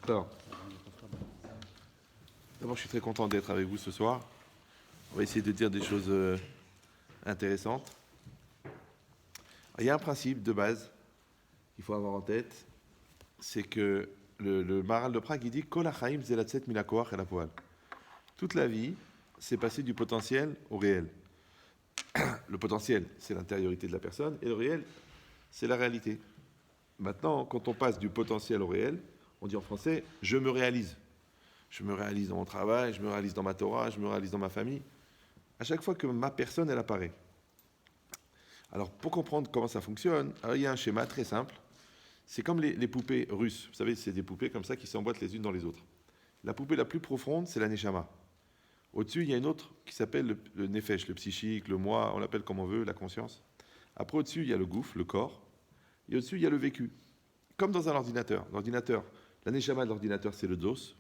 Alors, d'abord, je suis très content d'être avec vous ce soir. On va essayer de dire des choses intéressantes. Il y a un principe de base qu'il faut avoir en tête, c'est que le Maharal de Prague, il dit Kol hachaim ze latzet min hakoach el hapoal. Toute la vie, c'est passer du potentiel au réel. Le potentiel, c'est l'intériorité de la personne, et le réel, c'est la réalité. Maintenant, quand on passe du potentiel au réel, on dit en français « je me réalise ». Je me réalise dans mon travail, je me réalise dans ma Torah, je me réalise dans ma famille. À chaque fois que ma personne, elle apparaît. Alors, pour comprendre comment ça fonctionne, alors, il y a un schéma très simple. C'est comme les poupées russes. Vous savez, c'est des poupées comme ça qui s'emboîtent les unes dans les autres. La poupée la plus profonde, c'est la neshama. Au-dessus, il y a une autre qui s'appelle le nefesh, le psychique, le moi, on l'appelle comme on veut, la conscience. Après, au-dessus, il y a le gouffre, le corps. Et au-dessus, il y a le vécu. Comme dans un ordinateur. L'ordinateur, la neshama de l'ordinateur, c'est le DOS.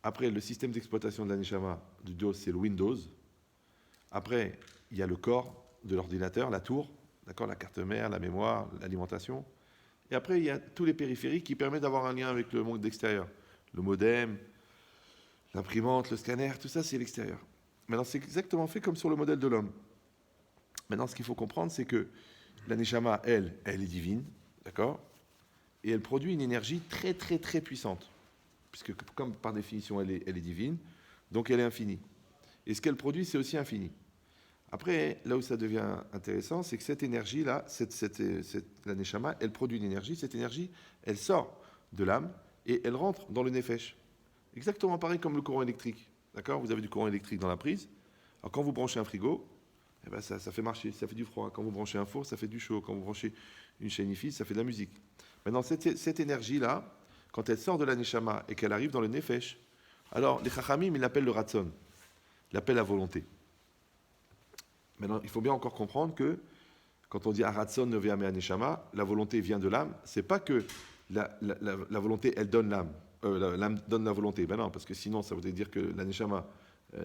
Après, le système d'exploitation de la neshama du DOS, c'est le Windows. Après, il y a le corps de l'ordinateur, la tour, d'accord, la carte mère, la mémoire, l'alimentation. Et après, il y a tous les périphériques qui permettent d'avoir un lien avec le monde extérieur. Le modem, l'imprimante, le scanner, tout ça, c'est l'extérieur. Maintenant, c'est exactement fait comme sur le modèle de l'homme. Maintenant, ce qu'il faut comprendre, c'est que la neshama, elle est divine, d'accord, et elle produit une énergie très, très, très puissante. Puisque, comme par définition, elle est divine, donc elle est infinie. Et ce qu'elle produit, c'est aussi infini. Après, là où ça devient intéressant, c'est que cette énergie-là, la neshama, elle produit une énergie, cette énergie, elle sort de l'âme et elle rentre dans le nefesh. Exactement pareil comme le courant électrique. D'accord ? Vous avez du courant électrique dans la prise. Alors quand vous branchez un frigo, eh ben ça fait marcher, ça fait du froid. Quand vous branchez un four, ça fait du chaud. Quand vous branchez une chaîne IFI, ça fait de la musique. Maintenant, cette énergie-là, quand elle sort de la neshama et qu'elle arrive dans le nefesh, alors les chachamim, ils l'appellent le ratson. Ils l'appellent la volonté. Maintenant, il faut bien encore comprendre que quand on dit Aratson ne vient à Neshama, la volonté vient de l'âme. C'est pas que la volonté, elle donne l'âme. L'âme donne la volonté. Ben non, parce que sinon, ça voudrait dire que la Neshama,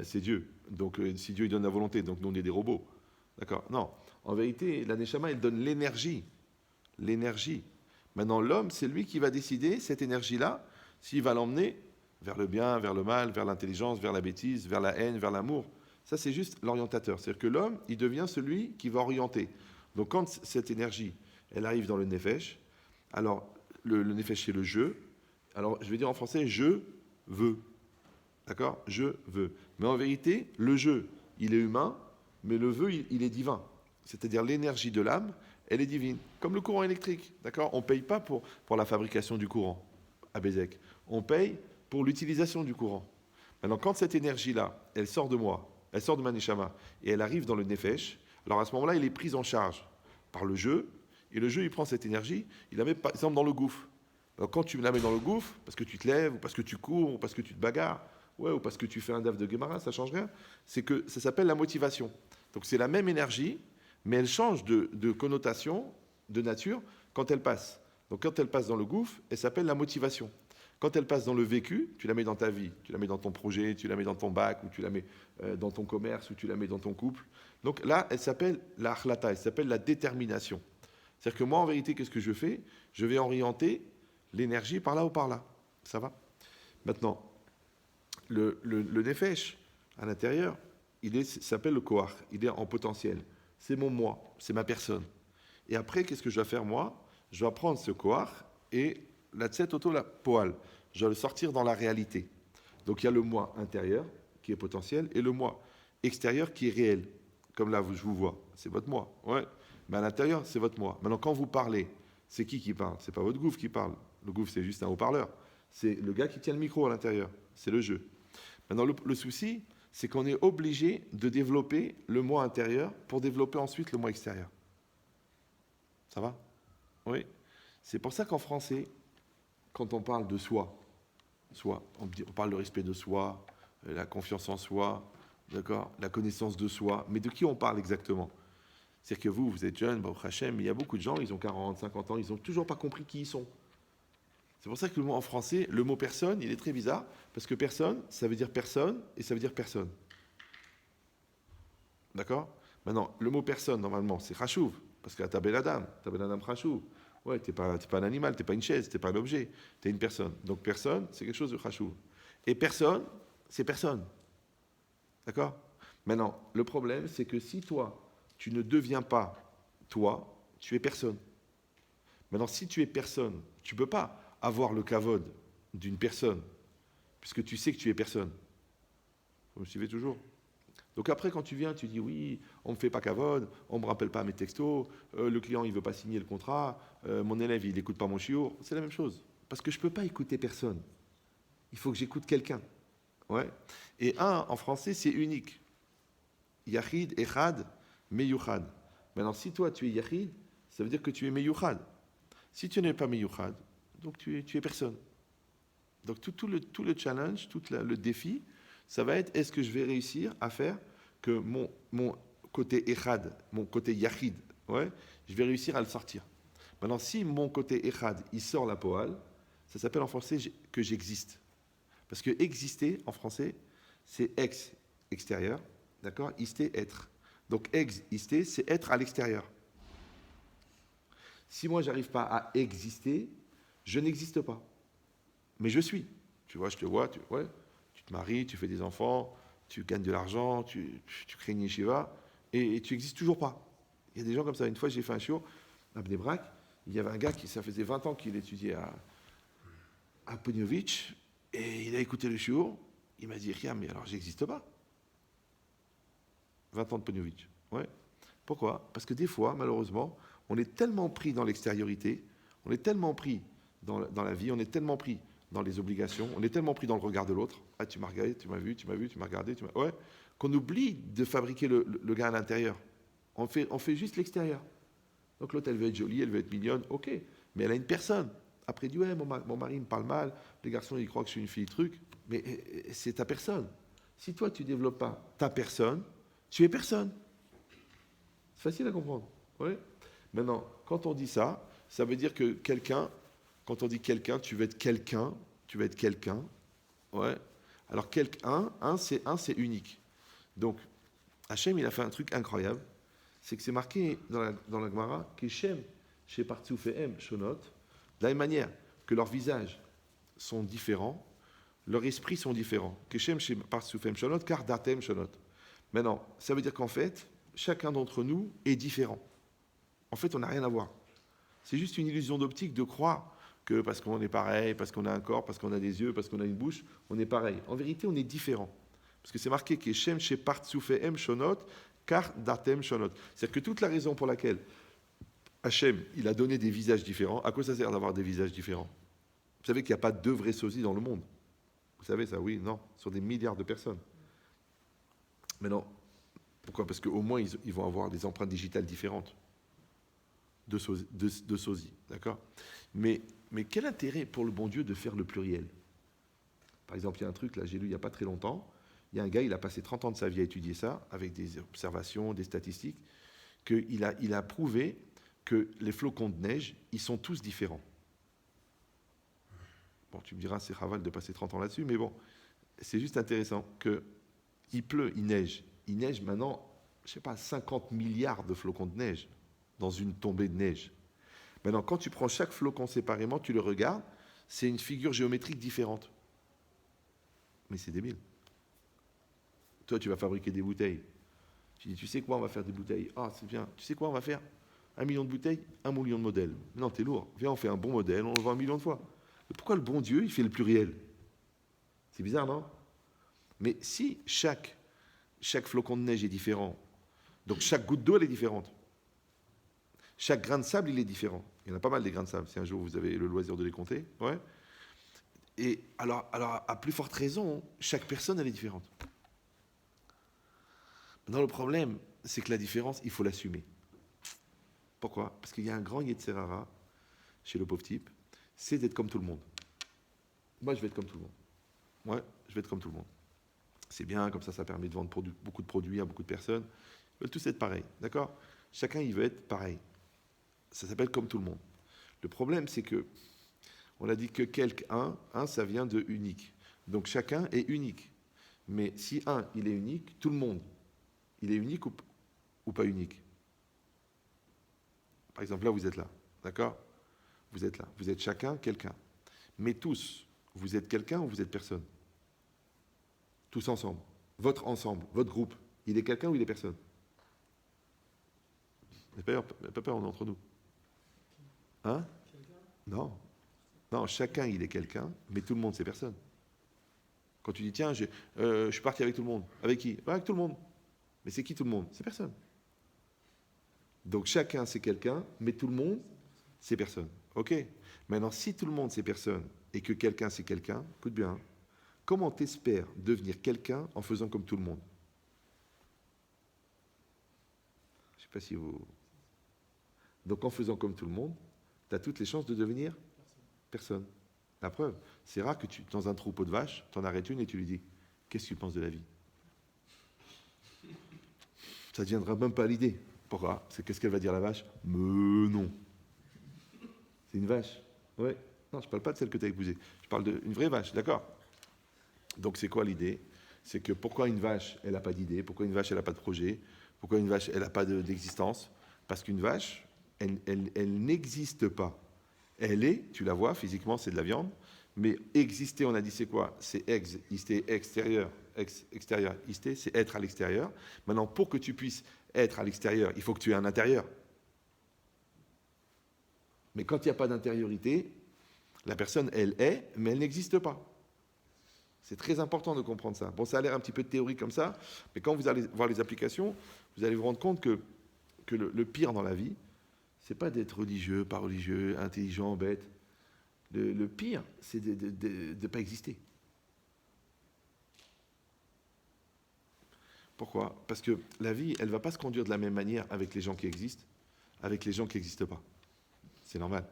c'est Dieu. Donc, si Dieu il donne la volonté, donc nous, on est des robots. D'accord ? Non. En vérité, la Neshama, elle donne l'énergie. L'énergie. Maintenant, l'homme, c'est lui qui va décider, cette énergie-là, s'il va l'emmener vers le bien, vers le mal, vers l'intelligence, vers la bêtise, vers la haine, vers l'amour. Ça, c'est juste l'orientateur. C'est-à-dire que l'homme, il devient celui qui va orienter. Donc, quand cette énergie, elle arrive dans le nefesh, alors, le nefesh, c'est le je. Alors, je vais dire en français, je veux. D'accord ? Je veux. Mais en vérité, le je, il est humain, mais le vœu, il est divin. C'est-à-dire l'énergie de l'âme, elle est divine. Comme le courant électrique. D'accord ? On ne paye pas pour la fabrication du courant à Bézek. On paye pour l'utilisation du courant. Maintenant, quand cette énergie-là, elle sort de moi, elle sort de ma neshama, et elle arrive dans le nefesh, alors à ce moment-là, elle est prise en charge par le jeu, et le jeu, il prend cette énergie, il la met par exemple dans le gouffre. Alors quand tu la mets dans le gouffre, parce que tu te lèves, ou parce que tu cours, ou parce que tu te bagarres, ouais, ou parce que tu fais un daf de Gemara, ça ne change rien, c'est que ça s'appelle la motivation. Donc c'est la même énergie, mais elle change de connotation, de nature, quand elle passe. Donc quand elle passe dans le gouffre, elle s'appelle la motivation. Quand elle passe dans le vécu, tu la mets dans ta vie, tu la mets dans ton projet, tu la mets dans ton bac, ou tu la mets dans ton commerce, ou tu la mets dans ton couple. Donc là, elle s'appelle la achlata, elle s'appelle la détermination. C'est-à-dire que moi, en vérité, qu'est-ce que je fais ? Je vais orienter l'énergie par là ou par là. Ça va ? Maintenant, le nefesh, à l'intérieur, s'appelle le koach, il est en potentiel. C'est mon moi, c'est ma personne. Et après, qu'est-ce que je dois faire moi ? Je dois prendre ce koach et la tset auto la poal. Je dois le sortir dans la réalité. Donc il y a le moi intérieur qui est potentiel et le moi extérieur qui est réel. Comme là, je vous vois, c'est votre moi. Ouais. Mais à l'intérieur, c'est votre moi. Maintenant, quand vous parlez, c'est qui parle ? C'est pas votre gouffre qui parle. Le gouffre, c'est juste un haut-parleur. C'est le gars qui tient le micro à l'intérieur. C'est le jeu. Maintenant, le souci, c'est qu'on est obligé de développer le moi intérieur pour développer ensuite le moi extérieur. Ça va ? Oui. C'est pour ça qu'en français, quand on parle de soi, on parle de respect de soi, la confiance en soi, d'accord, la connaissance de soi, mais de qui on parle exactement ? C'est-à-dire que vous êtes jeune, Baruch Hashem, mais il y a beaucoup de gens, ils ont 40, 50 ans, ils n'ont toujours pas compris qui ils sont. C'est pour ça que le mot en français, le mot personne, il est très bizarre, parce que personne, ça veut dire personne, et ça veut dire personne. D'accord ? Maintenant, le mot personne, normalement, c'est chachouv, parce que t'as bel adam chachouv. Ouais, t'es pas un animal, t'es pas une chaise, t'es pas un objet, t'es une personne. Donc personne, c'est quelque chose de chachou. Et personne, c'est personne. D'accord? Maintenant, le problème, c'est que si toi, tu ne deviens pas toi, tu es personne. Maintenant, si tu es personne, tu ne peux pas avoir le kavod d'une personne, puisque tu sais que tu es personne. Vous me suivez toujours? Donc après, quand tu viens, tu dis oui, on ne me fait pas kavod, on ne me rappelle pas mes textos, le client il ne veut pas signer le contrat, mon élève il n'écoute pas mon chiour, c'est la même chose. Parce que je ne peux pas écouter personne. Il faut que j'écoute quelqu'un. Ouais. Et un, en français, c'est unique. Yachid, Echad, Meyuchad. Maintenant, si toi tu es Yachid, ça veut dire que tu es Meyuchad. Si tu n'es pas Meyuchad, donc tu es personne. Donc tout le challenge, le défi, ça va être est-ce que je vais réussir à faire que mon côté Echad, mon côté Yachid, ouais, je vais réussir à le sortir. Maintenant, si mon côté Echad, il sort la poêle, ça s'appelle en français que j'existe. Parce que exister, en français, c'est extérieur, d'accord? Ister, être. Donc exister, c'est être à l'extérieur. Si moi, j'arrive pas à exister, je n'existe pas. Mais je suis. Tu vois, je te vois, ouais, tu te maries, tu fais des enfants, tu gagnes de l'argent, tu crées une yeshiva, et tu n'existes toujours pas. Il y a des gens comme ça. Une fois, j'ai fait un show à Bnei Brak, il y avait un gars ça faisait 20 ans qu'il étudiait à Ponyovitch, et il a écouté le shiur, il m'a dit, rien, mais alors j'existe pas. 20 ans de Ponyovitch. Ouais. Pourquoi? Parce que des fois, malheureusement, on est tellement pris dans l'extériorité, on est tellement pris dans la vie, on est tellement pris dans les obligations, on est tellement pris dans le regard de l'autre. Ah, tu m'as regardé, tu m'as vu, tu m'as regardé, ouais, qu'on oublie de fabriquer le gars à l'intérieur. On fait juste l'extérieur. Donc l'autre, elle veut être jolie, elle veut être mignonne, ok, mais elle a une personne. Après, il dit, ouais, mon mari me parle mal, les garçons, ils croient que je suis une fille truc, mais c'est ta personne. Si toi, tu ne développes pas ta personne, tu es personne. C'est facile à comprendre. Ouais. Maintenant, quand on dit ça, ça veut dire que quelqu'un, quand on dit quelqu'un, tu veux être quelqu'un, tu veux être quelqu'un. Ouais. Alors, c'est unique. Donc, Hachem, il a fait un truc incroyable. C'est que c'est marqué dans la Gemara qu'Hachem, chez Partsoufehem, Shonot, de la même manière que leurs visages sont différents, leurs esprits sont différents. Qu'Hachem, chez Partsoufehem, Shonot, car Datem, Shonot. Maintenant, ça veut dire qu'en fait, chacun d'entre nous est différent. En fait, on n'a rien à voir. C'est juste une illusion d'optique de croire que parce qu'on est pareil, parce qu'on a un corps, parce qu'on a des yeux, parce qu'on a une bouche, on est pareil. En vérité, on est différent. Parce que c'est marqué qu'Hachem chez Partsoufehem Shonot, car Datem Shonot. C'est-à-dire que toute la raison pour laquelle Hachem, il a donné des visages différents, à quoi ça sert d'avoir des visages différents? Vous savez qu'il n'y a pas deux vrais sosies dans le monde. Vous savez ça? Oui, non. Sur des milliards de personnes. Mais non. Pourquoi? Parce qu'au moins, ils vont avoir des empreintes digitales différentes de sosie. D'accord? Mais quel intérêt pour le bon Dieu de faire le pluriel? Par exemple, il y a un truc, là, j'ai lu il n'y a pas très longtemps. Il y a un gars, il a passé 30 ans de sa vie à étudier ça, avec des observations, des statistiques, qu'il a prouvé que les flocons de neige, ils sont tous différents. Bon, tu me diras, c'est raval de passer 30 ans là-dessus, mais bon, c'est juste intéressant qu'il pleut, il neige. Il neige maintenant, je ne sais pas, 50 milliards de flocons de neige dans une tombée de neige. Maintenant, quand tu prends chaque flocon séparément, tu le regardes, c'est une figure géométrique différente. Mais c'est débile. Toi, tu vas fabriquer des bouteilles. Tu dis, tu sais quoi, on va faire des bouteilles. Ah, c'est bien. Tu sais quoi, on va faire 1 million de bouteilles, 1 million de modèles. Non, t'es lourd. Viens, on fait un bon modèle, on le vend 1 million de fois. Mais pourquoi le bon Dieu, il fait le pluriel? C'est bizarre, non? Mais si chaque flocon de neige est différent, donc chaque goutte d'eau, elle est différente. Chaque grain de sable, il est différent. Il y en a pas mal des grains de sable, si un jour vous avez le loisir de les compter. Ouais. Et alors, à plus forte raison, chaque personne, elle est différente. Maintenant, le problème, c'est que la différence, il faut l'assumer. Pourquoi? Parce qu'il y a un grand Yetzerara chez le pauvre type, c'est d'être comme tout le monde. Moi, je vais être comme tout le monde. Ouais, je vais être comme tout le monde. C'est bien, comme ça permet de vendre beaucoup de produits à beaucoup de personnes. Ils veulent tous être pareils, d'accord? Chacun, il veut être pareil. Ça s'appelle comme tout le monde. Le problème, c'est que, on a dit que un, ça vient de unique. Donc chacun est unique. Mais si un, il est unique, tout le monde, il est unique ou pas unique? Par exemple, là, vous êtes là, d'accord? vous êtes là. Vous êtes chacun quelqu'un. Mais tous, vous êtes quelqu'un ou vous êtes personne? Tous ensemble. Votre ensemble, votre groupe, il est quelqu'un ou il est personne? N'ayez pas peur, on est entre nous. Hein? Non. Non, chacun, il est quelqu'un, mais tout le monde, c'est personne. Quand tu dis, tiens, je suis parti avec tout le monde. Avec qui? Avec tout le monde. Mais c'est qui tout le monde? C'est personne. Donc chacun, c'est quelqu'un, mais tout le monde, c'est personne. OK? Maintenant, si tout le monde, c'est personne, et que quelqu'un, c'est quelqu'un, écoute bien, hein, comment t'espères devenir quelqu'un en faisant comme tout le monde? Je ne sais pas si vous... Donc en faisant comme tout le monde, tu as toutes les chances de devenir personne. La preuve, c'est rare que dans un troupeau de vaches, tu en arrêtes une et tu lui dis, qu'est-ce que tu penses de la vie? Ça ne viendra même pas à l'idée. Pourquoi? C'est qu'est-ce qu'elle va dire la vache? Mais non. C'est une vache. Ouais. Non, je ne parle pas de celle que tu as épousée. Je parle d'une vraie vache, d'accord? Donc c'est quoi l'idée? C'est que pourquoi une vache, elle n'a pas d'idée? Pourquoi une vache, elle n'a pas de projet? Pourquoi une vache, elle n'a pas d'existence? Parce qu'une vache, elle n'existe pas. Elle est, tu la vois, physiquement, c'est de la viande. Mais exister, on a dit c'est quoi? C'est exister extérieur. Extérieur, exister, c'est être à l'extérieur. Maintenant, pour que tu puisses être à l'extérieur, il faut que tu aies un intérieur. Mais quand il n'y a pas d'intériorité, la personne, elle est, mais elle n'existe pas. C'est très important de comprendre ça. Bon, ça a l'air un petit peu de théorie comme ça, mais quand vous allez voir les applications, vous allez vous rendre compte que le pire dans la vie, c'est pas d'être religieux, pas religieux, intelligent, bête. Le pire, c'est de ne pas exister. Pourquoi? Parce que la vie, elle ne va pas se conduire de la même manière avec les gens qui existent, avec les gens qui n'existent pas. C'est normal.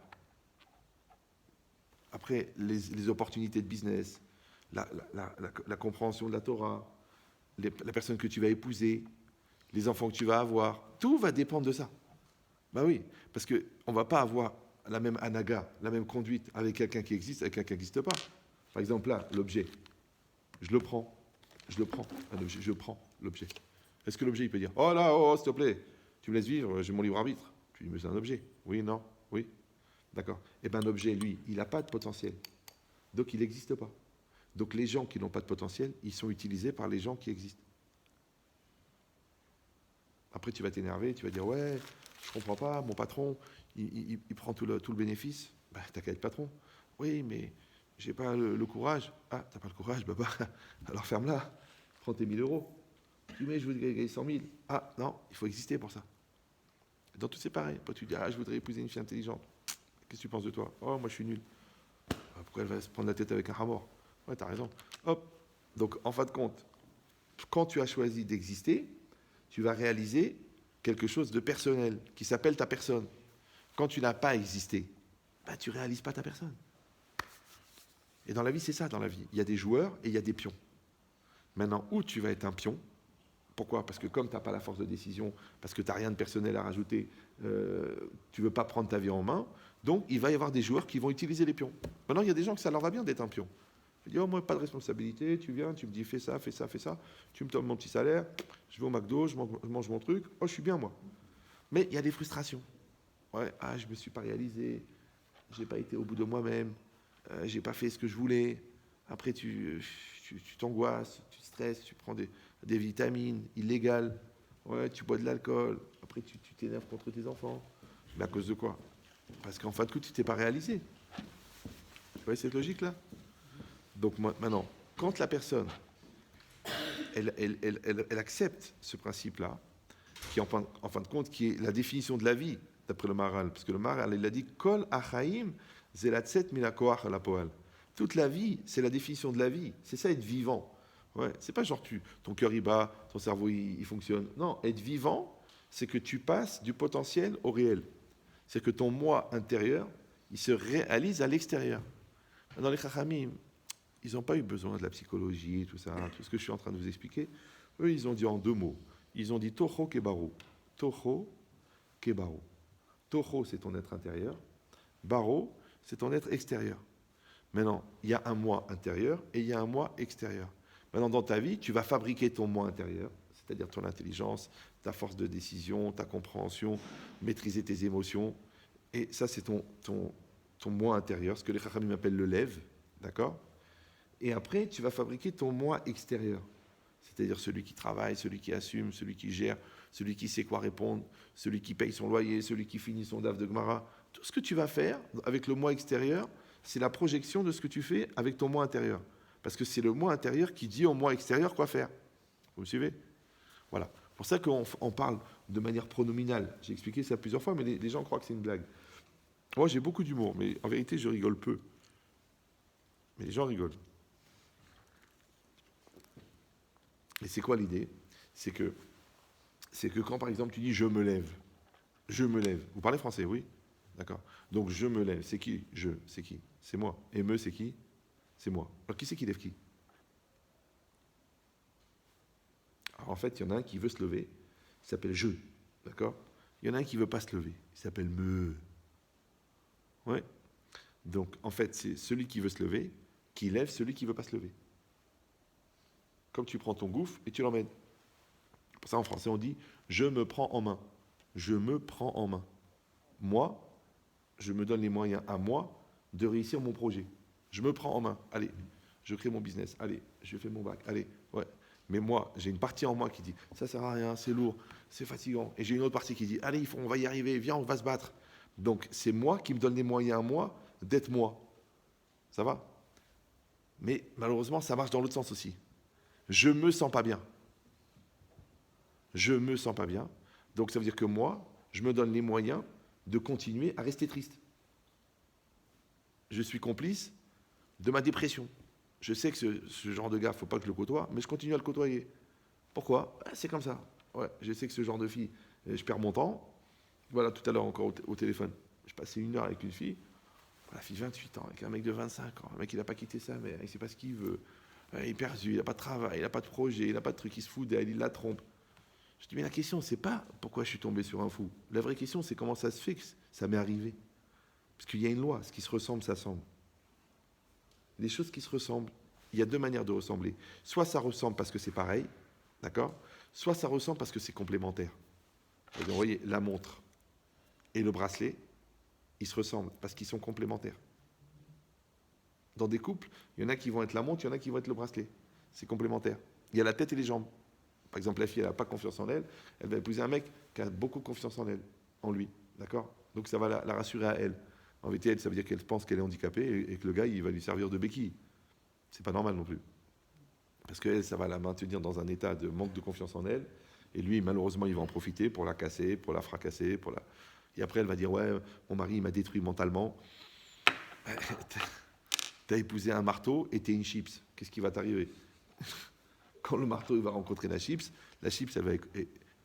Après, les opportunités de business, la compréhension de la Torah, la personne que tu vas épouser, les enfants que tu vas avoir, tout va dépendre de ça. Ben oui, parce qu'on ne va pas avoir la même anaga, la même conduite avec quelqu'un qui existe, avec quelqu'un qui n'existe pas. Par exemple, là, l'objet, je le prends, un objet, je prends l'objet. Est-ce que l'objet, il peut dire, oh là, oh, s'il te plaît, tu me laisses vivre, j'ai mon libre arbitre. Tu dis, mais c'est un objet. Oui, non, oui. D'accord. Eh bien, l'objet, lui, il n'a pas de potentiel. Donc, il n'existe pas. Donc, les gens qui n'ont pas de potentiel, ils sont utilisés par les gens qui existent. Après, tu vas t'énerver, tu vas dire, ouais, je comprends pas, mon patron, il prend tout le bénéfice. Bah, t'as qu'à être patron. Oui, mais j'ai pas le courage. Ah, t'as pas le courage, bah, alors ferme-la. Prends tes 1 000 euros. Tu mets, je veux gagner 100 000. Ah, non, il faut exister pour ça. Dans tout, c'est pareil. Après, tu dis, ah, je voudrais épouser une fille intelligente. Qu'est-ce que tu penses de toi? Oh, moi, je suis nul. Pourquoi elle va se prendre la tête avec un rat mort? Ouais, t'as raison. Hop. Donc, en fin de compte, quand tu as choisi d'exister, tu vas réaliser quelque chose de personnel, qui s'appelle ta personne. Quand tu n'as pas existé, bah, tu ne réalises pas ta personne. Et dans la vie, c'est ça, dans la vie. Il y a des joueurs et il y a des pions. Maintenant, où tu vas être un pion? Pourquoi? Parce que comme tu n'as pas la force de décision, parce que tu n'as rien de personnel à rajouter, tu ne veux pas prendre ta vie en main, donc il va y avoir des joueurs qui vont utiliser les pions. Maintenant, il y a des gens que ça leur va bien d'être un pion. Je dis, oh, moi, pas de responsabilité, tu viens, tu me dis, fais ça, fais ça, fais ça, tu me donnes mon petit salaire, je vais au McDo, je mange mon truc, oh, je suis bien, moi. Mais il y a des frustrations. Ouais, ah, je ne me suis pas réalisé, je n'ai pas été au bout de moi-même, je n'ai pas fait ce que je voulais. Après, tu t'angoisses, tu stresses, tu prends des vitamines illégales, ouais, tu bois de l'alcool, après tu t'énerves contre tes enfants. Mais à cause de quoi? Parce qu'en fin de compte, tu ne t'es pas réalisé. Vous voyez cette logique-là? Donc maintenant, quand la personne, elle accepte ce principe-là, qui en fin de compte, qui est la définition de la vie, d'après le Maharal, parce que le Maharal, il a dit « Kol achaim zelatset minakoach la poal ». Toute la vie, c'est la définition de la vie. C'est ça, être vivant. Ouais, c'est pas genre ton cœur il bat, ton cerveau il fonctionne. Non, être vivant, c'est que tu passes du potentiel au réel. C'est que ton moi intérieur, il se réalise à l'extérieur. Dans les Chachamim, ils n'ont pas eu besoin de la psychologie, tout ça, tout ce que je suis en train de vous expliquer. Eux, ils ont dit en 2 mots. Ils ont dit Toho Kebaru. Toho Kebaru. Toho, c'est ton être intérieur. Baro, c'est ton être extérieur. Maintenant, il y a un moi intérieur et il y a un moi extérieur. Maintenant, dans ta vie, tu vas fabriquer ton moi intérieur, c'est-à-dire ton intelligence, ta force de décision, ta compréhension, maîtriser tes émotions. Et ça, c'est ton ton moi intérieur, ce que les Chachamim appellent le lève, d'accord? Et après, tu vas fabriquer ton moi extérieur. C'est-à-dire celui qui travaille, celui qui assume, celui qui gère, celui qui sait quoi répondre, celui qui paye son loyer, celui qui finit son daf de Gemara. Tout ce que tu vas faire avec le moi extérieur, c'est la projection de ce que tu fais avec ton moi intérieur. Parce que c'est le moi intérieur qui dit au moi extérieur quoi faire. Vous me suivez? Voilà. C'est pour ça qu'on parle de manière pronominale. J'ai expliqué ça plusieurs fois, mais les gens croient que c'est une blague. Moi, j'ai beaucoup d'humour, mais en vérité, je rigole peu. Mais les gens rigolent. Et c'est quoi l'idée? C'est que quand, par exemple, tu dis « je me lève », vous parlez français, oui? D'accord. Donc, je me lève, c'est qui? Je, c'est qui? C'est moi. Et me, c'est qui? C'est moi. Alors, qui c'est qui lève qui? Alors, en fait, il y en a un qui veut se lever, il s'appelle je, d'accord? Il y en a un qui ne veut pas se lever, il s'appelle me. Ouais. Donc, en fait, c'est celui qui veut se lever qui lève celui qui ne veut pas se lever. Comme tu prends ton gouffre et tu l'emmènes. Pour ça, en français, on dit « je me prends en main ». Je me prends en main. Moi, je me donne les moyens à moi de réussir mon projet. Je me prends en main. Allez, je crée mon business. Allez, je fais mon bac. Allez, ouais. Mais moi, j'ai une partie en moi qui dit « ça sert à rien, c'est lourd, c'est fatigant ». Et j'ai une autre partie qui dit « allez, on va y arriver, viens, on va se battre ». Donc, c'est moi qui me donne les moyens à moi d'être moi. Ça va? Mais malheureusement, ça marche dans l'autre sens aussi. Je me sens pas bien. Je me sens pas bien. Donc ça veut dire que moi, je me donne les moyens de continuer à rester triste. Je suis complice de ma dépression. Je sais que ce genre de gars, il ne faut pas que je le côtoie, mais je continue à le côtoyer. Pourquoi? C'est comme ça. Ouais, je sais que ce genre de fille, je perds mon temps. Voilà, tout à l'heure encore au téléphone, je passais 1 heure avec une fille. La fille de 28 ans, avec un mec de 25 ans. Le mec, il n'a pas quitté sa mère, il ne sait pas ce qu'il veut. Il est perdu, il n'a pas de travail, il n'a pas de projet, il n'a pas de truc, il se fout d'elle, il la trompe. Je dis, mais la question, c'est pas pourquoi je suis tombé sur un fou. La vraie question, c'est comment ça se fait que ça m'est arrivé. Parce qu'il y a une loi, ce qui se ressemble, ça semble. Les choses qui se ressemblent, il y a 2 manières de ressembler. Soit ça ressemble parce que c'est pareil, d'accord? Soit ça ressemble parce que c'est complémentaire. Vous voyez, la montre et le bracelet, ils se ressemblent parce qu'ils sont complémentaires. Dans des couples, il y en a qui vont être la montre, il y en a qui vont être le bracelet. C'est complémentaire. Il y a la tête et les jambes. Par exemple, la fille, elle n'a pas confiance en elle, elle va épouser un mec qui a beaucoup confiance en elle, en lui. D'accord? Donc ça va la rassurer à elle. En vérité, elle, ça veut dire qu'elle pense qu'elle est handicapée et que le gars, il va lui servir de béquille. C'est pas normal non plus. Parce qu'elle, ça va la maintenir dans un état de manque de confiance en elle. Et lui, malheureusement, il va en profiter pour la casser, pour la fracasser. Et après, elle va dire, ouais, mon mari, il m'a détruit mentalement. T'as épousé un marteau et t'es une chips. Qu'est-ce qui va t'arriver? Quand le marteau il va rencontrer la chips, elle va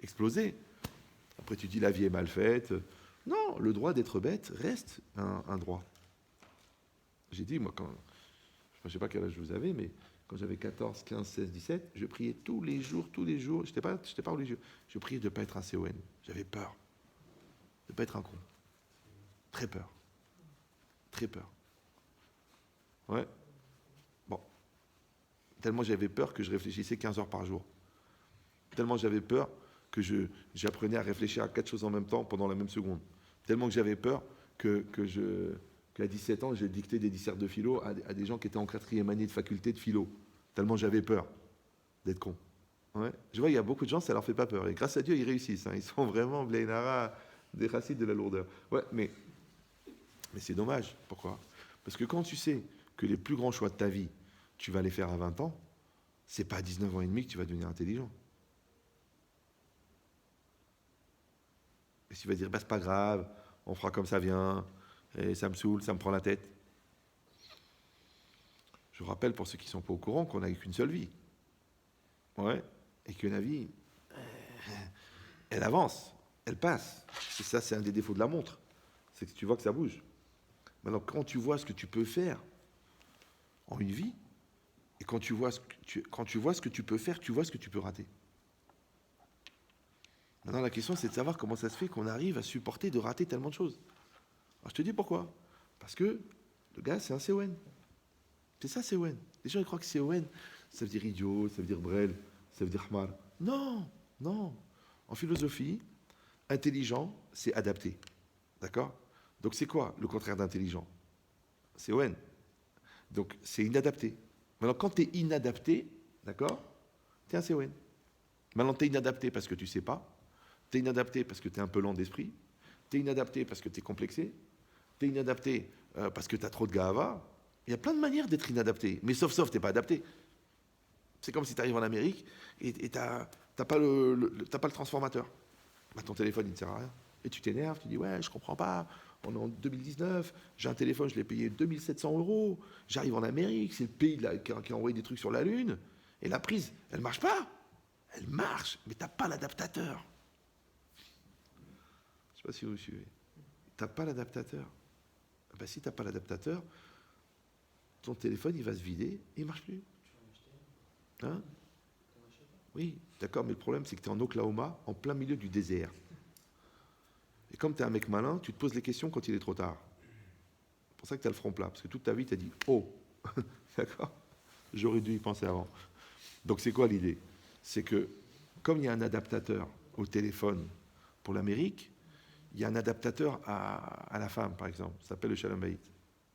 exploser. Après, tu dis la vie est mal faite. Non, le droit d'être bête reste un droit. J'ai dit, moi, je ne sais pas quel âge vous avez, mais quand j'avais 14, 15, 16, 17, je priais tous les jours. Je n'étais pas religieux. Je priais de ne pas être un CON. J'avais peur. De ne pas être un con. Très peur. Très peur. Ouais. Bon. Tellement j'avais peur que je réfléchissais 15 heures par jour. Tellement j'avais peur que j'apprenais à réfléchir à 4 choses en même temps pendant la même seconde. Tellement que j'avais peur qu'à 17 ans, j'ai dicté des dissertes de philo à des gens qui étaient en 4e année de faculté de philo. Tellement j'avais peur d'être con. Ouais. Je vois, il y a beaucoup de gens, ça leur fait pas peur. Et grâce à Dieu, ils réussissent. Hein. Ils sont vraiment Blainara, des racines de la lourdeur. Ouais, mais c'est dommage. Pourquoi? Parce que quand tu sais que les plus grands choix de ta vie, tu vas les faire à 20 ans, c'est pas à 19 ans et demi que tu vas devenir intelligent. Et tu vas dire, bah, c'est pas grave, on fera comme ça vient, et ça me saoule, ça me prend la tête. Je rappelle pour ceux qui ne sont pas au courant qu'on n'a qu'une seule vie. Ouais, et que la vie, elle avance, elle passe. Et ça, c'est un des défauts de la montre. C'est que tu vois que ça bouge. Maintenant, quand tu vois ce que tu peux faire en une vie, et quand tu vois ce que tu peux faire, tu vois ce que tu peux rater. Maintenant, la question, c'est de savoir comment ça se fait qu'on arrive à supporter de rater tellement de choses. Alors, je te dis pourquoi. Parce que le gars, c'est un CON. C'est ça, CON. Les gens, ils croient que CON, ça veut dire idiot, ça veut dire brel, ça veut dire hmar. Non, non. En philosophie, intelligent, c'est adapté. D'accord? Donc, c'est quoi le contraire d'intelligent? CON. Donc, c'est inadapté. Maintenant, quand tu es inadapté, d'accord, tu es un CON. Maintenant, tu es inadapté parce que tu ne sais pas. Tu es inadapté parce que tu es un peu lent d'esprit. Tu es inadapté parce que tu es complexé. Tu es inadapté parce que tu as trop de gava. Il y a plein de manières d'être inadapté. Mais sauf, tu n'es pas adapté. C'est comme si tu arrives en Amérique et tu n'as pas le transformateur. Bah, ton téléphone, il ne sert à rien. Et tu t'énerves, tu dis, ouais, je comprends pas. On est en 2019, j'ai un téléphone, je l'ai payé 2700 €. J'arrive en Amérique, c'est le pays qui a envoyé des trucs sur la Lune. Et la prise, elle marche pas. Elle marche, mais tu n'as pas l'adaptateur. Je ne sais pas si vous suivez. Tu n'as pas l'adaptateur. Ben, si tu n'as pas l'adaptateur, ton téléphone, il va se vider et il ne marche plus. Hein? Oui, d'accord, mais le problème, c'est que tu es en Oklahoma, en plein milieu du désert. Et comme tu es un mec malin, tu te poses les questions quand il est trop tard. C'est pour ça que tu as le front plat, parce que toute ta vie, tu as dit « Oh !» D'accord? J'aurais dû y penser avant. Donc c'est quoi l'idée? C'est que, comme il y a un adaptateur au téléphone pour l'Amérique, il y a un adaptateur à la femme, par exemple. Ça s'appelle le Shalom Bayit.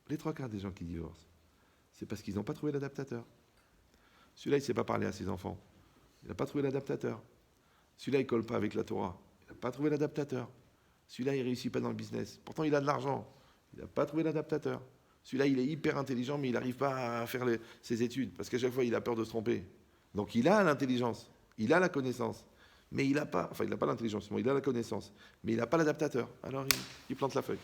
Les 3/4 des gens qui divorcent, c'est parce qu'ils n'ont pas trouvé l'adaptateur. Celui-là, il ne sait pas parler à ses enfants. Il n'a pas trouvé l'adaptateur. Celui-là, il ne colle pas avec la Torah. Il n'a pas trouvé l'adaptateur. Celui-là, il ne réussit pas dans le business. Pourtant, il a de l'argent. Il n'a pas trouvé l'adaptateur. Celui-là, il est hyper intelligent, mais il n'arrive pas à faire ses études, parce qu'à chaque fois, il a peur de se tromper. Donc, il a l'intelligence, il a la connaissance, mais il n'a pas, enfin, il n'a pas l'intelligence, il a la connaissance, mais il n'a pas l'adaptateur. Alors, il plante la feuille.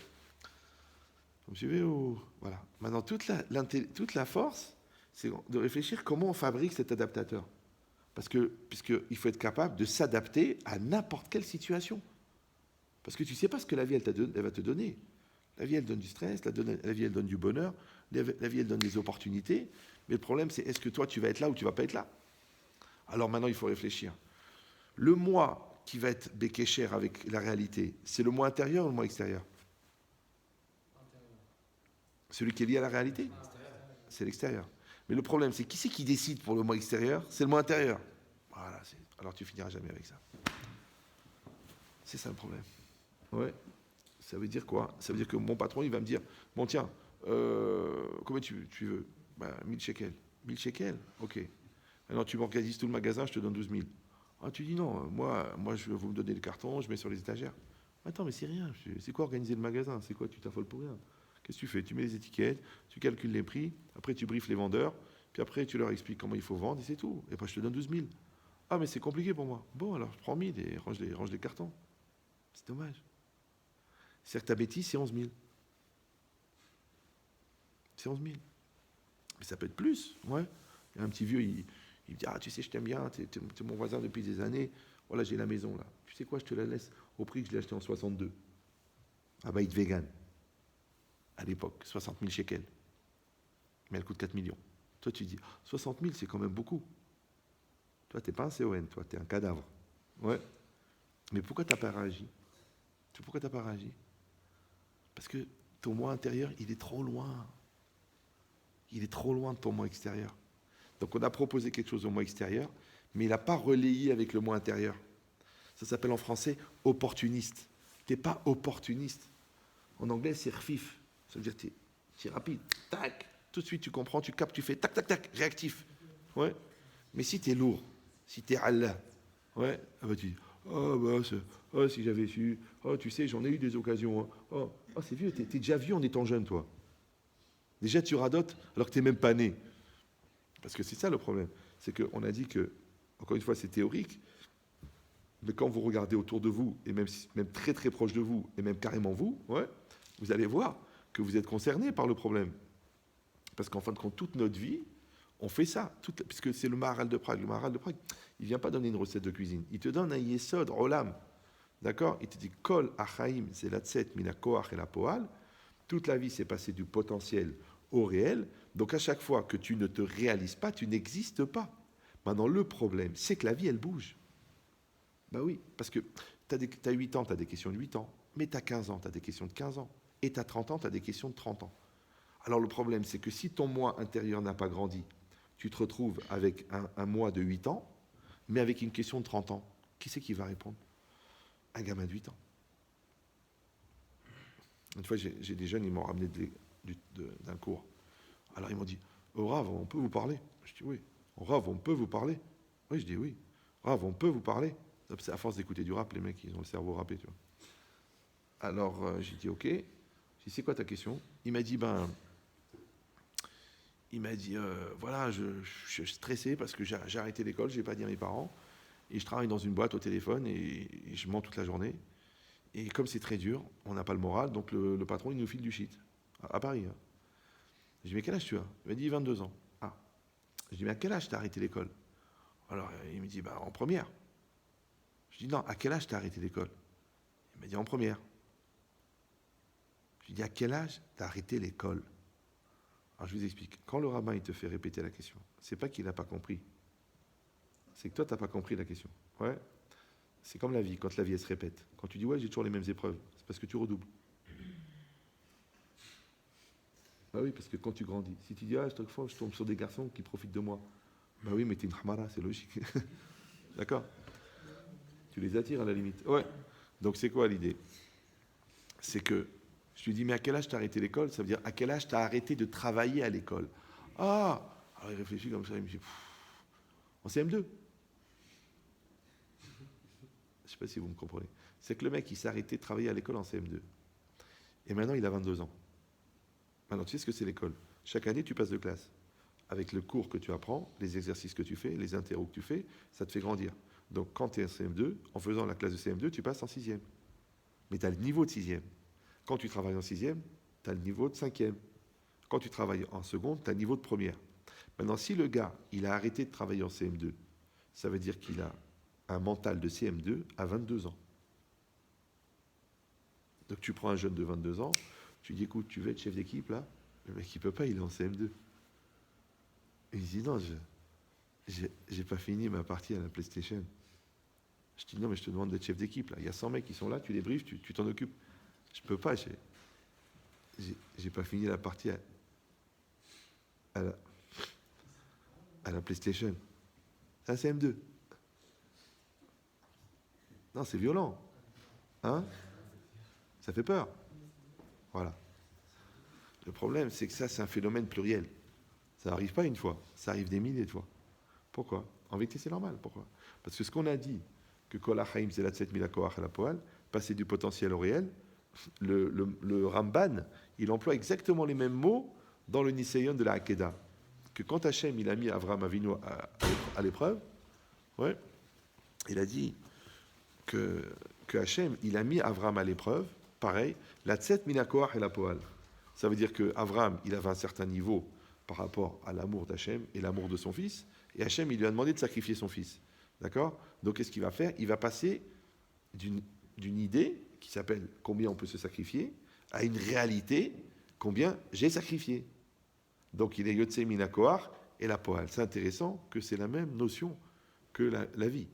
Vous me suivez ou... Voilà. Maintenant, toute la force, c'est de réfléchir comment on fabrique cet adaptateur. Puisqu'il faut être capable de s'adapter à n'importe quelle situation. Parce que tu ne sais pas ce que la vie, elle va te donner. La vie, elle donne du stress, la vie, elle donne du bonheur, la vie, elle donne des opportunités. Mais le problème, c'est est-ce que toi, tu vas être là ou tu ne vas pas être là? Alors maintenant, il faut réfléchir. Le moi qui va être békécher avec la réalité, c'est le moi intérieur ou le moi extérieur? Celui qui est lié à la réalité? C'est l'extérieur. Mais le problème, c'est qui c'est qui décide pour le moi extérieur? C'est le moi intérieur. Voilà, alors tu finiras jamais avec ça. C'est ça le problème. Ouais. Ça veut dire quoi? Ça veut dire que mon patron, il va me dire, bon tiens, combien tu veux? 1000 shekels. 1000 shekels? Ok. Maintenant, tu m'organises tout le magasin, je te donne 12 000. Ah, tu dis non, moi vous me donnez le carton, je mets sur les étagères. Attends, mais c'est rien. C'est quoi organiser le magasin? C'est quoi? Tu t'affoles pour rien. Qu'est-ce que tu fais? Tu mets les étiquettes, tu calcules les prix, après tu briefes les vendeurs, puis après tu leur expliques comment il faut vendre et c'est tout. Et après je te donne 12 000. Ah, mais c'est compliqué pour moi. Bon, alors je prends 1000 et range les cartons. C'est dommage. C'est-à-dire que ta bêtise, c'est 11 000. C'est 11 000. Mais ça peut être plus, ouais. Il y a un petit vieux, il me dit, ah, tu sais, je t'aime bien, t'es mon voisin depuis des années. Voilà, j'ai la maison, là. Tu sais quoi, je te la laisse au prix que je l'ai acheté en 62. Ah, bah, il est vegan. À l'époque, 60 000 shekels. Mais elle coûte 4 millions. Toi, tu dis, 60 000, c'est quand même beaucoup. Toi, t'es pas un CON, toi, t'es un cadavre. Ouais. Mais pourquoi t'as pas réagi? Pourquoi t'as pas réagi? Parce que ton moi intérieur, il est trop loin. Il est trop loin de ton moi extérieur. Donc on a proposé quelque chose au moi extérieur, mais il n'a pas relayé avec le moi intérieur. Ça s'appelle en français opportuniste. Tu n'es pas opportuniste. En anglais, c'est refif. Ça veut dire que tu es rapide. Tac, tout de suite tu comprends, tu captes, tu fais tac, tac, tac, réactif. Ouais. Mais si tu es lourd, si tu es Allah, ouais, ah bah tu dis, si j'avais su, tu sais, j'en ai eu des occasions. Hein. C'est vieux, t'es déjà vieux en étant jeune, toi. Déjà, tu radotes alors que tu n'es même pas né. Parce que c'est ça le problème. C'est qu'on a dit que, encore une fois, c'est théorique, mais quand vous regardez autour de vous, et même très très proche de vous, et même carrément vous, ouais, vous allez voir que vous êtes concerné par le problème. Parce qu'en fin de compte, toute notre vie, on fait ça. Puisque c'est le Maharal de Prague. Le Maharal de Prague, il ne vient pas donner une recette de cuisine. Il te donne un yesod, olam. D'accord? Il te dit, kol achaim, c'est la tset, mina koach et la poal. Toute la vie, c'est passer du potentiel au réel. Donc à chaque fois que tu ne te réalises pas, tu n'existes pas. Maintenant, le problème, c'est que la vie, elle bouge. Ben oui, parce que tu as 8 ans, tu as des questions de 8 ans. Mais tu as 15 ans, tu as des questions de 15 ans. Et tu as 30 ans, tu as des questions de 30 ans. Alors le problème, c'est que si ton moi intérieur n'a pas grandi, tu te retrouves avec un moi de 8 ans, mais avec une question de 30 ans. Qui c'est qui va répondre? Un gamin de 8 ans. Une fois, j'ai des jeunes, ils m'ont ramené d'un cours. Alors ils m'ont dit, oh Rav, on peut vous parler? Je dis oui. Oh, Rav, on peut vous parler? Oui, je dis oui. Rav, on peut vous parler? C'est à force d'écouter du rap, les mecs, ils ont le cerveau râpé, tu vois. Alors j'ai dit ok. J'ai dit c'est quoi ta question? Il m'a dit voilà, je suis stressé parce que j'ai arrêté l'école, je n'ai pas dit à mes parents, et je travaille dans une boîte au téléphone et je mens toute la journée. Et comme c'est très dur, on n'a pas le moral, donc le patron il nous file du shit à Paris. Hein. Je dis mais quel âge tu as? Il m'a dit 22 ans. Ah. Je dis mais à quel âge t'as arrêté l'école? Alors il me dit bah en première. Je dis non, à quel âge t'as arrêté l'école? Il m'a dit en première. Je lui dis à quel âge t'as arrêté l'école? Alors je vous explique. Quand le rabbin il te fait répéter la question, c'est pas qu'il n'a pas compris, c'est que toi t'as pas compris la question. Ouais. C'est comme la vie, quand la vie elle se répète. Quand tu dis ouais j'ai toujours les mêmes épreuves, c'est parce que tu redoubles. Bah oui, parce que quand tu grandis, si tu dis ah chaque fois je tombe sur des garçons qui profitent de moi, bah oui mais t'es une hamara, c'est logique. D'accord? Tu les attires à la limite. Ouais. Donc c'est quoi l'idée? C'est que je lui dis mais à quel âge t'as arrêté l'école? Ça veut dire à quel âge t'as arrêté de travailler à l'école? Ah. Alors il réfléchit comme ça, il me dit en CM2. Je ne sais pas si vous me comprenez. C'est que le mec, il s'est arrêté de travailler à l'école en CM2. Et maintenant, il a 22 ans. Maintenant, tu sais ce que c'est l'école. Chaque année, tu passes de classe. Avec le cours que tu apprends, les exercices que tu fais, les interros que tu fais, ça te fait grandir. Donc, quand tu es en CM2, en faisant la classe de CM2, tu passes en 6e. Mais tu as le niveau de 6e. Quand tu travailles en 6e, tu as le niveau de 5e. Quand tu travailles en seconde, tu as le niveau de première. Maintenant, si le gars, il a arrêté de travailler en CM2, ça veut dire qu'il a un mental de CM2 à 22 ans. Donc tu prends un jeune de 22 ans, tu dis écoute, tu veux être chef d'équipe là? Le mec il peut pas, il est en CM2. Et il dit non, j'ai pas fini ma partie à la PlayStation. Je dis non mais je te demande d'être chef d'équipe là. Il y a 100 mecs qui sont là, tu les briefes, tu t'en occupes. Je peux pas, j'ai pas fini la partie à la PlayStation. C'est un CM2. Non, c'est violent. Hein? Ça fait peur. Voilà. Le problème, c'est que ça, c'est un phénomène pluriel. Ça n'arrive pas une fois, ça arrive des milliers de fois. Pourquoi? En vérité, c'est normal. Pourquoi? Parce que ce qu'on a dit, que Kol HaChaim Zelat 7000 Koach à la Poal, passer du potentiel au réel, le Ramban, il emploie exactement les mêmes mots dans le Nisayon de la Hakeda. Que quand Hachem, il a mis Avraham Avinu à l'épreuve, ouais, il a dit que Hachem, il a mis Avraham à l'épreuve, pareil, la Tset Minakoach et la Poal. Ça veut dire que Avraham, il avait un certain niveau par rapport à l'amour d'Hachem et l'amour de son fils, et Hachem, il lui a demandé de sacrifier son fils. D'accord? Donc, qu'est-ce qu'il va faire? Il va passer d'une idée qui s'appelle combien on peut se sacrifier à une réalité combien j'ai sacrifié. Donc, il est Yotse Minakoach et la Poal. C'est intéressant que c'est la même notion que la vie.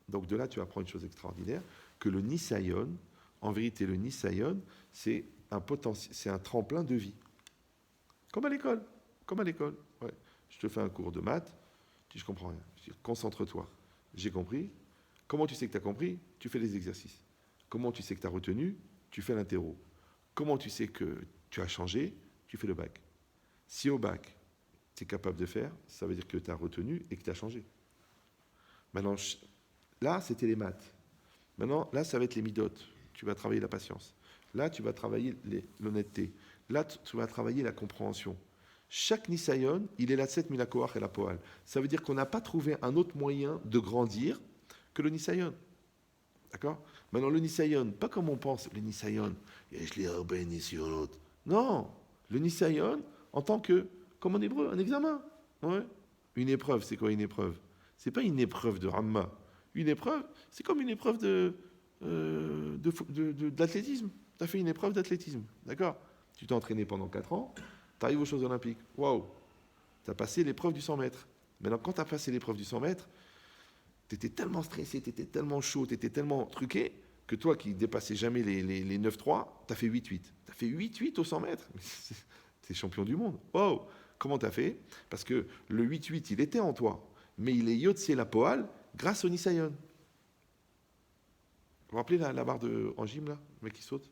Donc, de là, tu apprends une chose extraordinaire, que le Nisayon, en vérité, le Nisayon, c'est un tremplin de vie. Comme à l'école. Comme à l'école. Ouais. Je te fais un cours de maths, tu dis je comprends rien. Je dis concentre-toi. J'ai compris. Comment tu sais que tu as compris? Tu fais les exercices. Comment tu sais que tu as retenu? Tu fais l'interro. Comment tu sais que tu as changé? Tu fais le bac. Si au bac, tu es capable de faire, ça veut dire que tu as retenu et que tu as changé. Maintenant, là, c'était les maths. Maintenant, là, ça va être les midotes. Tu vas travailler la patience. Là, tu vas travailler l'honnêteté. Là, tu vas travailler la compréhension. Chaque Nisayon, il est la 7 Minakoach et la Poal. Ça veut dire qu'on n'a pas trouvé un autre moyen de grandir que le Nisayon. D'accord? Maintenant, le Nisayon, pas comme on pense, le Nisayon, je l'ai béni sur l'autre. Non, le Nisayon, en tant que, comme en hébreu, un examen. Ouais. Une épreuve, c'est quoi une épreuve? C'est pas une épreuve de Ramma. Une épreuve, c'est comme une épreuve d'athlétisme. Tu as fait une épreuve d'athlétisme, d'accord? Tu t'es entraîné pendant 4 ans, tu arrives aux Jeux Olympiques. Waouh! Tu as passé l'épreuve du 100 mètres. Maintenant, quand tu as passé l'épreuve du 100 mètres, tu étais tellement stressé, tu étais tellement chaud, tu étais tellement truqué, que toi qui dépassais jamais les 9-3, tu as fait 8-8. Tu as fait 8-8 au 100 mètres. Tu es champion du monde. Waouh! Comment tu as fait? Parce que le 8-8, il était en toi, mais il est Yotse la Poal grâce au Nisayon. Vous vous rappelez la barre en gym, là, le mec qui saute?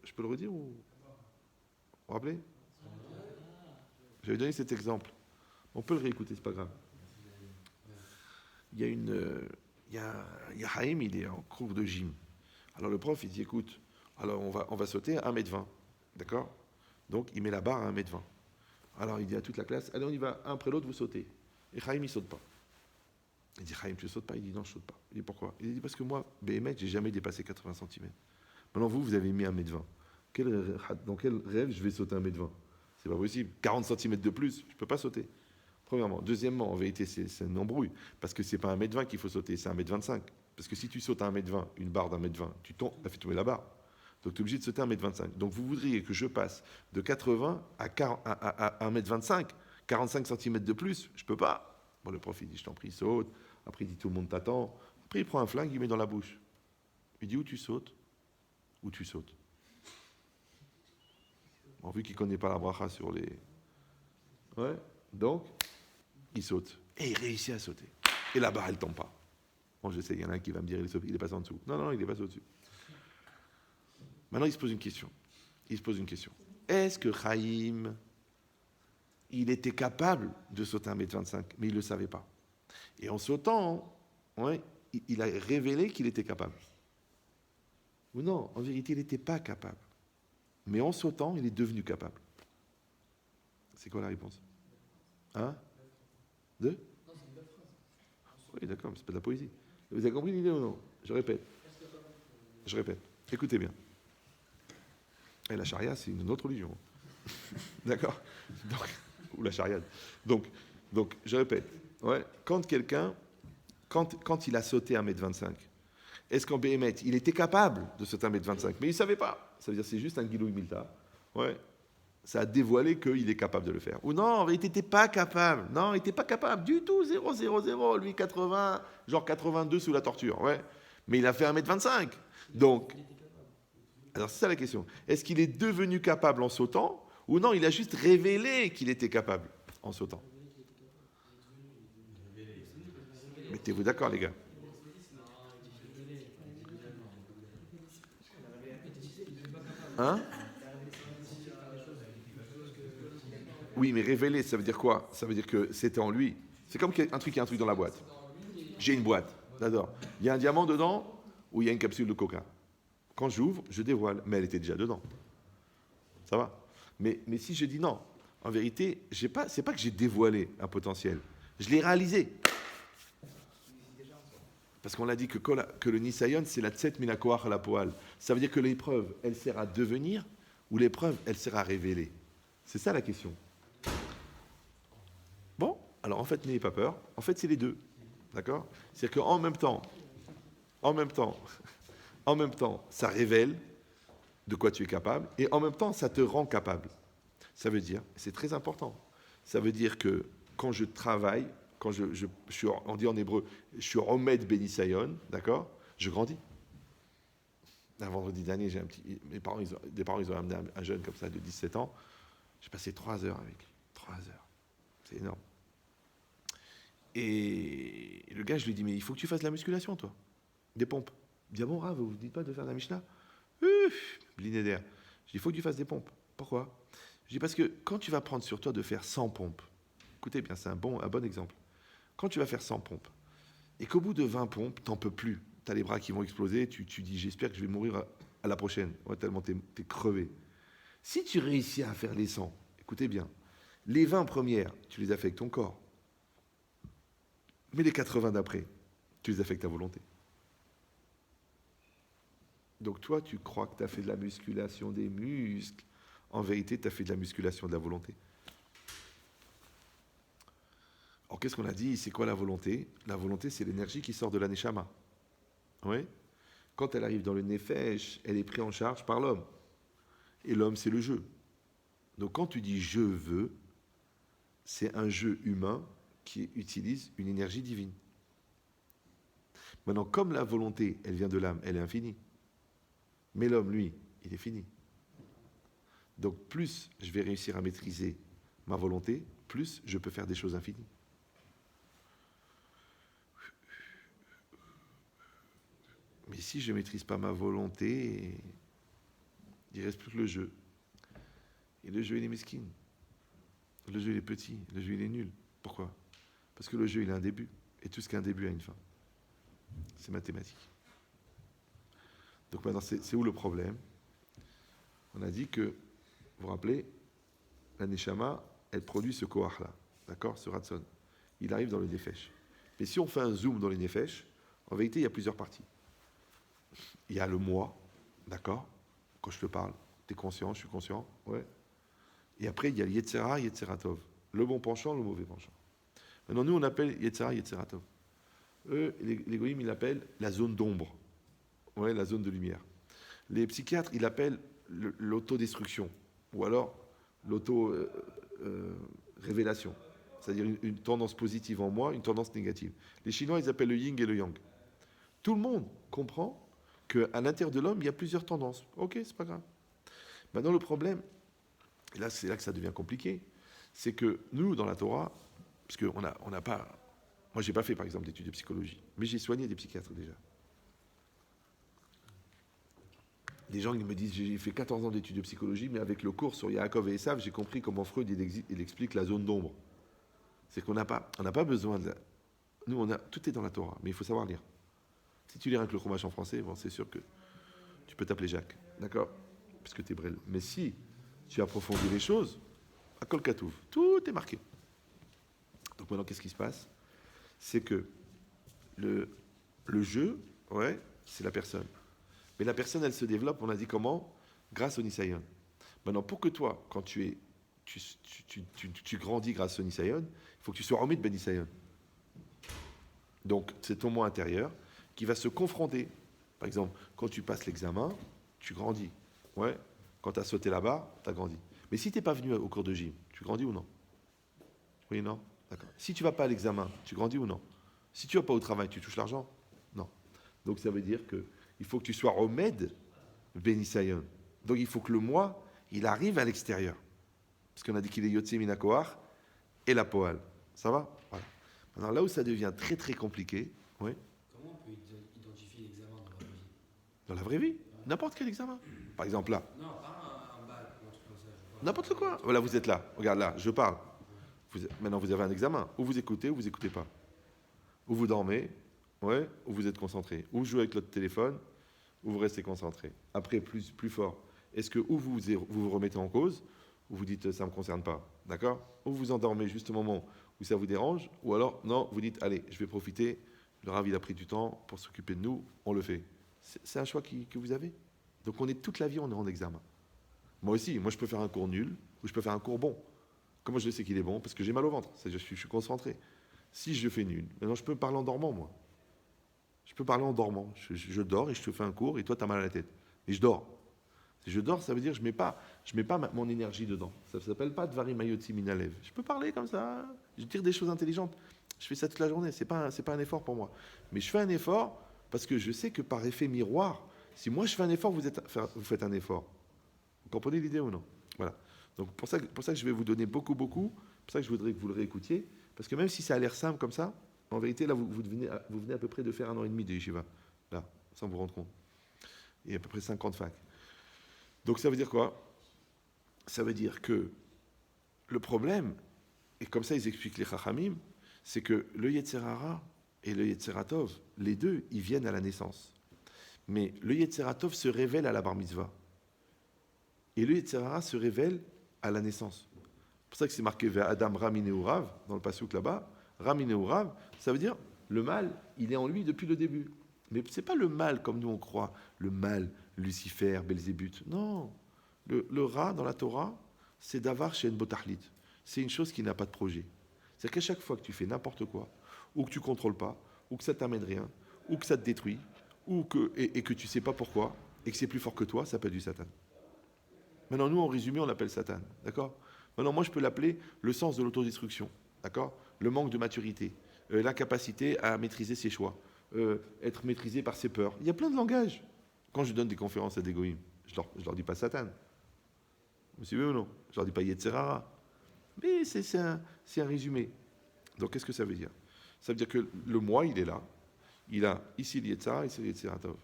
Je peux le redire ou... Vous vous rappelez? J'avais donné cet exemple. On peut le réécouter, c'est pas grave. Il y a il y a Haïm, il est en cours de gym. Alors le prof, il dit, écoute, alors on va sauter à 1m20. D'accord? Donc il met la barre à 1m20. Alors il dit à toute la classe, allez, on y va, un après l'autre, vous sautez. Et Haïm, il saute pas. Il dit, Haïm, tu ne sautes pas? Il dit, non, je saute pas. Il dit, pourquoi? Il dit, parce que moi, BMX, j'ai jamais dépassé 80 cm. Maintenant, vous avez mis 1m20. Dans quel rêve je vais sauter 1m20? C'est pas possible. 40 cm de plus, je ne peux pas sauter. Premièrement. Deuxièmement, en vérité, c'est une embrouille. Parce que ce n'est pas 1m20 qu'il faut sauter, c'est 1m25. Parce que si tu sautes à 1m20, une barre d'1m20, tu tombes, tu as fait tomber la barre. Donc tu es obligé de sauter à 1m25. Donc vous voudriez que je passe de 80 à 1m25, 45 cm de plus, je ne peux pas. Bon, le prof, il dit, je t'en prie, saute. Après, il dit, tout le monde t'attend. Après, il prend un flingue, il met dans la bouche. Il dit, où tu sautes? Où tu sautes? Bon, vu qu'il ne connaît pas la bracha sur les... Ouais, donc, il saute. Et il réussit à sauter. Et la barre, elle ne tombe pas. Bon, je sais, il y en a un qui va me dire, il est passé en dessous. Non, non, il est passé au-dessus. Maintenant, il se pose une question. Est-ce que Chaim, il était capable de sauter 1m25, mais il ne le savait pas? Et en sautant, ouais, il a révélé qu'il était capable. Ou non, en vérité, il n'était pas capable. Mais en sautant, il est devenu capable. C'est quoi la réponse? Hein? Deux? Oui, d'accord, mais c'est pas de la poésie. Vous avez compris l'idée ou non? Je répète. Écoutez bien. Et la charia, c'est une autre religion. D'accord? Ou la charia. Donc, je répète. Ouais, quand quelqu'un, quand il a sauté 1m25, est-ce qu'en BMX, il était capable de sauter 1m25? Mais il ne savait pas. Ça veut dire que c'est juste un Gilou Milta. Ouais. Ça a dévoilé qu'il est capable de le faire. Ou non, en vérité, il n'était pas capable. Non, il n'était pas capable du tout. 0, 0, 0. Lui, 80, genre 82 sous la torture. Ouais. Mais il a fait 1m25. Donc, alors c'est ça la question. Est-ce qu'il est devenu capable en sautant? Ou non, il a juste révélé qu'il était capable en sautant? Mettez-vous d'accord, les gars. Hein? Oui, mais révéler, ça veut dire quoi? Ça veut dire que c'était en lui. C'est comme un truc dans la boîte. J'ai une boîte, d'accord. Il y a un diamant dedans ou il y a une capsule de coca. Quand j'ouvre, je dévoile, mais elle était déjà dedans. Ça va? Mais si je dis non, en vérité, c'est pas que j'ai dévoilé un potentiel. Je l'ai réalisé. Parce qu'on l'a dit que le Nisayon, c'est la tset minakoach à la poal. Ça veut dire que l'épreuve, elle sert à devenir ou l'épreuve, elle sert à révéler. C'est ça la question. Bon, alors en fait, n'ayez pas peur. En fait, c'est les deux. D'accord? C'est-à-dire qu'en même temps, ça révèle de quoi tu es capable et en même temps, ça te rend capable. Ça veut dire, c'est très important, ça veut dire que quand je travaille, quand je suis, on dit en hébreu, je suis Omed Benisayon, d'accord? Je grandis. Un vendredi dernier, des parents, ils ont amené un jeune comme ça de 17 ans. J'ai passé 3 heures avec lui. 3 heures. C'est énorme. Et le gars, je lui dis, mais il faut que tu fasses de la musculation, toi. Des pompes. Il dit, ah bon, Rav, vous ne dites pas de faire de la Mishnah? Blinéder. Je dis, il faut que tu fasses des pompes. Pourquoi? Je dis, parce que quand tu vas prendre sur toi de faire 100 pompes, écoutez bien, c'est un bon exemple. Quand tu vas faire 100 pompes, et qu'au bout de 20 pompes, tu n'en peux plus, tu as les bras qui vont exploser, tu dis, j'espère que je vais mourir à la prochaine, ouais, tellement tu es crevé. Si tu réussis à faire les 100, écoutez bien, les 20 premières, tu les as fait avec ton corps. Mais les 80 d'après, tu les as fait avec ta volonté. Donc toi, tu crois que tu as fait de la musculation des muscles. En vérité, tu as fait de la musculation de la volonté. Alors qu'est-ce qu'on a dit? C'est quoi la volonté? La volonté, c'est l'énergie qui sort de la neshama. Oui? Quand elle arrive dans le nefesh, elle est prise en charge par l'homme. Et l'homme, c'est le jeu. Donc quand tu dis « je veux », c'est un jeu humain qui utilise une énergie divine. Maintenant, comme la volonté, elle vient de l'âme, elle est infinie. Mais l'homme, lui, il est fini. Donc plus je vais réussir à maîtriser ma volonté, plus je peux faire des choses infinies. Mais si je ne maîtrise pas ma volonté, il ne reste plus que le jeu. Et le jeu, il est mesquine. Le jeu, il est petit. Le jeu, il est nul. Pourquoi? Parce que le jeu, il a un début. Et tout ce qui a un début a une fin. C'est mathématique. Donc maintenant, c'est où le problème? On a dit que, vous vous rappelez, la Neshama, elle produit ce koach-là. D'accord? Ce ratson. Il arrive dans le nefesh. Mais si on fait un zoom dans les nefesh, en vérité, il y a plusieurs parties. Il y a le moi, d'accord? Quand je te parle, tu es conscient, je suis conscient, ouais. Et après, il y a le Yetzera, Yetzeratov. Le bon penchant, le mauvais penchant. Maintenant, nous, on appelle Yetzera, Yetzeratov. Eux, les goïms, ils l'appellent la zone d'ombre. Ouais, la zone de lumière. Les psychiatres, ils l'appellent l'autodestruction. Ou alors l'auto-révélation. C'est-à-dire une tendance positive en moi, une tendance négative. Les Chinois, ils appellent le yin et le yang. Tout le monde comprend qu'à l'intérieur de l'homme, il y a plusieurs tendances. Ok, c'est pas grave. Maintenant, le problème, et là, c'est là que ça devient compliqué, c'est que nous, dans la Torah, parce qu'on n'a pas... Moi, j'ai pas fait, par exemple, d'études de psychologie, mais j'ai soigné des psychiatres déjà. Des gens qui me disent, j'ai fait 14 ans d'études de psychologie, mais avec le cours sur Yaakov et Esav, j'ai compris comment Freud il explique la zone d'ombre. C'est qu'on n'a pas besoin de... Nous, tout est dans la Torah, mais il faut savoir lire. Si tu lis rien que le Chumash en français, bon, c'est sûr que tu peux t'appeler Jacques, d'accord? Parce que tu es brel. Mais si tu approfondis les choses, à Kol Katuv, tout est marqué. Donc maintenant, qu'est-ce qui se passe? C'est que le jeu, ouais, c'est la personne. Mais la personne, elle se développe, on a dit comment? Grâce au Nisayon. Maintenant, pour que toi, quand tu grandis grâce au Nisayon, il faut que tu sois remis de Ben Nisayon. Donc, c'est ton moi intérieur qui va se confronter. Par exemple, quand tu passes l'examen, tu grandis. Ouais. Quand tu as sauté la barre, tu as grandi. Mais si tu n'es pas venu au cours de gym, tu grandis ou non? Oui, non? D'accord. Si tu ne vas pas à l'examen, tu grandis ou non? Si tu ne vas pas au travail, tu touches l'argent? Non. Donc ça veut dire qu'il faut que tu sois remède Benisayon. Donc il faut que le moi, il arrive à l'extérieur. Parce qu'on a dit qu'il est Yotse Minakoar et la Poal. Ça va? Voilà. Alors là où ça devient très très compliqué, oui. Comment on peut identifier l'examen dans la vraie vie? Dans la vraie vie, n'importe quel examen. Par exemple là. Non, pas un bac ou un truc comme ça. N'importe quoi. Voilà, vous êtes là. Regarde là, je parle. Maintenant, vous avez un examen. Ou vous écoutez, ou vous écoutez pas. Ou vous dormez, ouais, ou vous êtes concentré. Ou vous jouez avec votre téléphone, ou vous restez concentré. Après, plus fort. Est-ce que ou vous remettez en cause, ou vous dites ça ne me concerne pas, d'accord? Ou vous endormez juste au moment où ça vous dérange, ou alors non, vous dites allez, je vais profiter. Le Rav, il a pris du temps pour s'occuper de nous, on le fait. C'est un choix que vous avez. Donc on est toute la vie, on est en examen. Moi aussi, moi je peux faire un cours nul, ou je peux faire un cours bon. Comment je sais qu'il est bon? Parce que j'ai mal au ventre, c'est-à-dire je suis concentré. Si je fais nul, maintenant je peux parler en dormant, moi. Je peux parler en dormant. Je dors et je te fais un cours et toi tu as mal à la tête. Et je dors. Si je dors, ça veut dire que je mets pas mon énergie dedans. Ça ne s'appelle pas Dvarim Mayotzi Minalev. Je peux parler comme ça, je dire des choses intelligentes. Je fais ça toute la journée, c'est pas un effort pour moi. Mais je fais un effort parce que je sais que par effet miroir, si moi je fais un effort, vous faites un effort. Vous comprenez l'idée ou non? Voilà. Donc pour ça que je vais vous donner beaucoup, pour ça que je voudrais que vous le réécoutiez, parce que même si ça a l'air simple comme ça, en vérité, là, vous venez à peu près de faire 1 an et demi de yeshiva, là, sans vous rendre compte. Et à peu près 50 facs. Donc ça veut dire quoi? Ça veut dire que le problème, et comme ça ils expliquent les Chachamim, c'est que le Yetzerara et le Yetzeratov, les deux, ils viennent à la naissance. Mais le Yetzeratov se révèle à la bar mitzvah. Et le Yetzerara se révèle à la naissance. C'est pour ça que c'est marqué vers Adam Ramineurav, dans le passouk là-bas. Ramineurav, ça veut dire le mal, il est en lui depuis le début. Mais ce n'est pas le mal comme nous on croit, le mal, Lucifer, Belzébuth. Non. Le Ra dans la Torah, c'est Davar Shen Botahlit. C'est une chose qui n'a pas de projet. C'est qu'à chaque fois que tu fais n'importe quoi, ou que tu ne contrôles pas, ou que ça ne t'amène rien, ou que ça te détruit, et que tu ne sais pas pourquoi, et que c'est plus fort que toi, ça s'appelle du Satan. Maintenant, nous, en résumé, on l'appelle Satan. D'accord? Maintenant, moi, je peux l'appeler le sens de l'autodestruction. D'accord? Le manque de maturité, l'incapacité à maîtriser ses choix, être maîtrisé par ses peurs. Il y a plein de langages. Quand je donne des conférences à des goïms, je leur dis pas Satan. Vous suivez ou non? Je leur dis pas Yetzerara. Mais c'est un résumé. Donc, qu'est-ce que ça veut dire? Ça veut dire que le moi, il est là. Il a ici le Yetzera, ici le Yetzeratov.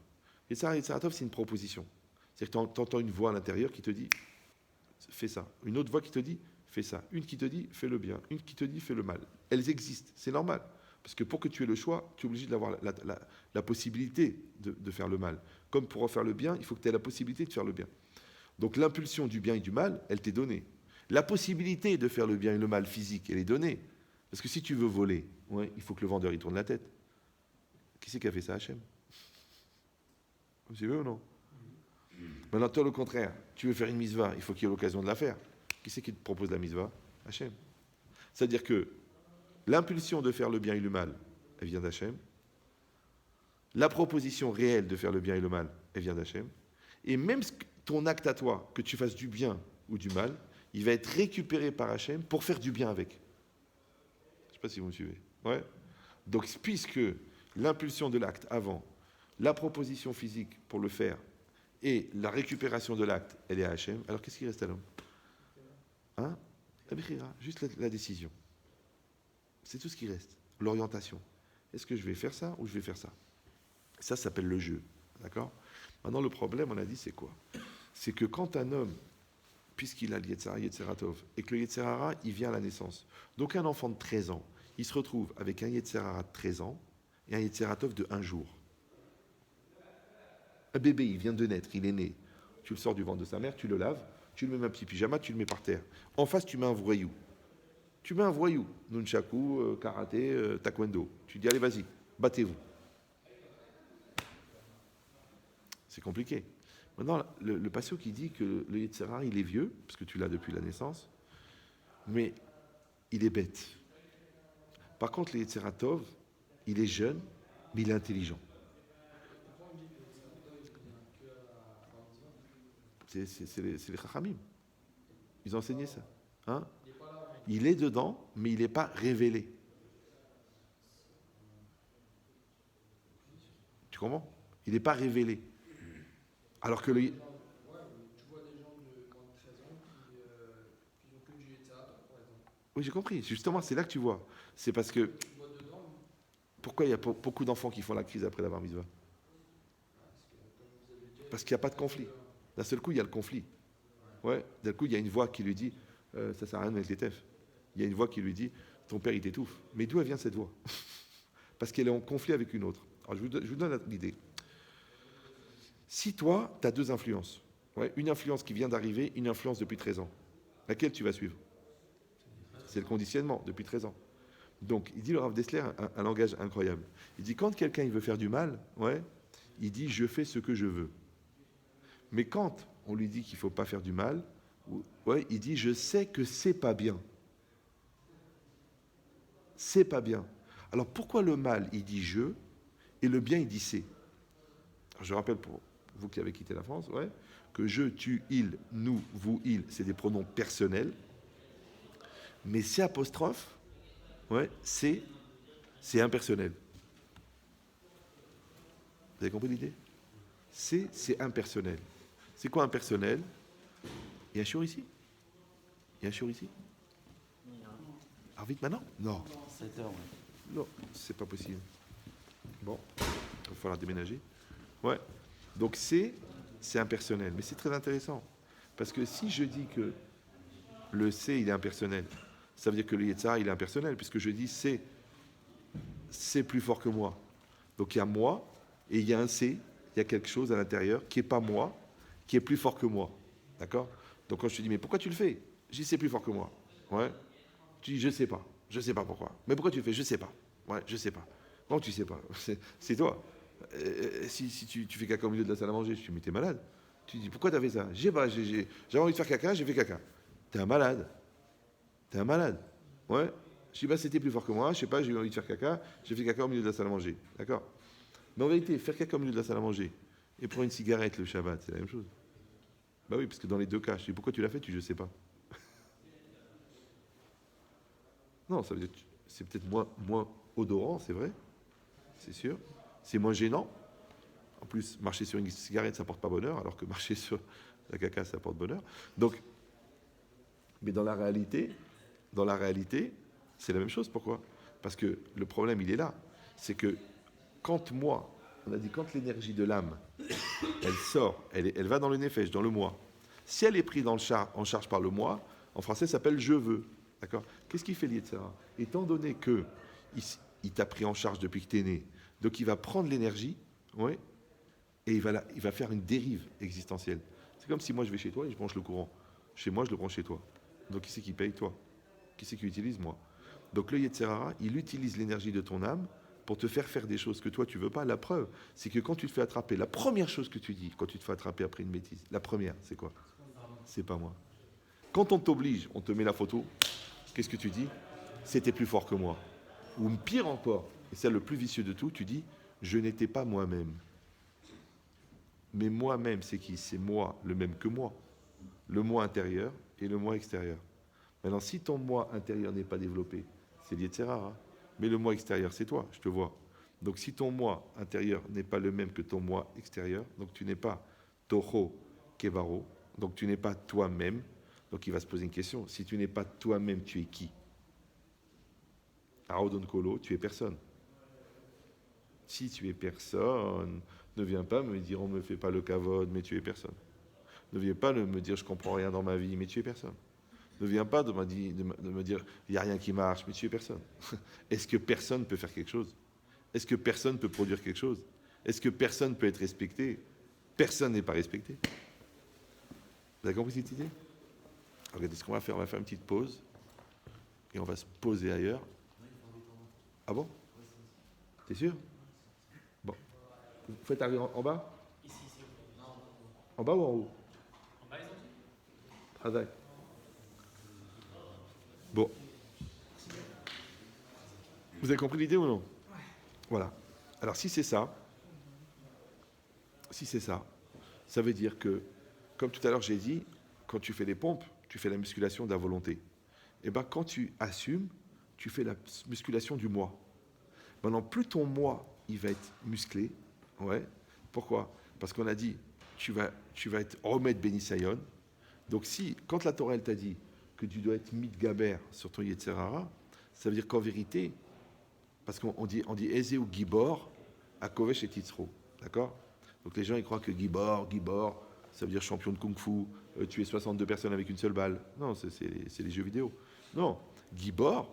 Yetzera et Yetzeratov, c'est une proposition. C'est-à-dire que tu entends une voix à l'intérieur qui te dit fais ça. Une autre voix qui te dit fais ça. Une qui te dit fais le bien. Une qui te dit fais le mal. Elles existent, c'est normal. Parce que pour que tu aies le choix, tu es obligé d'avoir la possibilité de faire le mal. Comme pour faire le bien, il faut que tu aies la possibilité de faire le bien. Donc l'impulsion du bien et du mal, elle t'est donnée. La possibilité de faire le bien et le mal physique, elle est donnée. Parce que si tu veux voler, ouais, il faut que le vendeur y tourne la tête. Qui c'est qui a fait ça, Hachem? Vous savez ou non? Maintenant, toi, le contraire. Tu veux faire une mitzvah, il faut qu'il y ait l'occasion de la faire. Qui c'est qui te propose la mitzvah? Hachem. C'est-à-dire que l'impulsion de faire le bien et le mal, elle vient d'Hachem. La proposition réelle de faire le bien et le mal, elle vient d'Hachem. Et même ton acte à toi, que tu fasses du bien ou du mal, il va être récupéré par Hachem pour faire du bien avec. Je ne sais pas si vous me suivez. Ouais. Donc, puisque l'impulsion de l'acte avant, la proposition physique pour le faire et la récupération de l'acte, elle est à Hachem, alors qu'est-ce qui reste à l'homme? Hein? La Bechira, juste la décision. C'est tout ce qui reste. L'orientation. Est-ce que je vais faire ça ou je vais faire ça? Ça s'appelle le jeu. D'accord? Maintenant, le problème, on a dit, c'est quoi? C'est que quand un homme, puisqu'il a le Yetzirah, Yetziratov, et que le Yetzirah, il vient à la naissance, donc un enfant de 13 ans, il se retrouve avec un Yetzirah de 13 ans et un Yetziratov de 1 jour. Un bébé, il vient de naître, il est né. Tu le sors du ventre de sa mère, tu le laves, tu le mets un petit pyjama, tu le mets par terre. En face, tu mets un voyou. Tu mets un voyou, nunchaku, karaté, taekwondo. Tu dis, allez, vas-y, battez-vous. C'est compliqué. Maintenant, le passage qui dit que le Yetzirah, il est vieux, parce que tu l'as depuis la naissance, mais il est bête. Par contre, le Yetzirah Tov, il est jeune, mais il est intelligent. C'est les Chachamim. Ils ont enseigné ça. Hein? Il est dedans, mais il n'est pas révélé. Tu comprends? Il n'est pas révélé. Alors que le... Tu vois des gens de moins de 13 ans qui n'ont que du Yetzirah, par exemple. Oui, j'ai compris. Justement, c'est là que tu vois. C'est parce que... Tu vois dedans, Pourquoi il y a beaucoup d'enfants qui font la crise après l'avoir mitzvah? Parce qu'il n'y a pas de conflit. D'un seul coup, il y a le conflit. Ouais. D'un coup, il y a une voix qui lui dit ça sert à rien de mettre les tefs. Il y a une voix qui lui dit ton père, il t'étouffe. Mais d'où elle vient cette voix? Parce qu'elle est en conflit avec une autre. Alors, je vous donne l'idée. Si toi, tu as 2 influences, ouais, une influence qui vient d'arriver, une influence depuis 13 ans, laquelle tu vas suivre? C'est le conditionnement depuis 13 ans. Donc, il dit le Rav Dessler un langage incroyable. Il dit quand quelqu'un il veut faire du mal, ouais, il dit je fais ce que je veux. Mais quand on lui dit qu'il ne faut pas faire du mal, ouais, il dit je sais que c'est pas bien. C'est pas bien. Alors pourquoi le mal il dit je et le bien il dit c'est? Je rappelle pour vous qui avez quitté la France, ouais, que je, tu, il, nous, vous, il, c'est des pronoms personnels. Mais c'est apostrophe, ouais, c'est impersonnel. Vous avez compris l'idée? C'est impersonnel. C'est quoi impersonnel? Il y a un chiour ici? Il y a un chiour ici? Alors vite maintenant? Non. 7 heures, ouais. Non, c'est pas possible. Bon, il va falloir déménager. Ouais. Donc c'est impersonnel. Mais c'est très intéressant. Parce que si je dis que le c'est, il est impersonnel, ça veut dire que le Yetzirah, il est impersonnel, puisque je dis c'est plus fort que moi. Donc il y a moi, et il y a un c'est, il y a quelque chose à l'intérieur qui n'est pas moi, qui est plus fort que moi. D'accord? Donc quand je te dis, mais pourquoi tu le fais? Je dis, c'est plus fort que moi. Ouais. Tu dis, je sais pas pourquoi. Mais pourquoi tu le fais? Je sais pas. Ouais, je sais pas. Non, tu sais pas. C'est toi. Si tu fais caca au milieu de la salle à manger, je te dis, mais t'es malade. Tu dis, pourquoi t'as fait ça? J'avais envie de faire caca, j'ai fait caca. T'es un malade. T'es un malade. Ouais. Je dis, bah, c'était plus fort que moi, je sais pas, j'ai eu envie de faire caca, j'ai fait caca au milieu de la salle à manger. D'accord? Mais en vérité, faire caca au milieu de la salle à manger et prendre une cigarette le Shabbat, c'est la même chose. Bah oui, parce que dans les deux cas, je dis, pourquoi tu l'as fait? Tu dis, je sais pas. Non, ça veut dire que c'est peut-être moins odorant, c'est vrai, c'est sûr. C'est moins gênant. En plus, marcher sur une cigarette, ça porte pas bonheur, alors que marcher sur la caca, ça porte bonheur. Donc, mais dans la réalité, c'est la même chose. Pourquoi? Parce que le problème, il est là. C'est que quand moi, on a dit quand l'énergie de l'âme, elle sort, elle va dans le nefesh, dans le moi. Si elle est prise en charge par le moi, en français, ça s'appelle je veux. D'accord? Qu'est-ce qu'il fait l'Yetzera? Étant donné que il t'a pris en charge depuis que tu es né, donc il va prendre l'énergie, ouais, et il va faire une dérive existentielle. C'est comme si moi je vais chez toi et je branche le courant. Chez moi, je le branche chez toi. Donc qui c'est qui paye? Toi. Qui c'est qui utilise? Moi. Donc le Yetzirah, il utilise l'énergie de ton âme pour te faire des choses que toi tu veux pas. La preuve, c'est que quand tu te fais attraper, la première chose que tu dis quand tu te fais attraper après une bêtise, la première, c'est quoi? C'est pas moi. Quand on t'oblige, on te met la photo, qu'est-ce que tu dis? C'était plus fort que moi. Ou pire encore, et c'est le plus vicieux de tout, tu dis, je n'étais pas moi-même. Mais moi-même, c'est qui? C'est moi, le même que moi. Le moi intérieur et le moi extérieur. Maintenant, si ton moi intérieur n'est pas développé, c'est l'Yetzirah. Mais le moi extérieur, c'est toi, je te vois. Donc si ton moi intérieur n'est pas le même que ton moi extérieur, donc tu n'es pas Toho Kevaro, donc tu n'es pas toi-même, donc il va se poser une question. Si tu n'es pas toi-même, tu es qui? Aodon Kolo, tu es personne. Si tu es personne, ne viens pas me dire on ne me fait pas le kavod, mais tu es personne. Ne viens pas me dire je ne comprends rien dans ma vie, mais tu es personne. Ne viens pas de me dire il n'y a rien qui marche, mais tu es personne. Est-ce que personne peut faire quelque chose? Est-ce que personne peut produire quelque chose? Est-ce que personne peut être respecté? Personne n'est pas respecté. Vous avez compris cette idée? Regardez ce qu'on va faire. On va faire une petite pause et on va se poser ailleurs. Ah bon? T'es sûr? Bon. Vous faites arriver en bas? En bas ou en haut? En bas, ils ont dit. Travail. Bon. Vous avez compris l'idée ou non? Voilà. Alors si c'est ça, ça veut dire que, comme tout à l'heure j'ai dit, quand tu fais des pompes, tu fais la musculation de la volonté. Et bien quand tu assumes, tu fais la musculation du moi. Maintenant, plus ton moi, il va être musclé, ouais. Pourquoi? Parce qu'on a dit, tu vas être Romed Benisayon. Donc si, quand la Torah elle t'a dit que tu dois être Mitgaber sur ton Yetzerara, ça veut dire qu'en vérité, parce qu'on dit Eze ou Gibor, à Kovesh et Titzro. D'accord? Donc les gens ils croient que Gibor, ça veut dire champion de kung-fu, tuer 62 personnes avec une seule balle. Non, c'est les jeux vidéo. Non, Gibor,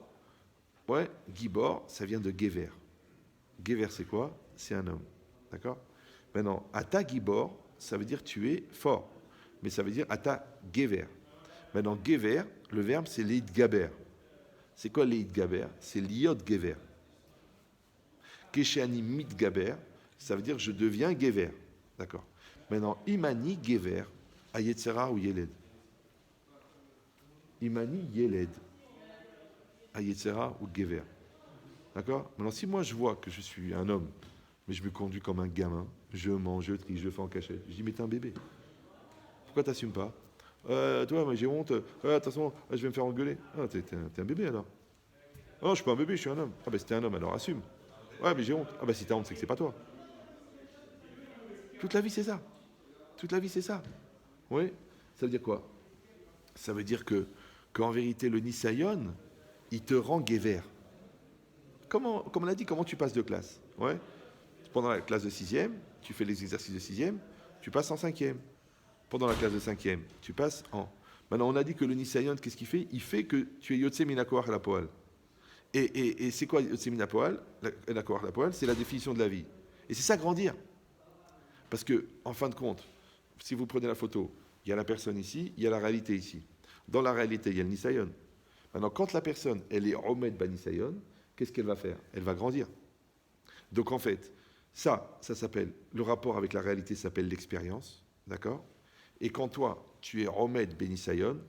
ça vient de Gever. Gever c'est quoi? C'est un homme. D'accord? Maintenant, Ata Gibor, ça veut dire tu es fort. Mais ça veut dire Ata Gever. Maintenant, Gever, le verbe c'est Leid Gaber. C'est quoi Leid Gaber? C'est Liot Gever. Kesheani mitgaber, ça veut dire je deviens gever. D'accord. Maintenant, imani gever, ayetzera ou yeled. Imani yeled, ayetzera ou gever. D'accord. Maintenant, si moi je vois que je suis un homme, mais je me conduis comme un gamin, je mange, je trie, je fais en cachette, je dis mais t'es un bébé. Pourquoi t'assumes pas? Toi, mais j'ai honte. Attention, je vais me faire engueuler. Ah, t'es un bébé alors. Oh, je suis pas un bébé, je suis un homme. Ah ben si t'es un homme, alors assume. Ouais, mais j'ai honte. Ah bah si t'as honte, c'est que c'est pas toi. Toute la vie, c'est ça. Toute la vie, c'est ça. Oui. Ça veut dire quoi? Ça veut dire qu'en vérité, le Nisayon, il te rend guéver. Comme on a dit, comment tu passes de classe? Ouais. Pendant la classe de 6e, tu fais les exercices de 6e, tu passes en 5e. Pendant la classe de 5e, tu passes en... Maintenant, on a dit que le Nisayon, qu'est-ce qu'il fait? Il fait que tu es Yotse Minakoar la Poal. Et c'est quoi Yotse Minakoar la Poal? C'est la définition de la vie. Et c'est ça, grandir. Parce que, en fin de compte, si vous prenez la photo, il y a la personne ici, il y a la réalité ici. Dans la réalité, il y a le Nisayon. Maintenant, quand la personne, elle est Omed Banisayon, qu'est-ce qu'elle va faire? Elle va grandir. Donc, en fait, ça s'appelle, le rapport avec la réalité s'appelle l'expérience, d'accord? Et quand toi, tu es Omed Benisayon,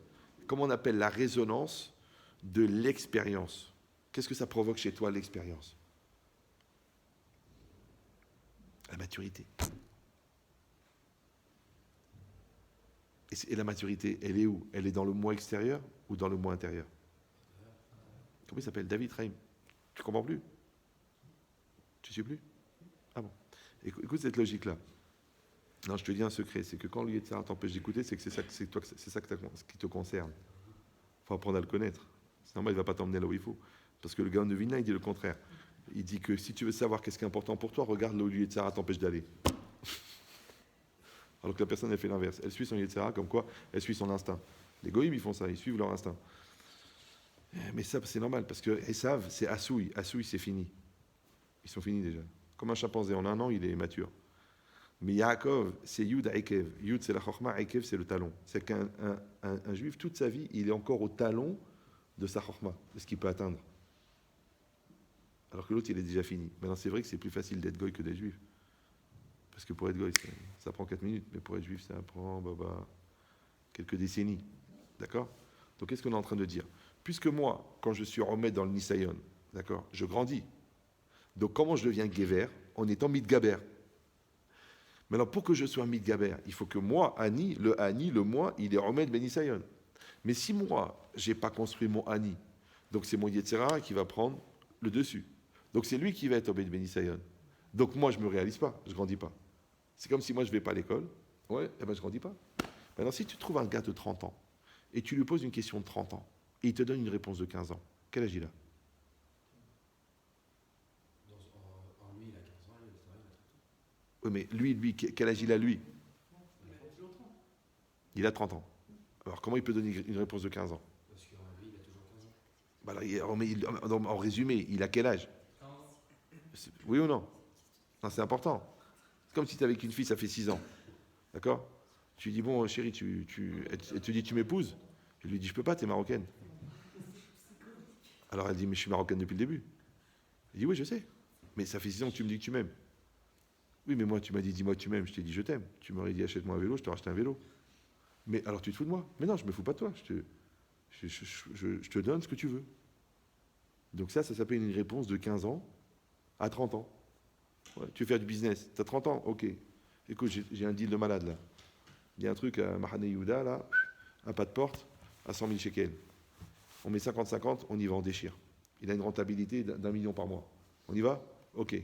comment on appelle la résonance de l'expérience? Qu'est-ce que ça provoque chez toi, l'expérience? La maturité. Et la maturité, elle est où? Elle est dans le moi extérieur ou dans le moi intérieur? Comment il s'appelle? David Raim. Tu comprends plus? Tu sais plus? Ah bon. Écoute cette logique-là. Non, je te dis un secret, c'est que quand le Yetzirah t'empêche d'écouter, c'est que c'est ça qui te concerne. Il faut apprendre à le connaître. C'est normal, il ne va pas t'emmener là où il faut. Parce que le Gaon de Vilna, il dit le contraire. Il dit que si tu veux savoir qu'est-ce qui est important pour toi, regarde là où le Yetzirah t'empêche d'aller. Alors que la personne, elle fait l'inverse. Elle suit son Yetzirah, comme quoi elle suit son instinct. Les goïms, ils font ça, ils suivent leur instinct. Mais ça, c'est normal, parce que Esav, c'est Assoui. Assoui, c'est fini. Ils sont finis déjà. Comme un chimpanzé, en un an, il est mature. Mais Yaakov, c'est Yud Aikev. Yud, c'est la Chochma, Aikev, c'est le talon. C'est qu'un un juif, toute sa vie, il est encore au talon de sa Chochma, de ce qu'il peut atteindre. Alors que l'autre, il est déjà fini. Maintenant, c'est vrai que c'est plus facile d'être goy que d'être juif. Parce que pour être goy, ça prend 4 minutes, mais pour être juif, ça prend quelques décennies. D'accord? Donc, qu'est-ce qu'on est en train de dire? Puisque moi, quand je suis remis dans le Nisayon, d'accord, je grandis. Donc, comment je deviens Gever? En étant Midgaber. Maintenant, pour que je sois Midgaber, il faut que moi, Ani, le moi, il est remis de Benisayon. Mais si moi, je n'ai pas construit mon Ani, donc c'est mon Yetzirah qui va prendre le dessus. Donc c'est lui qui va être Obed Benisayon. Donc moi, je ne me réalise pas, je ne grandis pas. C'est comme si moi, je ne vais pas à l'école. Ouais, eh ben, je ne grandis pas. Maintenant, si tu trouves un gars de 30 ans et tu lui poses une question de 30 ans et il te donne une réponse de 15 ans, quel âge il a? En lui, il a 15 ans, il a 30 ans. Oui, mais lui, quel âge il a, lui? Il a 30 ans. Alors, comment il peut donner une réponse de 15 ans? Parce qu'en lui, il a toujours 15 ans. Bah alors, en résumé, il a quel âge? Oui ou non? Non, c'est important. C'est comme si tu es avec une fille, ça fait 6 ans. D'accord? Tu lui dis, bon, chérie, elle te dit, tu m'épouses? Je lui dis, je peux pas, tu es marocaine. Alors elle dit, mais je suis marocaine depuis le début. Il dit, oui, je sais. Mais ça fait 6 ans que tu me dis que tu m'aimes. Oui, mais moi, tu m'as dit, dis-moi que tu m'aimes. Je t'ai dit, je t'aime. Tu m'aurais dit, achète-moi un vélo, je t'aurais acheté un vélo. Mais alors tu te fous de moi? Mais non, je me fous pas de toi. Je te donne ce que tu veux. Donc ça s'appelle une réponse de 15 ans à 30 ans. Ouais, tu veux faire du business, tu as 30 ans, ok. Écoute, j'ai un deal de malade là. Il y a un truc à Mahane Yehuda, là, un pas de porte, à 100 000 shekels. On met 50-50, on y va, on déchire. Il a une rentabilité d'1 million par mois. On y va? Ok,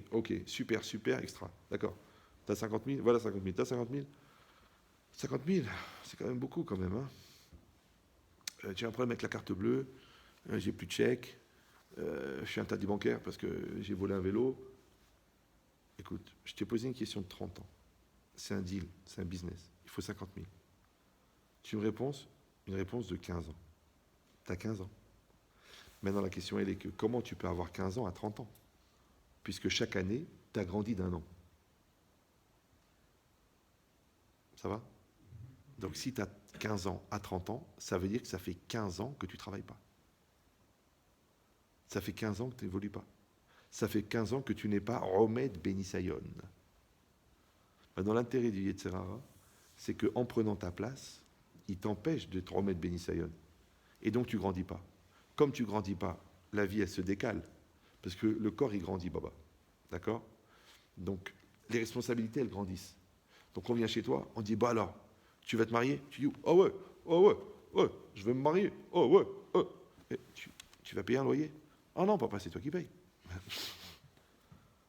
super, extra. D'accord. T'as 50 000? Voilà 50 000. T'as 50 000? 50 000, c'est quand même beaucoup quand même. Hein. J'ai un problème avec la carte bleue, j'ai plus de chèque, je suis interdit bancaire parce que j'ai volé un vélo. Écoute, je t'ai posé une question de 30 ans. C'est un deal, c'est un business. Il faut 50 000. Tu me réponds une réponse de 15 ans. Tu as 15 ans. Maintenant, la question, elle est que comment tu peux avoir 15 ans à 30 ans? Puisque chaque année, tu as grandi d'1 an. Ça va? Donc, si tu as 15 ans à 30 ans, ça veut dire que ça fait 15 ans que tu ne travailles pas. Ça fait 15 ans que tu n'évolues pas. Ça fait 15 ans que tu n'es pas Romed Benisayon. Dans l'intérêt du Yetzirah, c'est qu'en prenant ta place, il t'empêche de te remettre Benisayon. Et donc tu ne grandis pas. Comme tu ne grandis pas, la vie, elle se décale. Parce que le corps, il grandit, Baba. D'accord? Donc, les responsabilités, elles grandissent. Donc on vient chez toi, on dit, bah alors, tu vas te marier? Tu dis, oh ouais, je vais me marier. Oh ouais. Et tu vas payer un loyer? Oh non, papa, c'est toi qui payes.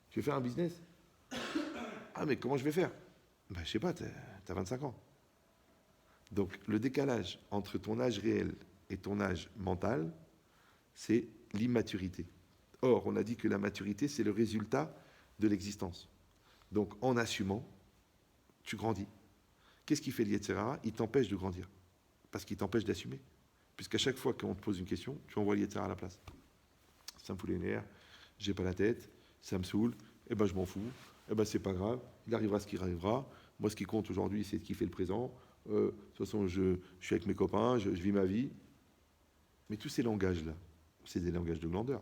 Tu veux faire un business? Ah, mais comment je vais faire? Ben, je sais pas, t'as 25 ans. Donc, le décalage entre ton âge réel et ton âge mental, c'est l'immaturité. Or, on a dit que la maturité, c'est le résultat de l'existence. Donc, en assumant, tu grandis. Qu'est-ce qui fait le Yetzirah? Il t'empêche de grandir. Parce qu'il t'empêche d'assumer. Puisqu'à chaque fois qu'on te pose une question, tu envoies le Yetzirah à la place. Ça me fout les nerfs, j'ai pas la tête, ça me saoule, eh ben je m'en fous, eh ben c'est pas grave, il arrivera ce qui arrivera. Moi, ce qui compte aujourd'hui, c'est de kiffer le présent. De toute façon, je suis avec mes copains, je vis ma vie. Mais tous ces langages-là, c'est des langages de glandeur.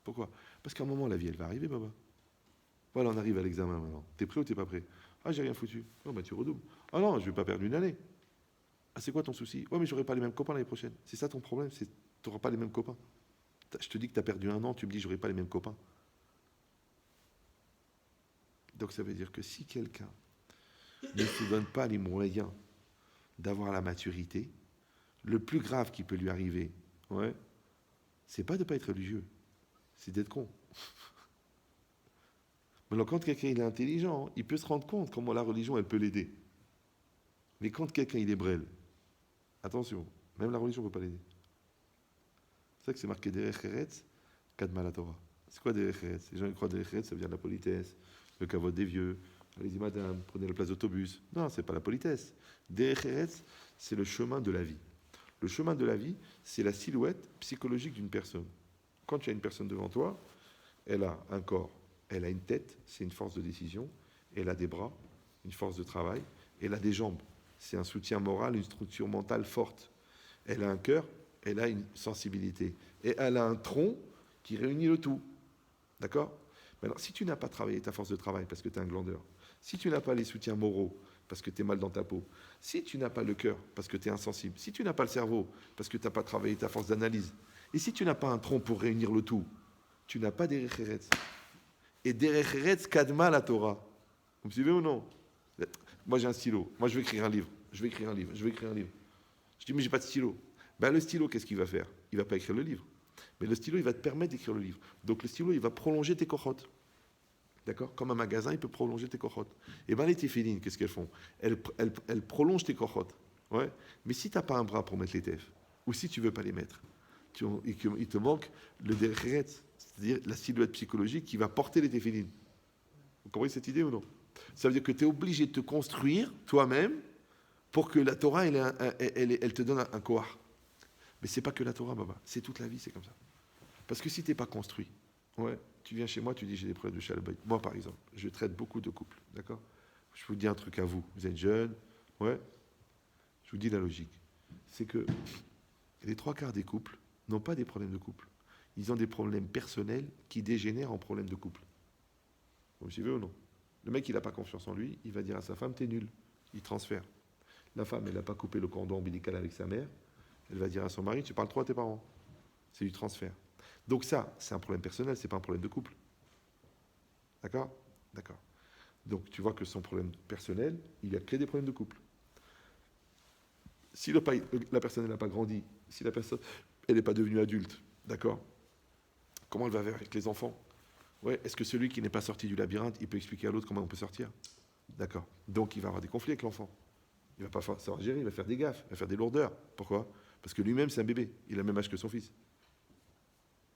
Pourquoi? Parce qu'à un moment, la vie, elle va arriver, Baba. Voilà, on arrive à l'examen maintenant. T'es prêt ou t'es pas prêt? Ah, j'ai rien foutu. Non, bah tu redoubles. Ah non, je vais pas perdre une année. Ah, c'est quoi ton souci? Ouais, mais j'aurai pas les mêmes copains l'année prochaine. C'est ça ton problème, c'est t'auras pas les mêmes copains. Je te dis que tu as perdu 1 an, tu me dis j'aurai pas les mêmes copains. Donc ça veut dire que si quelqu'un ne se donne pas les moyens d'avoir la maturité, le plus grave qui peut lui arriver, ouais, c'est pas de ne pas être religieux, c'est d'être con. Mais quand quelqu'un il est intelligent, il peut se rendre compte comment la religion elle peut l'aider. Mais quand quelqu'un il est brêle, attention, même la religion ne peut pas l'aider. C'est ça que c'est marqué derrière Eretz, Kadma la Torah. C'est quoi Derech Eretz? Les gens ils croient Derech Eretz, ça veut dire la politesse, le kavod des vieux. Allez-y, madame, prenez la place d'autobus. Non, c'est pas la politesse. Derech Eretz, c'est le chemin de la vie. Le chemin de la vie, c'est la silhouette psychologique d'une personne. Quand tu as une personne devant toi, elle a un corps, elle a une tête, c'est une force de décision, elle a des bras, une force de travail, elle a des jambes, c'est un soutien moral, une structure mentale forte. Elle a un cœur, elle a une sensibilité. Et elle a un tronc qui réunit le tout. D'accord? Alors, si tu n'as pas travaillé ta force de travail parce que tu es un glandeur, si tu n'as pas les soutiens moraux parce que tu es mal dans ta peau, si tu n'as pas le cœur parce que tu es insensible, si tu n'as pas le cerveau parce que tu n'as pas travaillé ta force d'analyse, et si tu n'as pas un tronc pour réunir le tout, tu n'as pas Derech Eretz. Et Derech Eretz kadma la Torah. Vous me suivez ou non? Moi j'ai un stylo, moi je vais écrire un livre, je vais écrire un livre, je vais écrire un livre. Je dis mais j'ai pas de stylo. Ben, le stylo, qu'est-ce qu'il va faire? Il va pas écrire le livre. Mais le stylo, il va te permettre d'écrire le livre. Donc le stylo, il va prolonger tes cochotes. D'accord? Comme un magasin, il peut prolonger tes cochotes. Et bien les téphilines, qu'est-ce qu'elles font? Elles prolongent tes cochotes. Ouais. Mais si tu n'as pas un bras pour mettre les tefs, ou si tu ne veux pas les mettre, il te manque le Derech Eretz, c'est-à-dire la silhouette psychologique qui va porter les téphilines. Vous comprenez cette idée ou non? Ça veut dire que tu es obligé de te construire toi-même pour que la Torah, elle te donne un kohar. Mais c'est pas que la Torah, Baba. C'est toute la vie, c'est comme ça. Parce que si tu n'es pas construit, ouais, tu viens chez moi, tu dis j'ai des problèmes de chalbaï. Moi, par exemple, je traite beaucoup de couples, d'accord? Je vous dis un truc à vous. Vous êtes jeune, ouais. Je vous dis la logique. C'est que les 3/4 des couples n'ont pas des problèmes de couple. Ils ont des problèmes personnels qui dégénèrent en problèmes de couple. Vous me suivez ou non? Le mec, il n'a pas confiance en lui, il va dire à sa femme, t'es nul. Il transfère. La femme, elle n'a pas coupé le cordon ombilical avec sa mère. Elle va dire à son mari, tu parles trop à tes parents. C'est du transfert. Donc ça, c'est un problème personnel, c'est pas un problème de couple. D'accord? D'accord. Donc tu vois que son problème personnel, il a créé des problèmes de couple. Si la personne n'a pas grandi, si la personne elle n'est pas devenue adulte, d'accord? Comment elle va faire avec les enfants? Ouais, est-ce que celui qui n'est pas sorti du labyrinthe, il peut expliquer à l'autre comment on peut sortir? D'accord. Donc il va avoir des conflits avec l'enfant. Il ne va pas savoir gérer, il va faire des gaffes, il va faire des lourdeurs. Pourquoi? Parce que lui-même, c'est un bébé. Il a le même âge que son fils.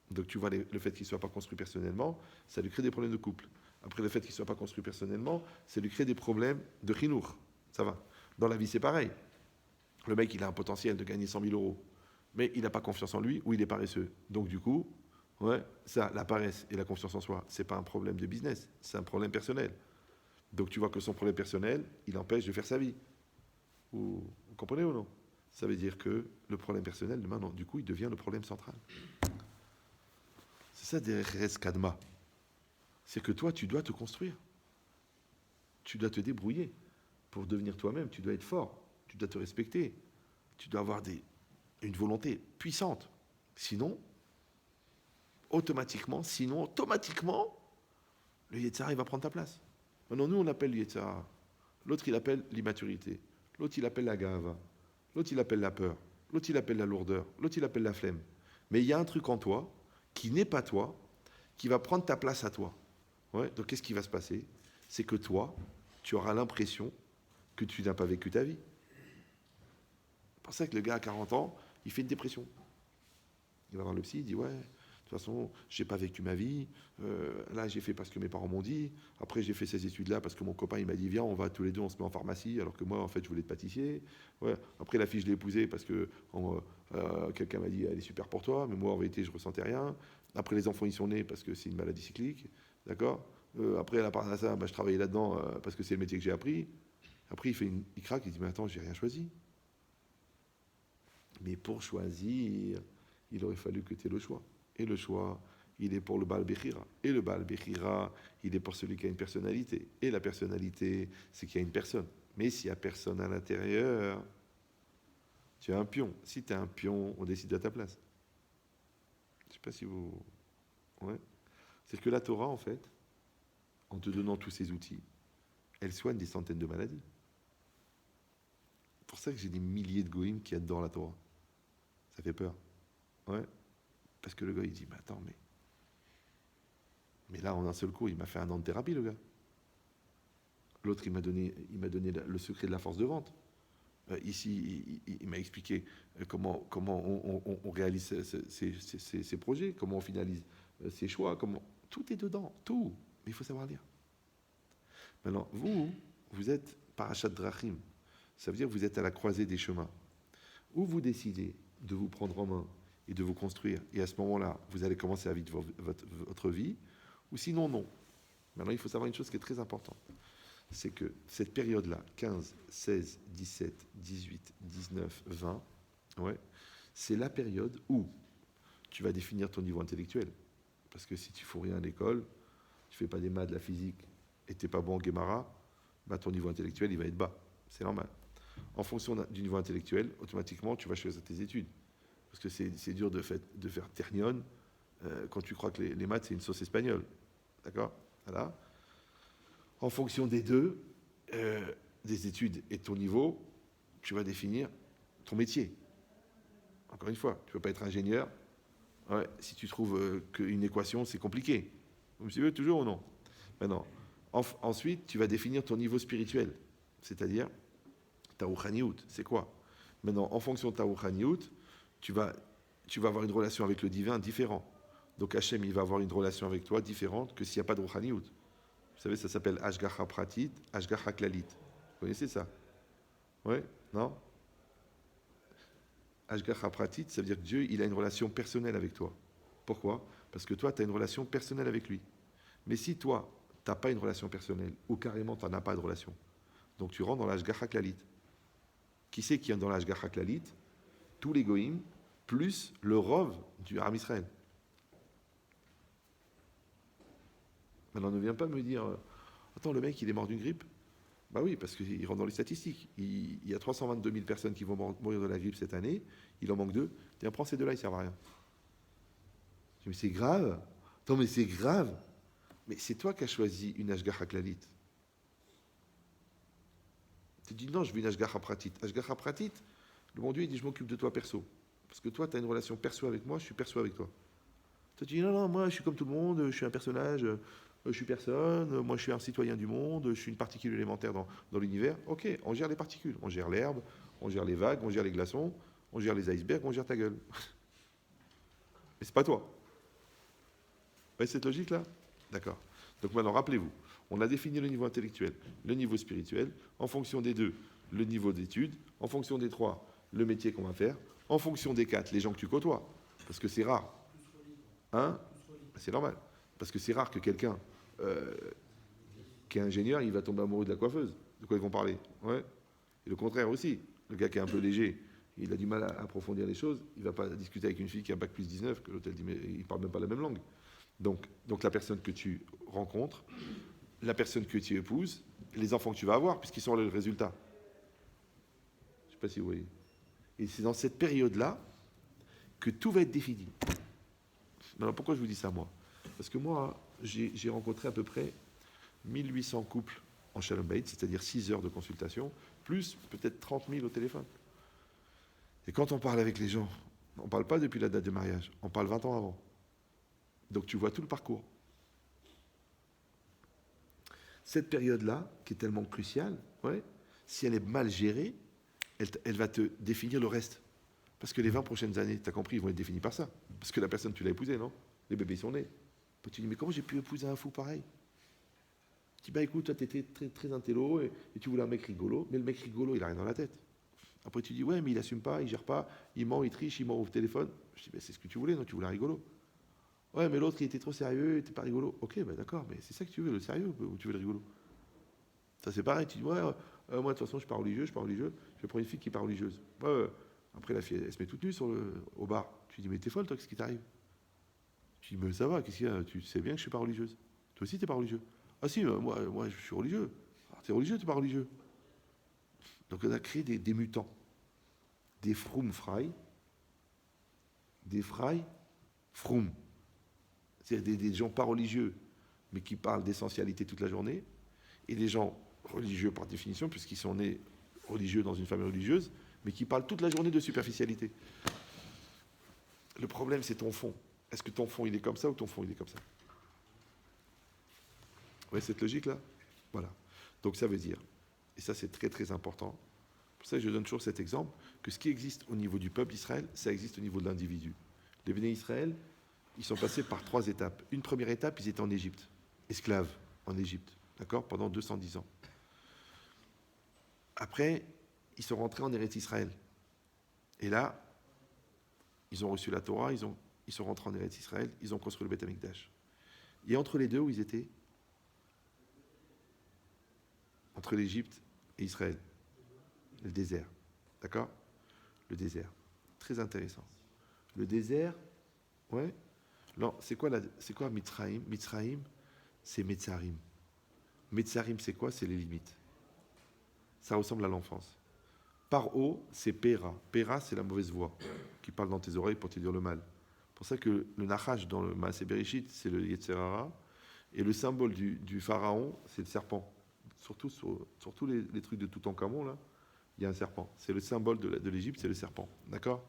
Donc tu vois, le fait qu'il ne soit pas construit personnellement, ça lui crée des problèmes de couple. Après, le fait qu'il ne soit pas construit personnellement, ça lui crée des problèmes de chinour. Ça va. Dans la vie, c'est pareil. Le mec, il a un potentiel de gagner 100 000 euros, mais il n'a pas confiance en lui ou il est paresseux. Donc du coup, ouais, ça, la paresse et la confiance en soi, c'est pas un problème de business, c'est un problème personnel. Donc tu vois que son problème personnel, il empêche de faire sa vie. Vous comprenez ou non? Ça veut dire que le problème personnel, maintenant, du coup, il devient le problème central. C'est ça, Derech Eretz Kadma. C'est que toi, tu dois te construire. Tu dois te débrouiller pour devenir toi-même. Tu dois être fort. Tu dois te respecter. Tu dois avoir une volonté puissante. Sinon, automatiquement, le Yetzirah, il va prendre ta place. Maintenant, nous, on appelle le Yetzirah. L'autre, il appelle l'immaturité. L'autre, il appelle la gava. L'autre, il appelle la peur. L'autre, il appelle la lourdeur. L'autre, il appelle la flemme. Mais il y a un truc en toi qui n'est pas toi, qui va prendre ta place à toi. Ouais, donc, qu'est-ce qui va se passer? C'est que toi, tu auras l'impression que tu n'as pas vécu ta vie. C'est pour ça que le gars à 40 ans, il fait une dépression. Il va voir le psy, il dit ouais, de toute façon, j'ai pas vécu ma vie. Là, j'ai fait parce que mes parents m'ont dit. Après, j'ai fait ces études-là parce que mon copain il m'a dit viens, on va tous les deux, on se met en pharmacie. Alors que moi, en fait, je voulais être pâtissier. Ouais. Après, la fille, je l'ai épousée parce que quelqu'un m'a dit elle est super pour toi, mais moi, en vérité, je ressentais rien. Après, les enfants, ils sont nés parce que c'est une maladie cyclique, d'accord. Après, à part ça, je travaillais là-dedans parce que c'est le métier que j'ai appris. Après, il craque, il dit mais attends, j'ai rien choisi. Mais pour choisir, il aurait fallu que tu aies le choix. Et le choix, il est pour le Baal Bechira. Et le Baal Bechira, il est pour celui qui a une personnalité. Et la personnalité, c'est qu'il y a une personne. Mais s'il n'y a personne à l'intérieur, tu es un pion. Si tu es un pion, on décide à ta place. Je ne sais pas si vous... Ouais. C'est que la Torah, en fait, en te donnant tous ces outils, elle soigne des centaines de maladies. C'est pour ça que j'ai des milliers de goïms qui adorent la Torah. Ça fait peur. Ouais. Parce que le gars, il dit, mais attends, mais là, en un seul coup, il m'a fait un an de thérapie, le gars. L'autre, il m'a donné le secret de la force de vente. Ici, il m'a expliqué comment on réalise ces projets, comment on finalise ses choix, comment. Tout est dedans, tout. Mais il faut savoir lire. Maintenant, vous êtes parachat drachim. Ça veut dire que vous êtes à la croisée des chemins. Ou vous décidez de vous prendre en main et de vous construire, et à ce moment-là, vous allez commencer à vivre votre vie, ou sinon, non. Maintenant, il faut savoir une chose qui est très importante. C'est que cette période-là, 15, 16, 17, 18, 19, 20, ouais, c'est la période où tu vas définir ton niveau intellectuel. Parce que si tu ne fous rien à l'école, tu ne fais pas des maths, de la physique, et tu n'es pas bon en Guémara, bah ton niveau intellectuel, il va être bas. C'est normal. En fonction du niveau intellectuel, automatiquement, tu vas choisir tes études. Parce que c'est dur de faire ternion quand tu crois que les maths, c'est une sauce espagnole. D'accord? Voilà. En fonction des deux, des études et de ton niveau, tu vas définir ton métier. Encore une fois, tu ne peux pas être ingénieur. Ouais, si tu trouves qu'une équation, c'est compliqué. Vous me suivez toujours ou non? Maintenant, ensuite, tu vas définir ton niveau spirituel. C'est-à-dire, ta rouhaniout, c'est quoi? Maintenant, en fonction de ta rouhaniout, tu vas avoir une relation avec le divin différente. Donc Hachem, il va avoir une relation avec toi différente que s'il n'y a pas de rouhaniout. Vous savez, ça s'appelle Ashgacha Pratit, Ashgacha Klalit. Vous connaissez ça? Oui? Non? Ashgacha Pratit, ça veut dire que Dieu, il a une relation personnelle avec toi. Pourquoi? Parce que toi, tu as une relation personnelle avec lui. Mais si toi, tu n'as pas une relation personnelle, ou carrément tu n'en as pas de relation, donc tu rentres dans l'Ashgacha Klalit. Qui c'est qui est dans l'Ashgacha Klalit? Tous les goïms, plus le rov du Ham Israël. Maintenant, ne viens pas me dire attends, le mec, il est mort d'une grippe? Bah oui, parce qu'il rentre dans les statistiques. Il y a 322 000 personnes qui vont mourir de la grippe cette année. Il en manque 2. Tiens, prends ces deux-là, ils ne servent à rien. Je dis, mais c'est grave. Attends, mais c'est grave. Mais c'est toi qui as choisi une Ashgacha Klalit. Tu dis, non, je veux une Ashgacha Pratit. Ashgacha Pratit, le bon Dieu, il dit, je m'occupe de toi perso. Parce que toi, tu as une relation perso avec moi, je suis perso avec toi. Toi, tu dis, non, moi, je suis comme tout le monde, je suis un personnage, je suis personne, moi, je suis un citoyen du monde, je suis une particule élémentaire dans l'univers. Ok, on gère les particules, on gère l'herbe, on gère les vagues, on gère les glaçons, on gère les icebergs, on gère ta gueule. Mais c'est pas toi. Vous voyez cette logique-là? D'accord. Donc maintenant, rappelez-vous, on a défini le niveau intellectuel, le niveau spirituel, en fonction des deux, le niveau d'études, en fonction des trois, le métier qu'on va faire, en fonction des quatre, les gens que tu côtoies, parce que c'est rare. Hein? C'est normal. Parce que c'est rare que quelqu'un qui est ingénieur, il va tomber amoureux de la coiffeuse. De quoi ils vont parler? Ouais. Et le contraire aussi. Le gars qui est un peu léger, il a du mal à approfondir les choses, il ne va pas discuter avec une fille qui a bac plus 19, que l'autre dit, mais il ne parle même pas la même langue. Donc la personne que tu rencontres, la personne que tu épouses, les enfants que tu vas avoir, puisqu'ils sont le résultat. Je ne sais pas si vous voyez. Et c'est dans cette période-là que tout va être défini. Alors pourquoi je vous dis ça, moi? Parce que moi, j'ai rencontré à peu près 1800 couples en Shalom Bayit, c'est-à-dire 6 heures de consultation, plus peut-être 30 000 au téléphone. Et quand on parle avec les gens, on ne parle pas depuis la date de mariage, on parle 20 ans avant. Donc tu vois tout le parcours. Cette période-là, qui est tellement cruciale, ouais, si elle est mal gérée, elle va te définir le reste. Parce que les 20 prochaines années, tu as compris, ils vont être définis par ça. Parce que la personne, tu l'as épousée, non? Les bébés sont nés. Puis tu dis, mais comment j'ai pu épouser un fou pareil? Tu dis, bah écoute, toi, tu étais très, très intello et tu voulais un mec rigolo, mais le mec rigolo, il a rien dans la tête. Après, tu dis, ouais, mais il assume pas, il gère pas, il ment, il triche, il ment au téléphone. Je dis, bah c'est ce que tu voulais, non? Tu voulais un rigolo. Ouais, mais l'autre, il était trop sérieux, il était pas rigolo. Ok, bah d'accord, mais c'est ça que tu veux, le sérieux, ou tu veux le rigolo? Ça, c'est pareil. Tu dis, ouais, moi, de toute façon, je suis pas religieux, je vais prendre une fille qui est pas religieuse. Ouais. Après, la fille, elle se met toute nue au bar. Tu dis, mais t'es folle, toi, qu'est-ce qui t'arrive? Tu dis, mais ça va, qu'est-ce qu'il y a? Tu sais bien que je suis pas religieuse. Toi aussi, t'es pas religieux. Ah si, moi, je suis religieux. Alors, t'es religieux, t'es pas religieux. Donc, on a créé des mutants. Des froum fry. Des fry froum. C'est-à-dire des gens pas religieux, mais qui parlent d'essentialité toute la journée. Et des gens religieux par définition, puisqu'ils sont nés religieux dans une famille religieuse, mais qui parlent toute la journée de superficialité. Le problème, c'est ton fond. Est-ce que ton fond, il est comme ça ou ton fond, il est comme ça? Vous voyez cette logique-là? Voilà. Donc ça veut dire, et ça c'est très très important, pour ça je donne toujours cet exemple, que ce qui existe au niveau du peuple d'Israël, ça existe au niveau de l'individu. Les Béné Israël, ils sont passés par 3 étapes. Une première étape, ils étaient en Égypte, esclaves en Égypte, d'accord, pendant 210 ans. Après, ils sont rentrés en Eretz Israël. Et là, ils ont reçu la Torah, ils sont rentrés en Eretz Israël, ils ont construit le Beth Amikdash. Et entre les deux, où ils étaient? Entre l'Égypte et Israël. Le désert. D'accord? Le désert. Très intéressant. Le désert, ouais. Non, c'est quoi Mitzrayim? Mitzrayim, c'est Metzarim. Metzarim, c'est quoi? C'est les limites. Ça ressemble à l'enfance. Par haut, c'est Péra. Péra, c'est la mauvaise voix qui parle dans tes oreilles pour te dire le mal. C'est pour ça que le Nachash dans le Maaseh Bereshit, c'est le Yetzer Hara. Et le symbole du pharaon, c'est le serpent. Surtout sur tous les trucs de Toutankhamon, là, il y a un serpent. C'est le symbole de l'Égypte, c'est le serpent. D'accord?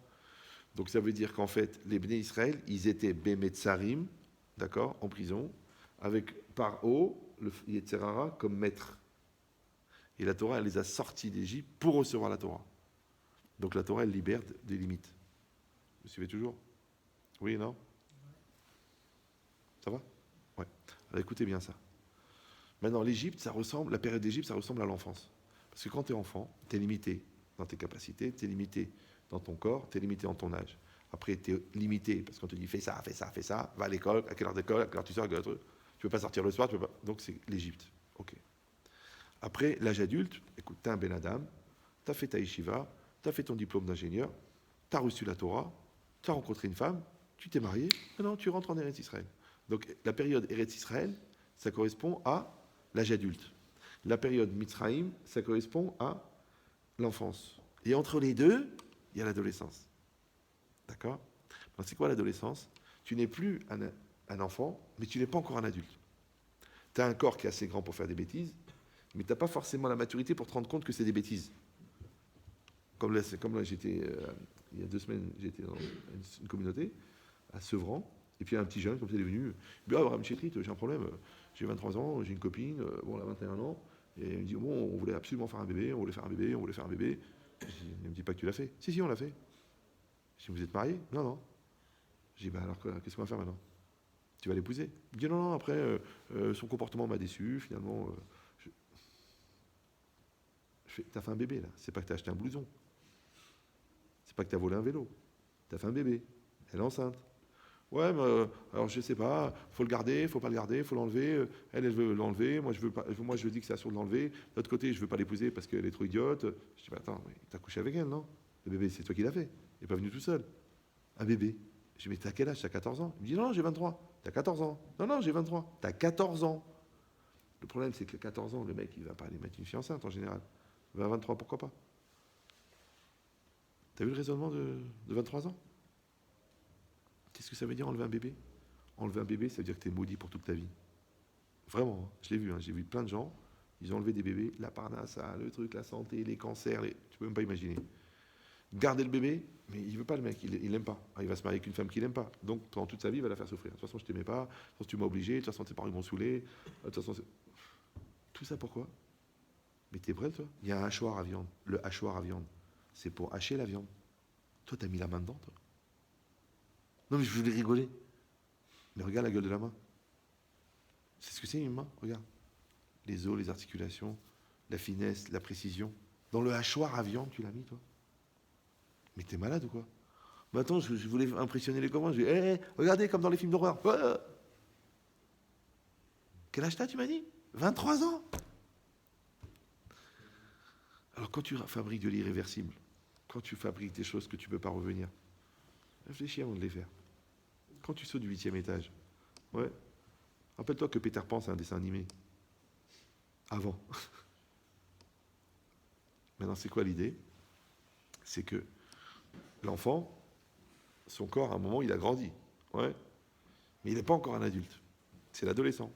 Donc ça veut dire qu'en fait, les Bnei Israël, ils étaient Bemetzarim, d'accord, en prison, avec par haut le Yetzer Hara comme maître. Et la Torah, elle les a sortis d'Égypte pour recevoir la Torah. Donc la Torah, elle libère des limites. Vous suivez toujours? Oui, non? Ça va? Ouais. Alors écoutez bien ça. Maintenant, l'Égypte, la période d'Égypte, ça ressemble à l'enfance. Parce que quand tu es enfant, tu es limité dans tes capacités, tu es limité dans ton corps, tu es limité dans ton âge. Après, tu es limité parce qu'on te dit fais ça, va à l'école, à quelle heure d'école, à quelle heure tu sors, à quelle heure tu peux pas sortir le soir, tu peux pas. Donc c'est l'Égypte. Ok. Après, l'âge adulte, écoute, tu es un Ben Adam, tu as fait ta yeshiva, tu as fait ton diplôme d'ingénieur, tu as reçu la Torah, tu as rencontré une femme, tu t'es marié, maintenant tu rentres en Eretz Israël. Donc la période Eretz Israël, ça correspond à l'âge adulte. La période Mitzrayim, ça correspond à l'enfance. Et entre les deux, il y a l'adolescence. D'accord? Donc c'est quoi l'adolescence? Tu n'es plus un enfant, mais tu n'es pas encore un adulte. Tu as un corps qui est assez grand pour faire des bêtises, mais tu n'as pas forcément la maturité pour te rendre compte que c'est des bêtises. Comme là j'étais, il y a 2 semaines, j'étais dans une communauté, à Sevran, et puis un petit jeune, comme ça, il est venu, il me dit, Abraham Chetrit, j'ai un problème, j'ai 23 ans, j'ai une copine, bon, elle a 21 ans, et il me dit, bon, on voulait absolument faire un bébé, on voulait faire un bébé. Je dis, il ne me dit pas que tu l'as fait. Si, on l'a fait. Je dis, vous êtes mariés? Non, non. Je dis, bah alors, qu'est-ce qu'on va faire maintenant? Tu vas l'épouser? Il me dit, non, non, après, son comportement m'a déçu, finalement. Je fais, t'as fait un bébé, là. C'est pas que t'as acheté un blouson. C'est pas que t'as volé un vélo. T'as fait un bébé. Elle est enceinte. Ouais, mais alors je sais pas, faut le garder, faut pas le garder, faut l'enlever. Elle veut l'enlever, moi je veux pas, moi je dis que c'est assuré de l'enlever. De l'autre côté, je veux pas l'épouser parce qu'elle est trop idiote. Je dis, bah attends, mais t'as couché avec elle, non? Le bébé, c'est toi qui l'as fait. Il n'est pas venu tout seul. Un bébé. Je dis, mais t'as quel âge? T'as 14 ans? Il me dit, non, j'ai 23. T'as 14 ans? Non, non, j'ai 23. T'as 14 ans. Le problème, c'est que 14 ans, le mec, il va pas aller mettre une fille enceinte en général. 23, pourquoi pas? T'as vu le raisonnement de 23 ans? Qu'est-ce que ça veut dire enlever un bébé? Enlever un bébé, ça veut dire que tu es maudit pour toute ta vie. Vraiment, hein, je l'ai vu, hein, j'ai vu plein de gens, ils ont enlevé des bébés, la parnassa, le truc, la santé, les cancers, tu peux même pas imaginer. Garder le bébé, mais il veut pas le mec, il l'aime pas. Alors, il va se marier avec une femme qu'il n'aime pas. Donc pendant toute sa vie, il va la faire souffrir. De toute façon, je t'aimais pas, de toute façon, tu m'as obligé, de toute façon, tes parents m'ont saoulé, de toute façon, tout ça pourquoi? Mais t'es prêt, toi? Il y a un hachoir à viande. Le hachoir à viande, c'est pour hacher la viande. Toi, t'as mis la main dedans, toi. Non, mais je voulais rigoler. Mais regarde la gueule de la main. C'est ce que c'est une main, regarde. Les os, les articulations, la finesse, la précision. Dans le hachoir à viande, tu l'as mis, toi. Mais t'es malade ou quoi? Maintenant, je voulais impressionner les copains. Je dis, hé, regardez, comme dans les films d'horreur. Quel âge t'as, tu m'as dit? 23 ans. Alors, quand tu fabriques de l'irréversible, quand tu fabriques des choses que tu ne peux pas revenir, réfléchis avant de les faire. Quand tu sautes du 8e étage, ouais. Rappelle-toi que Peter Pan, c'est un dessin animé. Avant. Maintenant, c'est quoi l'idée? C'est que l'enfant, son corps, à un moment, il a grandi. Ouais. Mais il n'est pas encore un adulte. C'est l'adolescent.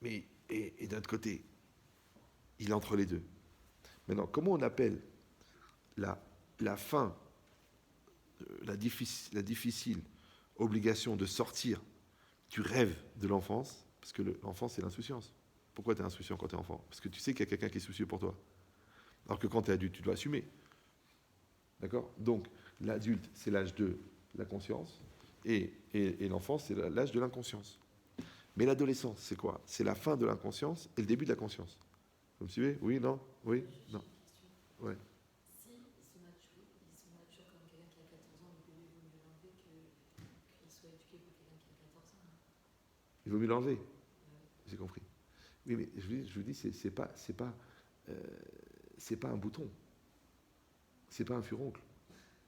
Mais, et d'un autre côté, il est entre les deux. Maintenant, comment on appelle la fin, la difficile obligation de sortir du rêve de l'enfance, parce que l'enfance, c'est l'insouciance. Pourquoi tu es insouciant quand tu es enfant? Parce que tu sais qu'il y a quelqu'un qui est soucieux pour toi. Alors que quand tu es adulte, tu dois assumer. D'accord? Donc, l'adulte, c'est l'âge de la conscience. Et l'enfance, c'est l'âge de l'inconscience. Mais l'adolescence, c'est quoi? C'est la fin de l'inconscience et le début de la conscience. Vous me suivez? Oui, non? Oui, non? Ouais. Si ils sont matures comme quelqu'un qui a 14 ans, le bébé vaut mieux l'enlever qu'il soit éduqué par quelqu'un qui a 14 ans. Il vaut mieux l'enlever. J'ai compris. Oui, mais je vous dis, c'est pas un bouton. C'est pas un furoncle.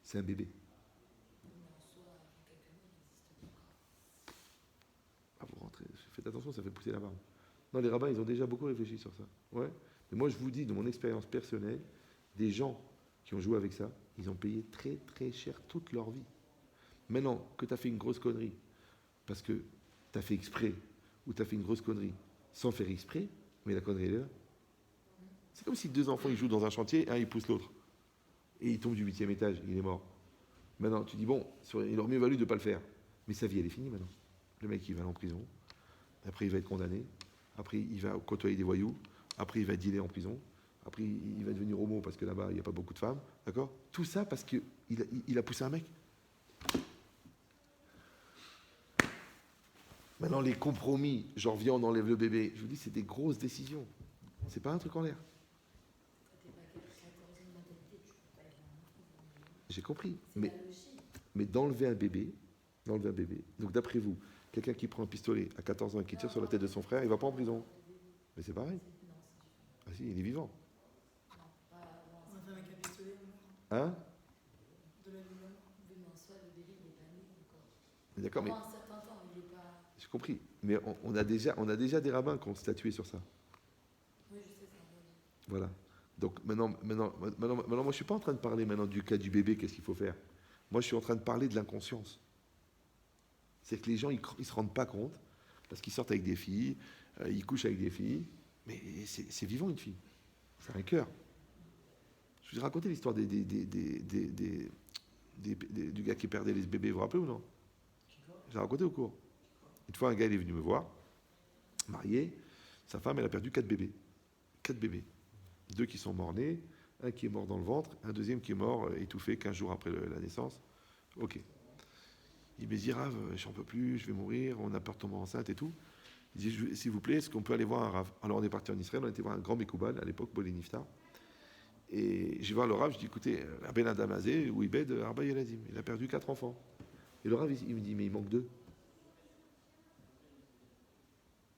C'est un bébé. Mais en soi, dans quelques mois, il existe encore. Ah, vous rentrez, faites attention, ça fait pousser la barbe. Non, les rabbins, ils ont déjà beaucoup réfléchi sur ça. Ouais. Mais moi, je vous dis, de mon expérience personnelle, des gens qui ont joué avec ça, ils ont payé très très cher toute leur vie. Maintenant, que tu as fait une grosse connerie, parce que tu as fait exprès, ou tu as fait une grosse connerie sans faire exprès, mais la connerie est là. C'est comme si deux enfants ils jouent dans un chantier, un il pousse l'autre. Et il tombe du 8e étage, il est mort. Maintenant, tu dis, bon, il aurait mieux valu de ne pas le faire. Mais sa vie, elle est finie maintenant. Le mec, il va aller en prison. Après, il va être condamné. Après, il va côtoyer des voyous. Après, il va dealer en prison. Après, il va devenir homo parce que là-bas, il n'y a pas beaucoup de femmes. D'accord? Tout ça parce qu'il a poussé un mec. Maintenant, les compromis, genre, viens, on enlève le bébé. Je vous dis, c'est des grosses décisions. C'est pas un truc en l'air. Quand t'es pas 14 ans de mentalité, tu peux pas être un enfant. J'ai compris. C'est la logique. Mais d'enlever un bébé, donc d'après vous, quelqu'un qui prend un pistolet à 14 ans et qui tire sur la tête de son frère, il va pas en prison. Mais c'est pareil. Non, c'est différent. Ah si, il est vivant. Non, pas. Non, On a fait avec un pistolet, Hein? de la lumière. oui, mais en soi, le bébé, il est pas né encore. D'accord, mais Pendant un certain temps, il est pas. j'ai compris. Mais on a déjà des rabbins qui ont statué sur ça. Oui, je sais, c'est un logique. Voilà. Donc maintenant, moi je suis pas en train de parler maintenant du cas du bébé, qu'est-ce qu'il faut faire. Moi je suis en train de parler de l'inconscience. C'est que les gens ils se rendent pas compte parce qu'ils sortent avec des filles, ils couchent avec des filles, mais c'est vivant une fille. C'est un cœur. Je vous ai raconté l'histoire du gars qui perdait les bébés, vous vous rappelez ou non? Je l'ai raconté au cours. Une fois, un gars il est venu me voir, marié, sa femme elle a perdu 4 bébés. 4 bébés. 2 qui sont morts-nés, un qui est mort dans le ventre, un deuxième qui est mort étouffé 15 jours après la naissance. Ok. Il me dit, Rav, j'en peux plus, je vais mourir, on a peur de tomber enceinte et tout. Il dit, s'il vous plaît, est-ce qu'on peut aller voir un Rav? Alors on est parti en Israël, on était voir un grand Mekoubal, à l'époque, Bolé Niftar. Et je vais voir le Rav, je dis, écoutez, Ben Adamazé, ou Ibed, Arba Yeladim, il a perdu 4 enfants. Et le Rav, il me dit, mais il manque 2.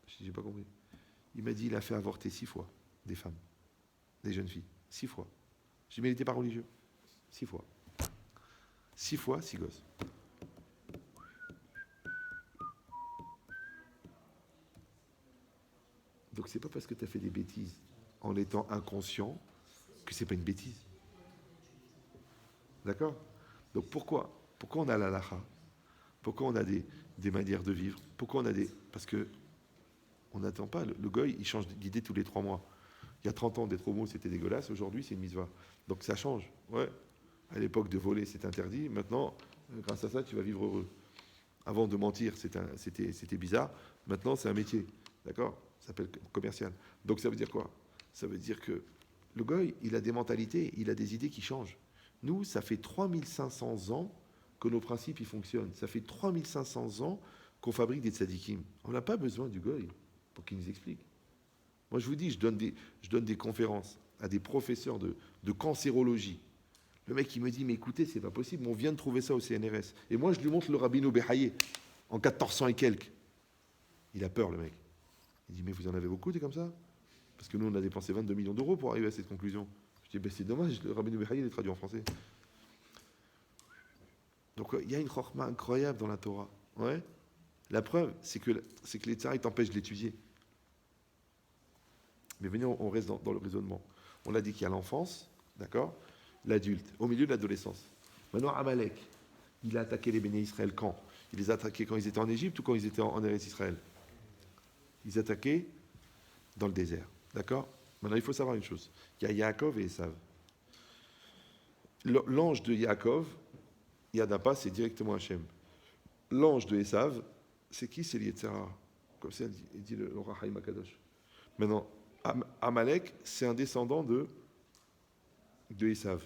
Je dis, j'ai pas compris. Il m'a dit, il a fait avorter 6 fois des femmes, des jeunes filles. 6 fois. Je dis, mais il n'était pas religieux. 6 fois. 6 fois, 6 gosses. Donc c'est pas parce que tu as fait des bêtises en étant inconscient que c'est pas une bêtise. D'accord? Donc pourquoi on a l'halakha? Pourquoi on a des manières de vivre? Pourquoi on a des... Parce que on n'attend pas. Le goy, il change d'idée tous les 3 mois. Il y a 30 ans, d'être homo, c'était dégueulasse. Aujourd'hui, c'est une mitzvah. Donc ça change. Ouais. À l'époque de voler, c'est interdit. Maintenant, grâce à ça, tu vas vivre heureux. Avant de mentir, c'était bizarre. Maintenant, c'est un métier. D'accord? Ça s'appelle commercial. Donc ça veut dire quoi? Ça veut dire que le goy, il a des mentalités, il a des idées qui changent. Nous, ça fait 3500 ans que nos principes ils fonctionnent. Ça fait 3500 ans qu'on fabrique des tzadikim. On n'a pas besoin du goy pour qu'il nous explique. Moi, je vous dis, je donne des conférences à des professeurs de cancérologie. Le mec, il me dit, mais écoutez, c'est pas possible, on vient de trouver ça au CNRS. Et moi, je lui montre le Rabbeinu Behaye en 1400 et quelques. Il a peur, le mec. Il dit, mais vous en avez beaucoup, des comme ça? Parce que nous, on a dépensé 22 millions d'euros pour arriver à cette conclusion. Je dis, ben, c'est dommage, le Rabbeinu Behaye, il est traduit en français. Donc, il y a une chorma incroyable dans la Torah. Ouais. La preuve, c'est que les tsars, ils t'empêchent de l'étudier. Mais venez, on reste dans le raisonnement. On a dit qu'il y a l'enfance, d'accord, l'adulte, au milieu de l'adolescence. Maintenant, Amalek, il a attaqué les béné Israël quand? Il les a attaqués quand ils étaient en Égypte ou quand ils étaient en Eretz Israël? Ils attaquaient dans le désert, d'accord? Maintenant, il faut savoir une chose. Il y a Yaakov et Esav. L'ange de Yaakov, Yadapa, c'est directement Hachem. L'ange de Esav, c'est qui? C'est l'Yetzera. Comme ça, il dit le Rahaïm Akadosh. Maintenant, Amalek, c'est un descendant de Esav.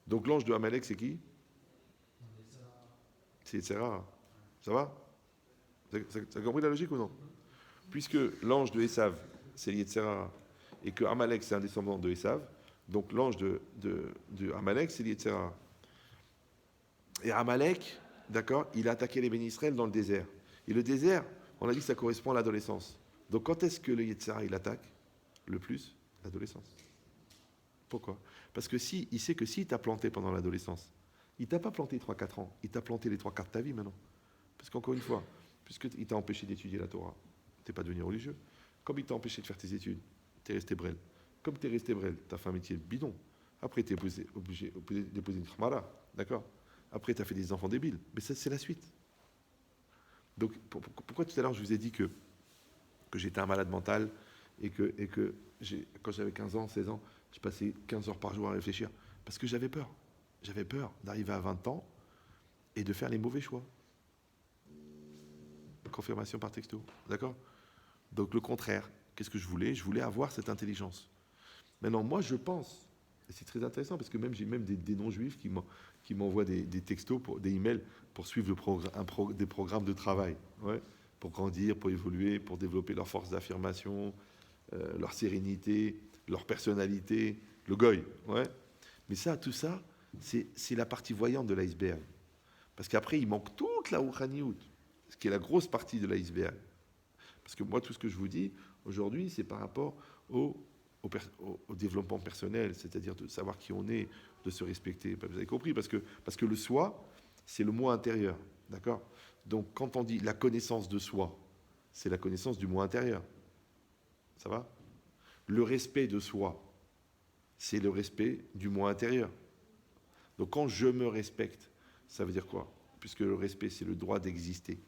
Donc l'ange de Amalek, c'est qui? C'est Yetzera. Ça va? Ça a compris la logique ou non? Puisque l'ange de Esav, c'est Yetzerara, et que Amalek, c'est un descendant de Esav, donc l'ange de Amalek, c'est Yetzerara. Et Amalek, d'accord, il a attaqué les bénis Israël dans le désert. Et le désert, on a dit que ça correspond à l'adolescence. Donc quand est-ce que le Yetzerara, il attaque le plus? L'adolescence. Pourquoi? Parce que il sait que s'il t'a planté pendant l'adolescence, il t'a pas planté 3-4 ans, il t'a planté les 3 quarts de ta vie maintenant. Parce qu'encore une fois, puisqu'il t'a empêché d'étudier la Torah, tu n'es pas devenu religieux. Comme il t'a empêché de faire tes études, tu es resté brel. Comme tu es resté brel, tu as fait un métier bidon. Après, tu es obligé de déposer une khamara. D'accord? Après, tu as fait des enfants débiles. Mais ça, c'est la suite. Donc, pourquoi tout à l'heure, je vous ai dit que j'étais un malade mental et que quand j'avais 15 ans, 16 ans, je passais 15 heures par jour à réfléchir? Parce que j'avais peur. J'avais peur d'arriver à 20 ans et de faire les mauvais choix. Confirmation par texto. D'accord? Donc le contraire. Qu'est-ce que je voulais? Je voulais avoir cette intelligence. Maintenant, moi, je pense, et c'est très intéressant, parce que j'ai même des non-juifs qui m'envoient des textos, des emails, pour suivre des programmes de travail. Ouais, pour grandir, pour évoluer, pour développer leur force d'affirmation, leur sérénité, leur personnalité, le goy. Ouais. Mais tout ça, c'est la partie voyante de l'iceberg. Parce qu'après, il manque toute la Rouhaniout, ce qui est la grosse partie de l'iceberg. Parce que moi, tout ce que je vous dis aujourd'hui, c'est par rapport au développement personnel, c'est-à-dire de savoir qui on est, de se respecter. Vous avez compris? Parce que le soi, c'est le moi intérieur. D'accord? Donc, quand on dit la connaissance de soi, c'est la connaissance du moi intérieur. Ça va? Le respect de soi, c'est le respect du moi intérieur. Donc, quand je me respecte, ça veut dire quoi? Puisque le respect, c'est le droit d'exister.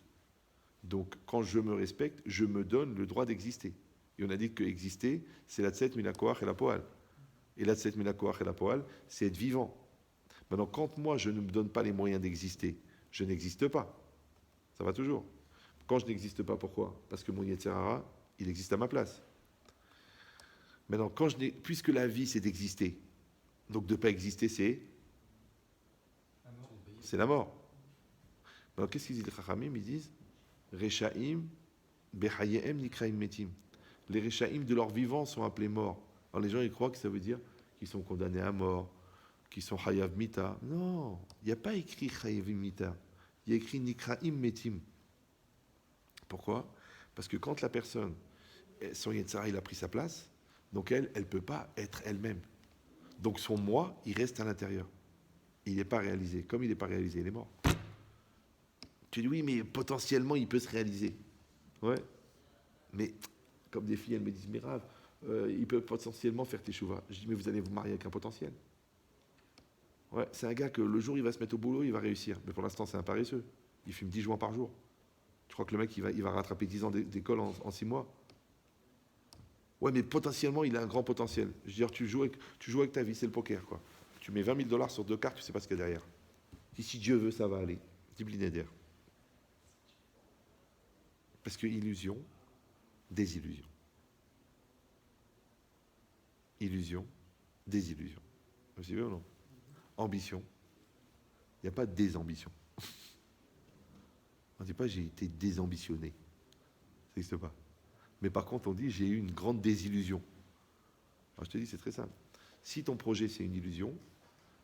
Donc, quand je me respecte, je me donne le droit d'exister. Et on a dit que exister, c'est la tset minakoach et la poal. Et la tset minakoach et la poal, c'est être vivant. Maintenant, quand moi, je ne me donne pas les moyens d'exister, je n'existe pas. Ça va toujours. Quand je n'existe pas, pourquoi? Parce que mon Yetzirara, il existe à ma place. Maintenant, puisque la vie, c'est d'exister, donc de ne pas exister, c'est la mort. Alors, qu'est-ce qu'ils disent les Chachamim? Ils disent Rechaim, Bechayehem, Nikraim Metim. Les Rechaim de leur vivant sont appelés morts. Alors, les gens, ils croient que ça veut dire qu'ils sont condamnés à mort, qu'ils sont Chayav Mita. Non, il n'y a pas écrit Chayav Mita. Il y a écrit Nikraim Metim. Pourquoi? Parce que quand la personne, son Yetzara, il a pris sa place, donc elle ne peut pas être elle-même. Donc son moi, il reste à l'intérieur. Il n'est pas réalisé. Comme il n'est pas réalisé, il est mort. Tu dis oui, mais potentiellement, il peut se réaliser. Ouais. Mais comme des filles, elles me disent, mais Rav, il peut potentiellement faire teshuva. Je dis, mais vous allez vous marier avec un potentiel. Ouais, c'est un gars que le jour il va se mettre au boulot, il va réussir. Mais pour l'instant, c'est un paresseux. Il fume 10 joints par jour. Tu crois que le mec, il va rattraper 10 ans d'école en 6 mois? Ouais, mais potentiellement, il a un grand potentiel. Je veux dire, tu joues avec ta vie, c'est le poker, quoi. Tu mets 20 000 $ sur 2 cartes, tu ne sais pas ce qu'il y a derrière. Si Dieu veut, ça va aller. Diblineder. Parce que illusion, désillusion. Illusion, désillusion. Vous savez ou non? Ambition. Il n'y a pas de désambition. On ne dit pas j'ai été désambitionné. Ça n'existe pas. Mais par contre, on dit j'ai eu une grande désillusion. Alors je te dis, c'est très simple. Si ton projet, c'est une illusion,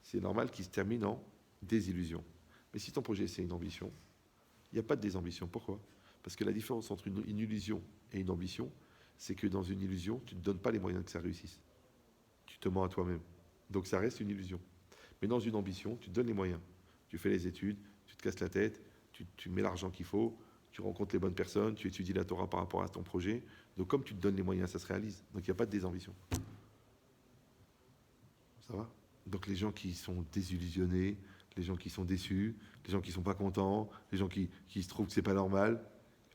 c'est normal qu'il se termine en désillusion. Mais si ton projet, c'est une ambition, il n'y a pas de désambition. Pourquoi? Parce que la différence entre une illusion et une ambition, c'est que dans une illusion, tu ne te donnes pas les moyens que ça réussisse. Tu te mens à toi-même. Donc ça reste une illusion. Mais dans une ambition, tu te donnes les moyens. Tu fais les études, tu te casses la tête, tu mets l'argent qu'il faut, tu rencontres les bonnes personnes, tu étudies la Torah par rapport à ton projet. Donc comme tu te donnes les moyens, ça se réalise. Donc il n'y a pas de désambition. Ça va? Donc les gens qui sont désillusionnés, les gens qui sont déçus, les gens qui ne sont pas contents, les gens qui se trouvent que ce n'est pas normal,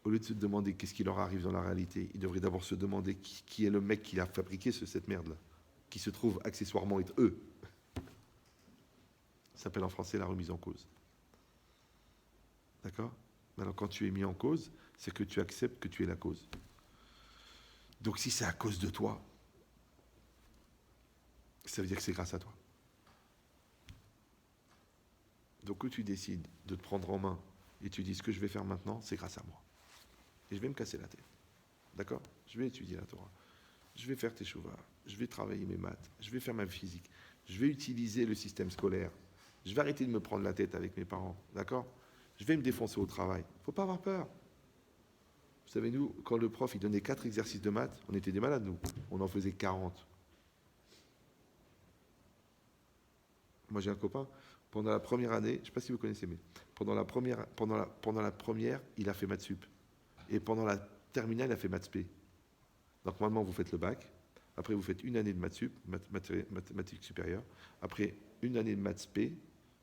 au lieu de se demander qu'est-ce qui leur arrive dans la réalité, ils devraient d'abord se demander qui est le mec qui a fabriqué cette merde-là, qui se trouve accessoirement être eux. Ça s'appelle en français la remise en cause. D'accord? Alors quand tu es mis en cause, c'est que tu acceptes que tu es la cause. Donc si c'est à cause de toi, ça veut dire que c'est grâce à toi. Donc que tu décides de te prendre en main et tu dis ce que je vais faire maintenant, c'est grâce à moi. Et je vais me casser la tête. D'accord? Je vais étudier la Torah. Je vais faire tes chouvas. Je vais travailler mes maths. Je vais faire ma physique. Je vais utiliser le système scolaire. Je vais arrêter de me prendre la tête avec mes parents. D'accord? Je vais me défoncer au travail. Il ne faut pas avoir peur. Vous savez, nous, quand le prof il donnait 4 exercices de maths, on était des malades, nous. On en faisait 40. Moi, j'ai un copain, pendant la première année, je ne sais pas si vous connaissez, mais pendant la première, il a fait maths sup. Et pendant la terminale, il a fait maths spé. Donc, normalement, vous faites le bac. Après, vous faites une année de maths sup, mathématiques supérieures. Après, une année de maths spé,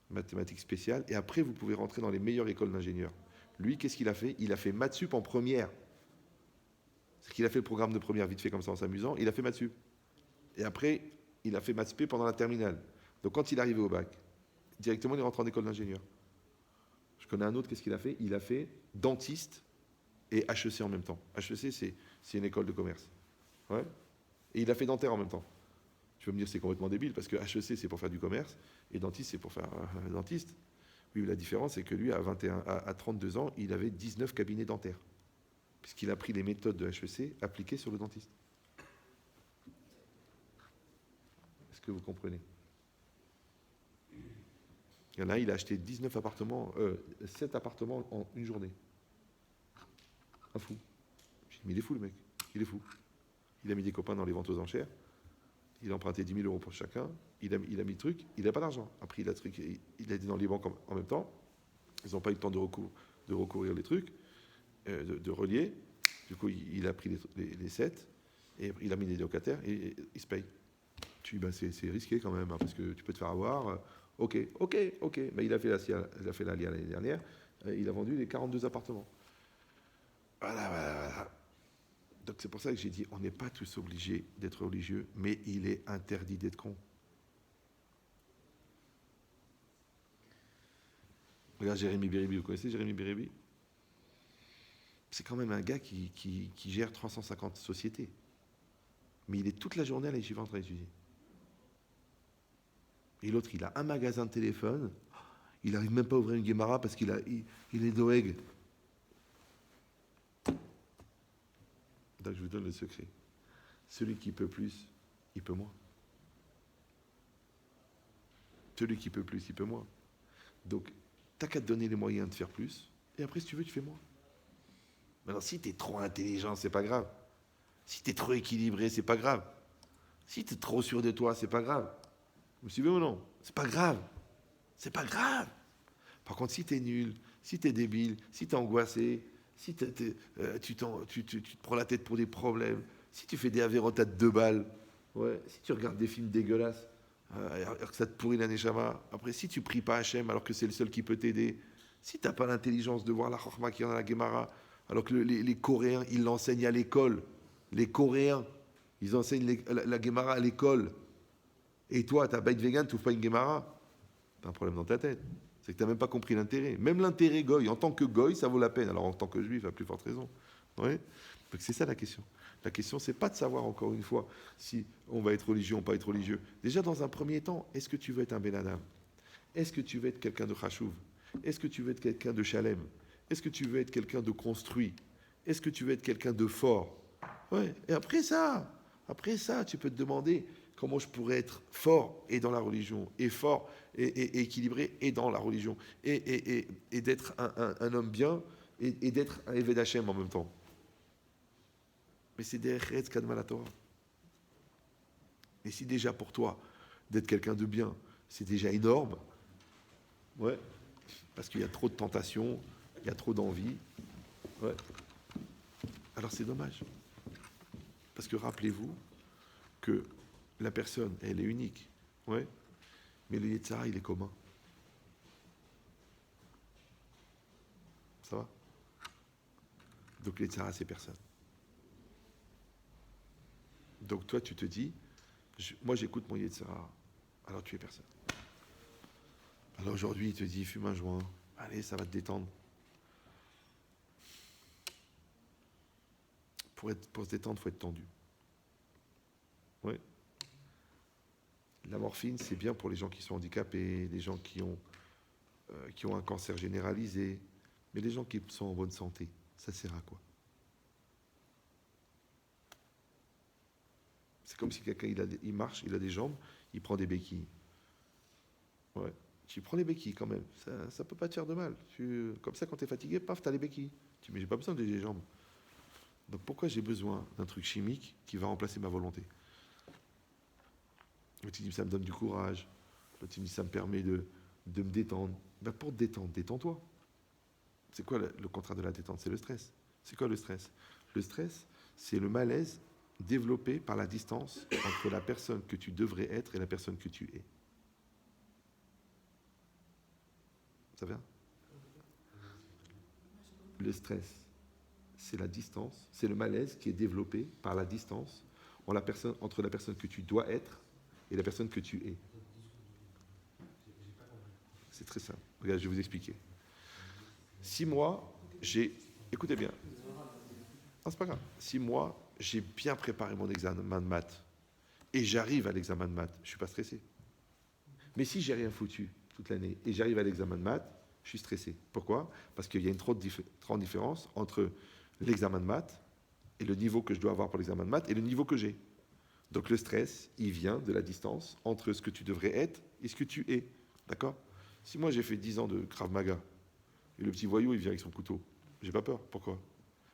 mathématiques spéciales. Et après, vous pouvez rentrer dans les meilleures écoles d'ingénieurs. Lui, qu'est-ce qu'il a fait? Il a fait maths sup en première. C'est qu'il a fait le programme de première vite fait comme ça en s'amusant. Il a fait maths sup. Et après, il a fait maths spé pendant la terminale. Donc, quand il est arrivé au bac, directement, il est rentré en école d'ingénieur. Je connais un autre, qu'est-ce qu'il a fait? Il a fait dentiste et HEC en même temps. HEC, c'est une école de commerce. Ouais. Et il a fait dentaire en même temps. Tu vas me dire, c'est complètement débile, parce que HEC, c'est pour faire du commerce, et dentiste, c'est pour faire dentiste. Oui, la différence, c'est que lui, à 32 ans, il avait 19 cabinets dentaires, puisqu'il a pris les méthodes de HEC appliquées sur le dentiste. Est-ce que vous comprenez? Il y en a un, il a acheté 7 appartements en une journée. Un fou. J'ai dit, mais il est fou, le mec. Il est fou. Il a mis des copains dans les ventes aux enchères. Il a emprunté 10 000 euros pour chacun. Il a mis le truc. Il n'a pas d'argent. Après, il a été dans les banques en même temps. Ils n'ont pas eu le temps de recourir les trucs, de relier. Du coup, il a pris les 7 et il a mis des locataires et il se paye. Tu dis, bah, c'est risqué quand même, hein, parce que tu peux te faire avoir. Ok. Mais il a fait la LIA l'année dernière. Il a vendu les 42 appartements. Voilà. Donc c'est pour ça que j'ai dit, on n'est pas tous obligés d'être religieux, mais il est interdit d'être con. Regarde Jérémy Béribi, vous connaissez Jérémy Béribi? C'est quand même un gars qui gère 350 sociétés. Mais il est toute la journée à la yeshiva en train d'étudier. Et l'autre, il a un magasin de téléphone, il n'arrive même pas à ouvrir une Guémara parce qu'il est doeg. Donc je vous donne le secret. Celui qui peut plus, il peut moins. Celui qui peut plus, il peut moins. Donc, t'as qu'à te donner les moyens de faire plus, et après, si tu veux, tu fais moins. Maintenant, si tu es trop intelligent, c'est pas grave. Si tu es trop équilibré, c'est pas grave. Si tu es trop sûr de toi, c'est pas grave. Vous me suivez ou non? C'est pas grave. C'est pas grave. Par contre, si tu es nul, si tu es débile, si tu es angoissé, si tu te prends la tête pour des problèmes, si tu fais des avérotes à 2 balles, ouais, si tu regardes des films dégueulasses, alors que ça te pourrit la neshama, après, si tu pries pas Hachem alors que c'est le seul qui peut t'aider, si tu n'as pas l'intelligence de voir la chorma qu'il y en a dans la Gemara, alors que les Coréens, ils l'enseignent à l'école. Les Coréens, ils enseignent la Gemara à l'école. Et toi, tu as bête vegan, tu n'ouvres pas une Gemara. Tu as un problème dans ta tête. C'est que tu n'as même pas compris l'intérêt. Même l'intérêt goy, en tant que goy, ça vaut la peine. Alors en tant que juif, à plus forte raison. Ouais. Donc c'est ça la question. La question, c'est pas de savoir, encore une fois, si on va être religieux ou pas être religieux. Déjà, dans un premier temps, est-ce que tu veux être un Ben Adam? Est-ce que tu veux être quelqu'un de Chachouv? Est-ce que tu veux être quelqu'un de Shalem? Est-ce que tu veux être quelqu'un de construit? Est-ce que tu veux être quelqu'un de fort? Ouais. Et après ça, tu peux te demander comment je pourrais être fort et dans la religion, et fort et équilibré et dans la religion, et d'être un homme bien, et d'être un Eved Hashem en même temps. Mais c'est des Eretz Kadma la Torah. Et si déjà pour toi, d'être quelqu'un de bien, c'est déjà énorme, ouais, parce qu'il y a trop de tentations, il y a trop d'envie, ouais, alors c'est dommage. Parce que rappelez-vous que la personne, elle est unique, ouais, mais le Yetzara, il est commun. Ça va? Donc le Yetzara, c'est personne. Donc toi, tu te dis, moi j'écoute mon Yetzara, alors tu es personne. Alors aujourd'hui, il te dit, fume un joint, allez, ça va te détendre. Pour se détendre, il faut être tendu. Oui. La morphine, c'est bien pour les gens qui sont handicapés, les gens qui ont un cancer généralisé, Mais les gens qui sont en bonne santé, ça sert à quoi? C'est comme si quelqu'un il marche, il a des jambes, il prend des béquilles. Ouais. Tu prends les béquilles quand même, ça ne peut pas te faire de mal. Comme ça, quand tu es fatigué, paf, tu as les béquilles. Tu dis, mais j'ai pas besoin des jambes. Donc pourquoi j'ai besoin d'un truc chimique qui va remplacer ma volonté? Tu dis, ça me donne du courage. Tu dis, ça me permet de me détendre. Ben pour te détendre, détends-toi. C'est quoi le contraire de la détente? C'est le stress. C'est quoi le stress? Le stress, c'est le malaise développé par la distance entre la personne que tu devrais être et la personne que tu es. Ça va? Le stress, c'est la distance, c'est le malaise qui est développé par la distance entre la personne que tu dois être et la personne que tu es. C'est très simple. Regarde, je vais vous expliquer. Si moi, écoutez bien. Non, c'est pas grave. Si moi, j'ai bien préparé mon examen de maths et j'arrive à l'examen de maths, je ne suis pas stressé. Mais si j'ai rien foutu toute l'année et j'arrive à l'examen de maths, je suis stressé. Pourquoi? Parce qu'il y a une trop grande différence entre l'examen de maths et le niveau que je dois avoir pour l'examen de maths et le niveau que j'ai. Donc le stress, il vient de la distance entre ce que tu devrais être et ce que tu es. D'accord? Si moi j'ai fait 10 ans de Krav Maga et le petit voyou il vient avec son couteau, j'ai pas peur. Pourquoi?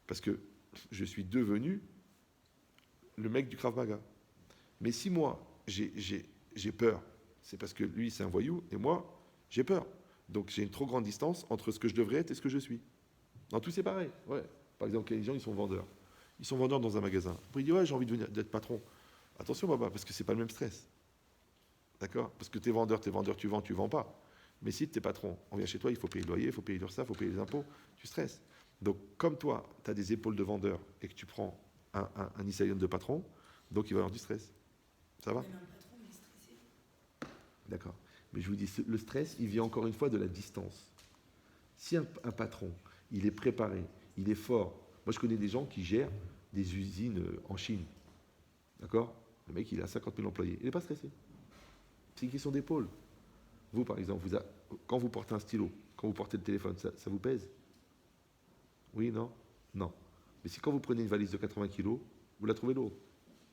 Parce que je suis devenu le mec du Krav Maga. Mais si moi j'ai peur, c'est parce que lui c'est un voyou et moi j'ai peur. Donc j'ai une trop grande distance entre ce que je devrais être et ce que je suis. Dans tout c'est pareil. Ouais. Par exemple, les gens ils sont vendeurs. Ils sont vendeurs dans un magasin. Après ils disent ouais j'ai envie d'être patron. Attention Baba, parce que c'est pas le même stress. D'accord? Parce que t'es vendeur, tu vends pas. Mais si t'es patron, on vient chez toi, il faut payer le loyer, il faut payer l'URSSAF, il faut payer les impôts, tu stresses. Donc comme toi, tu as des épaules de vendeur et que tu prends un Isaïon de patron, donc il va y avoir du stress. Ça va? Même un patron, il est stressé. D'accord. Mais je vous dis, le stress, il vient encore une fois de la distance. Si un patron, il est préparé, il est fort. Moi, je connais des gens qui gèrent des usines en Chine. D'accord? Le mec, il a 50 000 employés. Il n'est pas stressé. C'est une question d'épaule. Vous, par exemple, quand vous portez un stylo, quand vous portez le téléphone, ça vous pèse? Oui, non? Non. Mais si quand vous prenez une valise de 80 kg, vous la trouvez lourde.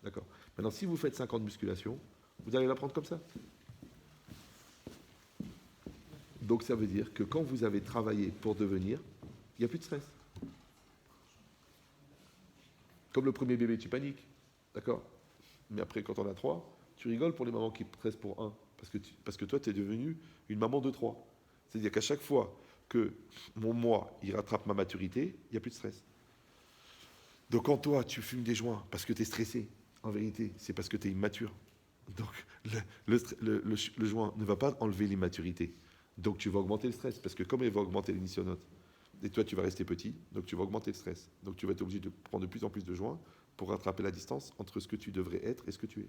D'accord. Maintenant, si vous faites 50 musculation, vous allez la prendre comme ça. Donc ça veut dire que quand vous avez travaillé pour devenir, il n'y a plus de stress. Comme le premier bébé, tu paniques. D'accord? Mais après, quand on a 3, tu rigoles pour les mamans qui pressent pour 1. Parce que toi, tu es devenu une maman de 3. C'est-à-dire qu'à chaque fois que mon moi, il rattrape ma maturité, il n'y a plus de stress. Donc quand toi, tu fumes des joints parce que tu es stressé, en vérité, c'est parce que tu es immature. Donc le joint ne va pas enlever l'immaturité. Donc tu vas augmenter le stress, parce que comme il va augmenter l'émissionnote, et toi tu vas rester petit, donc tu vas augmenter le stress. Donc tu vas être obligé de prendre de plus en plus de joints pour rattraper la distance entre ce que tu devrais être et ce que tu es.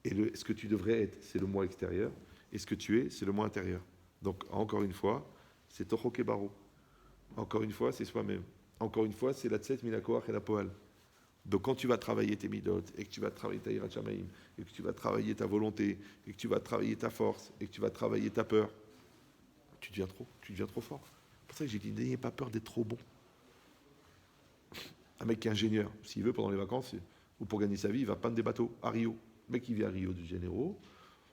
Et ce que tu devrais être, c'est le moi extérieur, et ce que tu es, c'est le moi intérieur. Donc encore une fois, c'est Toho Kebaro. Encore une fois, c'est soi-même. Encore une fois, c'est la Tset Minakoach et la Poal. Donc quand tu vas travailler tes midot, et que tu vas travailler ta Yirat Shamayim, et que tu vas travailler ta volonté, et que tu vas travailler ta force, et que tu vas travailler ta peur, tu deviens trop fort. C'est pour ça que j'ai dit, n'ayez pas peur d'être trop bon. Un mec qui est ingénieur, s'il veut pendant les vacances, ou pour gagner sa vie, il va peindre des bateaux à Rio. Le mec, il vit à Rio de Janeiro,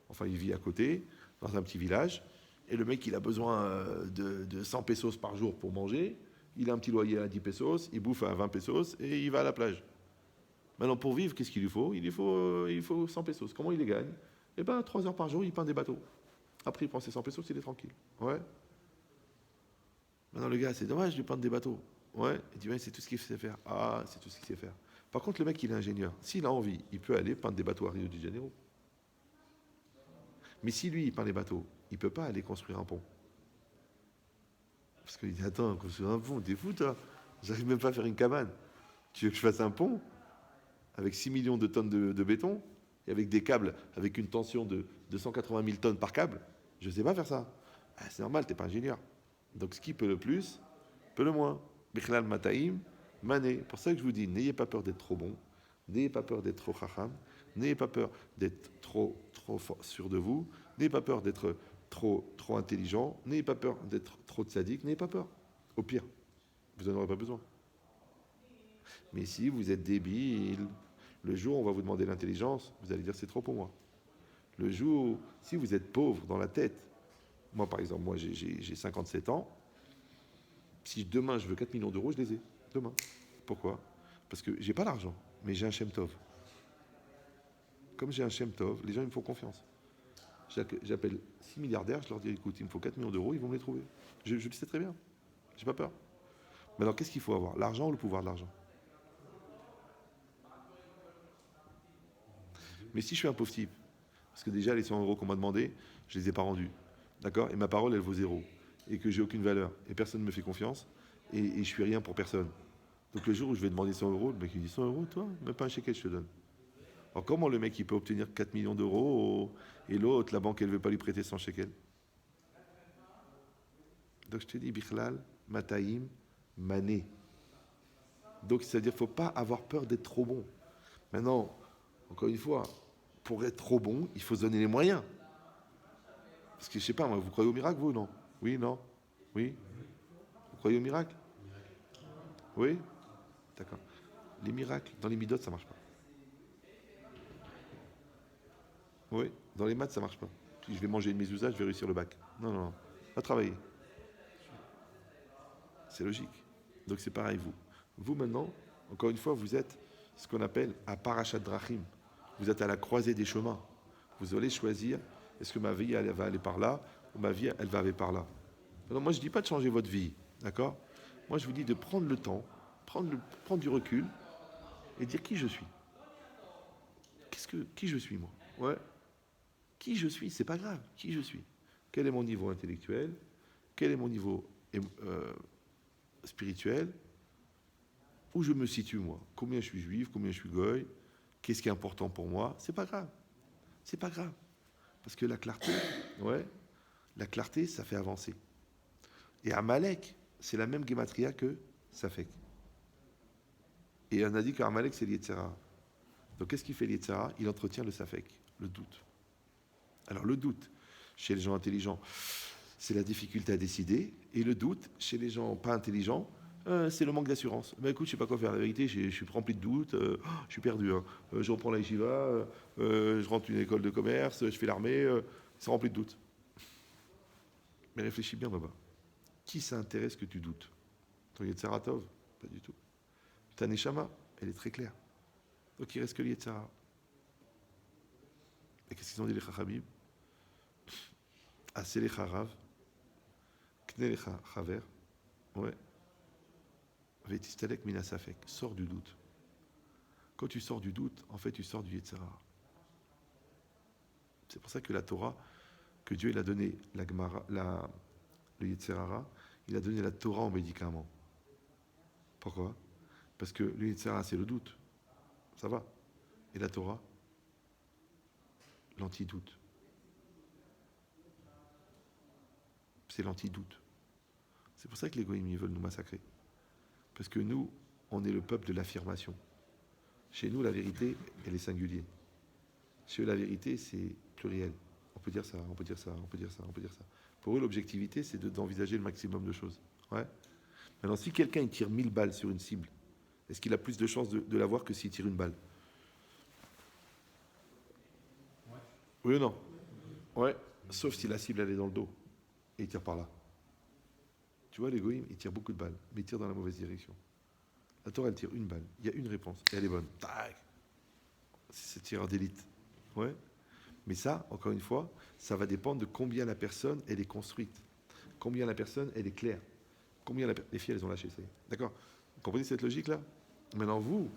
enfin il vit à côté, dans un petit village, et le mec, il a besoin de 100 pesos par jour pour manger, il a un petit loyer à 10 pesos, il bouffe à 20 pesos, et il va à la plage. Maintenant, pour vivre, qu'est-ce qu'il lui faut? Il faut 100 pesos. Comment il les gagne? Eh bien, 3 heures par jour, il peint des bateaux. Après, il prend ses 100 pesos, il est tranquille. Ouais. Maintenant, le gars, c'est dommage de peindre des bateaux. Ouais. Il dit, ouais, c'est tout ce qu'il sait faire. Ah, c'est tout ce qu'il sait faire. Par contre, le mec, il est ingénieur. S'il a envie, il peut aller peindre des bateaux à Rio de Janeiro. Mais si lui, il peint des bateaux, il ne peut pas aller construire un pont. Parce qu'il dit, attends, construire un pont, t'es fou, toi? J'arrive même pas à faire une cabane. Tu veux que je fasse un pont avec 6 millions de tonnes de béton et avec des câbles, avec une tension de 180 000 tonnes par câble? Je ne sais pas faire ça. Ah, c'est normal, tu n'es pas ingénieur. Donc ce qui peut le plus, peut le moins. Bichlal Mataim, Mané. Pour ça que je vous dis, n'ayez pas peur d'être trop bon, n'ayez pas peur d'être trop chacham, n'ayez pas peur d'être trop sûr de vous, n'ayez pas peur d'être trop intelligent, n'ayez pas peur d'être trop tzaddik, n'ayez pas peur. Au pire, vous n'en aurez pas besoin. Mais si vous êtes débile, le jour où on va vous demander l'intelligence, vous allez dire c'est trop pour moi. Le jour, si vous êtes pauvre dans la tête, moi par exemple, moi j'ai 57 ans, si demain je veux 4 millions d'euros, je les ai. Demain. Pourquoi? Parce que j'ai pas l'argent, mais j'ai un Shem Tov. Comme j'ai un Shem Tov, les gens ils me font confiance. J'appelle 6 milliardaires, je leur dis écoute, il me faut 4 millions d'euros, ils vont me les trouver. Je le sais très bien, j'ai pas peur. Maintenant, qu'est-ce qu'il faut avoir? L'argent ou le pouvoir de l'argent? Mais si je suis un pauvre type, parce que déjà les 100 euros qu'on m'a demandé, je les ai pas rendus, d'accord? Et ma parole, elle vaut zéro. Et que j'ai aucune valeur. Et personne ne me fait confiance. Et je suis rien pour personne. Donc le jour où je vais demander 100 euros, le mec il dit 100 euros, toi? Même pas un shekel, je te donne. Alors comment le mec il peut obtenir 4 millions d'euros et l'autre, la banque, elle ne veut pas lui prêter 100 shekels? Donc je te dis, Bichlal, Mataïm, Mané. Donc c'est-à-dire qu'il ne faut pas avoir peur d'être trop bon. Maintenant, encore une fois, pour être trop bon, il faut se donner les moyens. Parce que je ne sais pas, moi, vous croyez au miracle, vous, non? Oui, non? Oui? Vous croyez au miracle? Oui? D'accord. Les miracles, dans les midotes, ça ne marche pas. Oui, dans les maths, ça marche pas. Si je vais manger une mezouza, je vais réussir le bac. Non, non, non. Va travailler. C'est logique. Donc c'est pareil, vous. Vous, maintenant, encore une fois, vous êtes ce qu'on appelle à parachat drachim. Vous êtes à la croisée des chemins. Vous allez choisir, est-ce que ma vie, elle va aller par là, ou ma vie, elle va aller par là. Alors, moi, je ne dis pas de changer votre vie, d'accord? Moi, je vous dis de prendre le temps, prendre du recul, et dire qui je suis. Qui je suis, moi? Ouais. Qui je suis, c'est pas grave. Qui je suis? Quel est mon niveau intellectuel? Quel est mon niveau spirituel? Où je me situe, moi? Combien je suis juif? Combien je suis goy? Qu'est-ce qui est important pour moi? C'est pas grave. C'est pas grave. Parce que la clarté, ouais, la clarté, ça fait avancer. Et Amalek, c'est la même guématria que Safek. Et on a dit qu'Amalek, c'est l'Yetzera. Donc qu'est-ce qu'il fait l'Yetzera? Il entretient le Safek, le doute. Alors le doute, chez les gens intelligents, c'est la difficulté à décider. Et le doute, chez les gens pas intelligents, c'est le manque d'assurance. Ben écoute, je sais pas quoi faire. La vérité, je suis rempli de doutes, je suis perdu. Hein. Je reprends la yeshiva, je rentre une école de commerce, je fais l'armée, c'est rempli de doutes. Mais réfléchis bien, Baba. Qui s'intéresse que tu doutes? Ton Yetzera Tov? Pas du tout. Ta Neshama, elle est très claire. Donc il reste que le Yetzera. Et qu'est-ce qu'ils ont dit les Chachamim? Aselecha Rav, Knelecha Chaver, ouais. Vetistalek mina safek, sors du doute. Quand tu sors du doute, en fait, tu sors du Yetzera. C'est pour ça que la Torah, que Dieu il a donné la Gemara, le Yetzera, il a donné la Torah en médicament. Pourquoi? Parce que le Yetzera, c'est le doute. Ça va. Et la Torah, l'antidoute. C'est l'antidoute. C'est pour ça que les goïms, ils veulent nous massacrer. Parce que nous, on est le peuple de l'affirmation. Chez nous, la vérité, elle est singulière. Chez eux, la vérité, c'est pluriel. On peut dire ça, on peut dire ça, on peut dire ça, on peut dire ça. Pour eux, l'objectivité, c'est d'envisager le maximum de choses. Ouais. Maintenant, si quelqu'un il tire 1000 balles sur une cible, est-ce qu'il a plus de chances de l'avoir que s'il tire une balle? Ouais. Oui ou non? Ouais. Sauf si la cible, elle est dans le dos. Et il tire par là. Tu vois, l'égoïme, il tire beaucoup de balles, mais il tire dans la mauvaise direction. La Torah, elle tire une balle. Il y a une réponse, et elle est bonne. Tac. C'est tireur d'élite. Ouais. Mais ça, encore une fois, ça va dépendre de combien la personne, elle est construite. Combien la personne, elle est claire. Les filles, elles ont lâché, ça y est. D'accord? Vous comprenez cette logique-là? Maintenant, vous,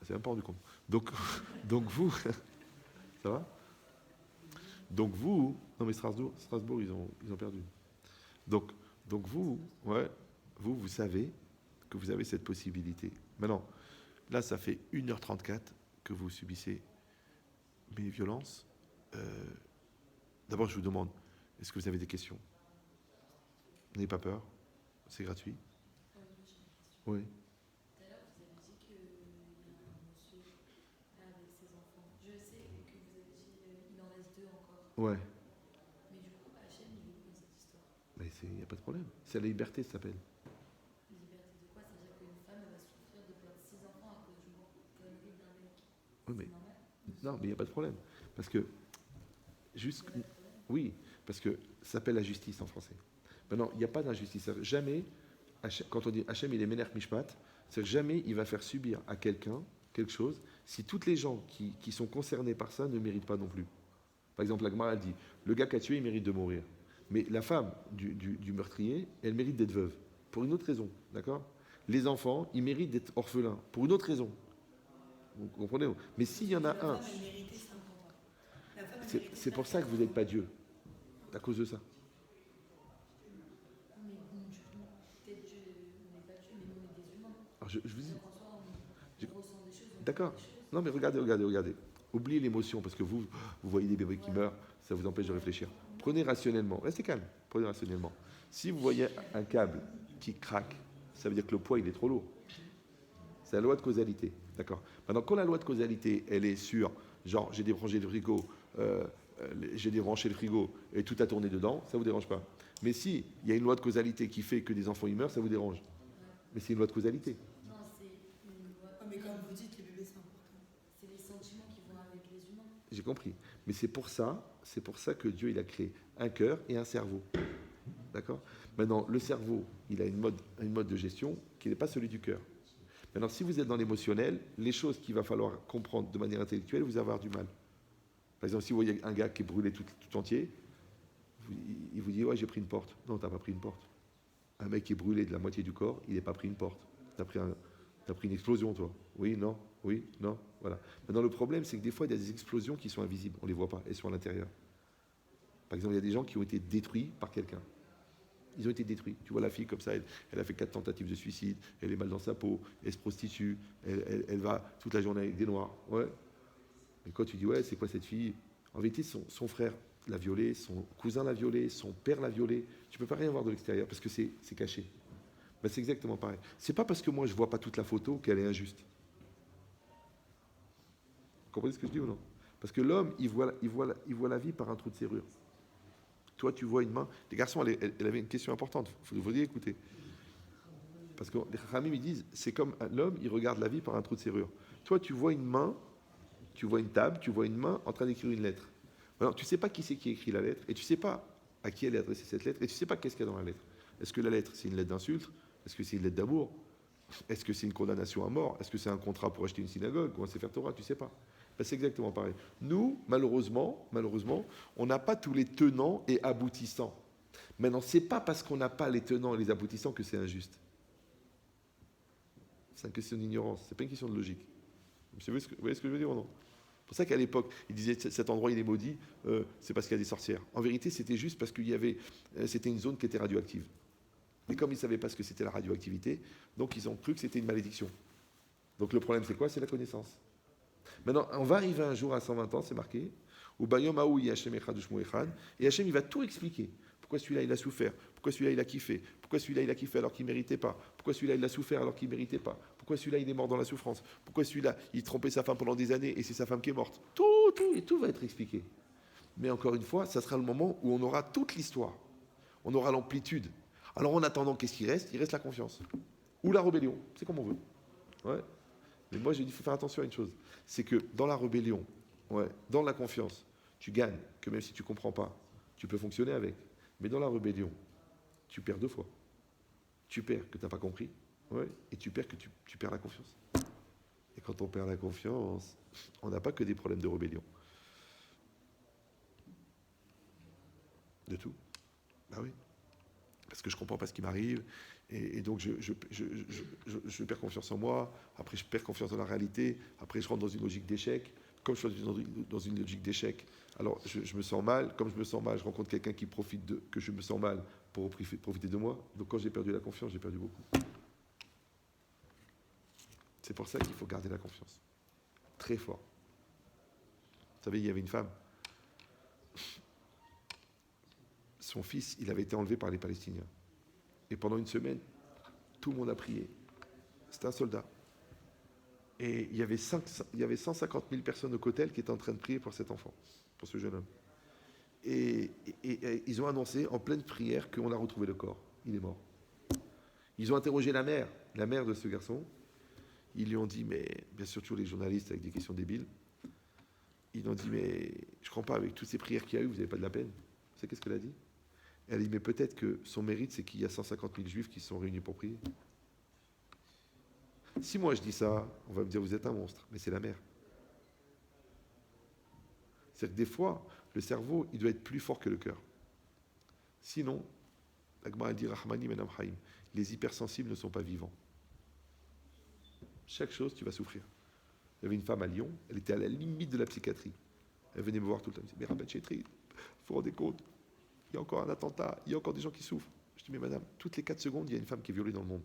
c'est même pas rendu compte. Donc vous, ça va? Donc vous, non mais Strasbourg, ils ont perdu. Donc vous, ouais, vous savez que vous avez cette possibilité. Maintenant, là, ça fait 1h34 que vous subissez mes violences. D'abord, je vous demande, est-ce que vous avez des questions? N'ayez pas peur, c'est gratuit. Oui. Tout à l'heure, vous avez dit qu'il y a un monsieur là avec ses enfants. Je sais que vous avez dit qu'il en reste 2 encore. Ouais. Mais du coup, Hachem, il est où dans cette histoire? Mais a pas de problème. C'est la liberté, ça s'appelle. Liberté de quoi? C'est-à-dire qu'une femme elle va souffrir de perdre 6 enfants à cause d'une connerie d'un mec. Oui, mais, C'est normal? non, mais il n'y a pas de problème. Parce que, juste, Il y a pas de problème. oui, parce que ça s'appelle la justice en français. Maintenant, il n'y a pas d'injustice. Jamais, quand on dit Hachem, il est Méner Mishpat, c'est que jamais il va faire subir à quelqu'un quelque chose si toutes les gens qui sont concernés par ça ne méritent pas non plus. Par exemple, la Gemara elle dit le gars qui a tué, il mérite de mourir. Mais la femme du meurtrier, elle mérite d'être veuve. Pour une autre raison. D'accord? Les enfants, ils méritent d'être orphelins. Pour une autre raison. Vous comprenez? Mais s'il y en a La un, femme, elle méritait, ça, on comprend pas. La femme, elle c'est méritait c'est de pour la ça que vous faire. n'êtes pas Dieu. À cause de ça. Mais bon, peut-être Dieu, on n'est pas Dieu, mais nous on est des humains. Alors je vous dis. Donc en soi, Je- on ressent des choses, on D'accord. vit des choses. Non, mais regardez. Oubliez l'émotion, parce que vous voyez des bébés qui meurent, ça vous empêche de réfléchir. Prenez rationnellement, restez calme, prenez rationnellement. Si vous voyez un câble qui craque, ça veut dire que le poids, il est trop lourd. C'est la loi de causalité, d'accord? Maintenant, quand la loi de causalité, elle est sur, genre, j'ai débranché le frigo, j'ai débranché le frigo et tout a tourné dedans, ça vous dérange pas. Mais si il y a une loi de causalité qui fait que des enfants y meurent, ça vous dérange. Mais c'est une loi de causalité. Non, c'est une loi. Ouais, mais comme vous dites, les bébés, c'est important. C'est les sentiments qui vont avec les humains. J'ai compris. Mais c'est pour ça que Dieu il a créé un cœur et un cerveau. D'accord? Maintenant, le cerveau, il a une mode de gestion qui n'est pas celui du cœur. Maintenant, si vous êtes dans l'émotionnel, les choses qu'il va falloir comprendre de manière intellectuelle, vous allez avoir du mal. Par exemple, si vous voyez un gars qui est brûlé tout entier, il vous dit, ouais, j'ai pris une porte. Non, t'as pas pris une porte. Un mec qui est brûlé de la moitié du corps, il n'a pas pris une porte. T'as pris une explosion, toi. Oui, non, voilà. Maintenant, le problème, c'est que des fois, il y a des explosions qui sont invisibles. On ne les voit pas, elles sont à l'intérieur. Par exemple, il y a des gens qui ont été détruits par quelqu'un. Ils ont été détruits. Tu vois la fille comme ça, elle a fait 4 tentatives de suicide, elle est mal dans sa peau, elle se prostitue, elle va toute la journée avec des noirs. Ouais. Et quand tu dis, ouais, c'est quoi cette fille? En vérité, son frère l'a violée, son cousin l'a violée, son père l'a violée. Tu ne peux pas rien voir de l'extérieur parce que c'est caché. Ben, c'est exactement pareil. C'est pas parce que moi je ne vois pas toute la photo qu'elle est injuste. Vous comprenez ce que je dis ou non? Parce que l'homme, il voit la vie par un trou de serrure. Toi, tu vois une main. Les garçons, elle avait une question importante. Il faut dire écouter. Parce que les Khamim, ils disent, c'est comme l'homme, il regarde la vie par un trou de serrure. Toi, tu vois une main, tu vois une table, tu vois une main en train d'écrire une lettre. Alors, tu ne sais pas qui c'est qui écrit la lettre, et tu ne sais pas à qui elle est adressée cette lettre, et tu ne sais pas qu'est-ce qu'il y a dans la lettre. Est-ce que la lettre, c'est une lettre d'insulte? Est-ce que c'est une lettre d'amour? Est-ce que c'est une condamnation à mort? Est-ce que c'est un contrat pour acheter une synagogue ou un Sefer Torah? Tu ne sais pas. Ben, c'est exactement pareil. Nous, malheureusement, on n'a pas tous les tenants et aboutissants. Maintenant, ce n'est pas parce qu'on n'a pas les tenants et les aboutissants que c'est injuste. C'est une question d'ignorance, ce n'est pas une question de logique. Vous voyez ce que je veux dire ou non? C'est pour ça qu'à l'époque, ils disaient cet endroit il est maudit, c'est parce qu'il y a des sorcières. En vérité, c'était juste parce qu'il y avait, c'était une zone qui était radioactive. Et comme ils ne savaient pas ce que c'était la radioactivité, donc ils ont cru que c'était une malédiction. Donc le problème, c'est quoi? C'est la connaissance. Maintenant, on va arriver un jour à 120 ans, c'est marqué, où Bayom Aoui Hachem Echad Ushmo Echad, et Hachem il va tout expliquer. Pourquoi celui-là il a souffert? Pourquoi celui-là il a kiffé? Pourquoi celui-là il a kiffé alors qu'il ne méritait pas? Pourquoi celui-là il a souffert alors qu'il ne méritait pas? Pourquoi celui-là il est mort dans la souffrance? Pourquoi celui-là il trompait sa femme pendant des années et c'est sa femme qui est morte? Tout va être expliqué. Mais encore une fois, ça sera le moment où on aura toute l'histoire. On aura l'amplitude. Alors en attendant, qu'est-ce qui reste? Il reste la confiance. Ou la rébellion. C'est comme on veut. Ouais. Mais moi, je dis, il faut faire attention à une chose. C'est que dans la rébellion, dans la confiance, tu gagnes, que même si tu ne comprends pas, tu peux fonctionner avec. Mais dans la rébellion, tu perds 2 fois. Tu perds que tu n'as pas compris, et tu perds que tu perds la confiance. Et quand on perd la confiance, on n'a pas que des problèmes de rébellion. De tout. Ah oui. Parce que je ne comprends pas ce qui m'arrive, et donc je perds confiance en moi, après je perds confiance dans la réalité, après je rentre dans une logique d'échec. Comme je suis dans une logique d'échec, alors je me sens mal. Comme je me sens mal, je rencontre quelqu'un qui profite que je me sens mal pour profiter de moi. Donc quand j'ai perdu la confiance, j'ai perdu beaucoup. C'est pour ça qu'il faut garder la confiance. Très fort. Vous savez, il y avait une femme. Son fils, il avait été enlevé par les Palestiniens. Et pendant une semaine, tout le monde a prié. C'était un soldat. Et il y avait 150 000 personnes au Kotel qui étaient en train de prier pour cet enfant, pour ce jeune homme. et ils ont annoncé en pleine prière qu'on a retrouvé le corps. Il est mort. Ils ont interrogé la mère de ce garçon. Ils lui ont dit, mais bien sûr, toujours les journalistes avec des questions débiles, ils lui ont dit, mais je ne comprends pas, avec toutes ces prières qu'il y a eu, vous n'avez pas de la peine. Vous savez qu'est-ce qu'elle a dit? Elle a dit, mais peut-être que son mérite, c'est qu'il y a 150 000 juifs qui se sont réunis pour prier. Si moi je dis ça, on va me dire, vous êtes un monstre, mais c'est la mère. C'est que des fois, le cerveau, il doit être plus fort que le cœur. Sinon, la Gemara dit, Rahmani Menam Haïm, les hypersensibles ne sont pas vivants. Chaque chose, tu vas souffrir. Il y avait une femme à Lyon, elle était à la limite de la psychiatrie. Elle venait me voir tout le temps. Elle me disait, mais Rabbi Chetri, vous vous rendez compte, il y a encore un attentat, il y a encore des gens qui souffrent. Je dis, mais madame, toutes les 4 secondes, il y a une femme qui est violée dans le monde.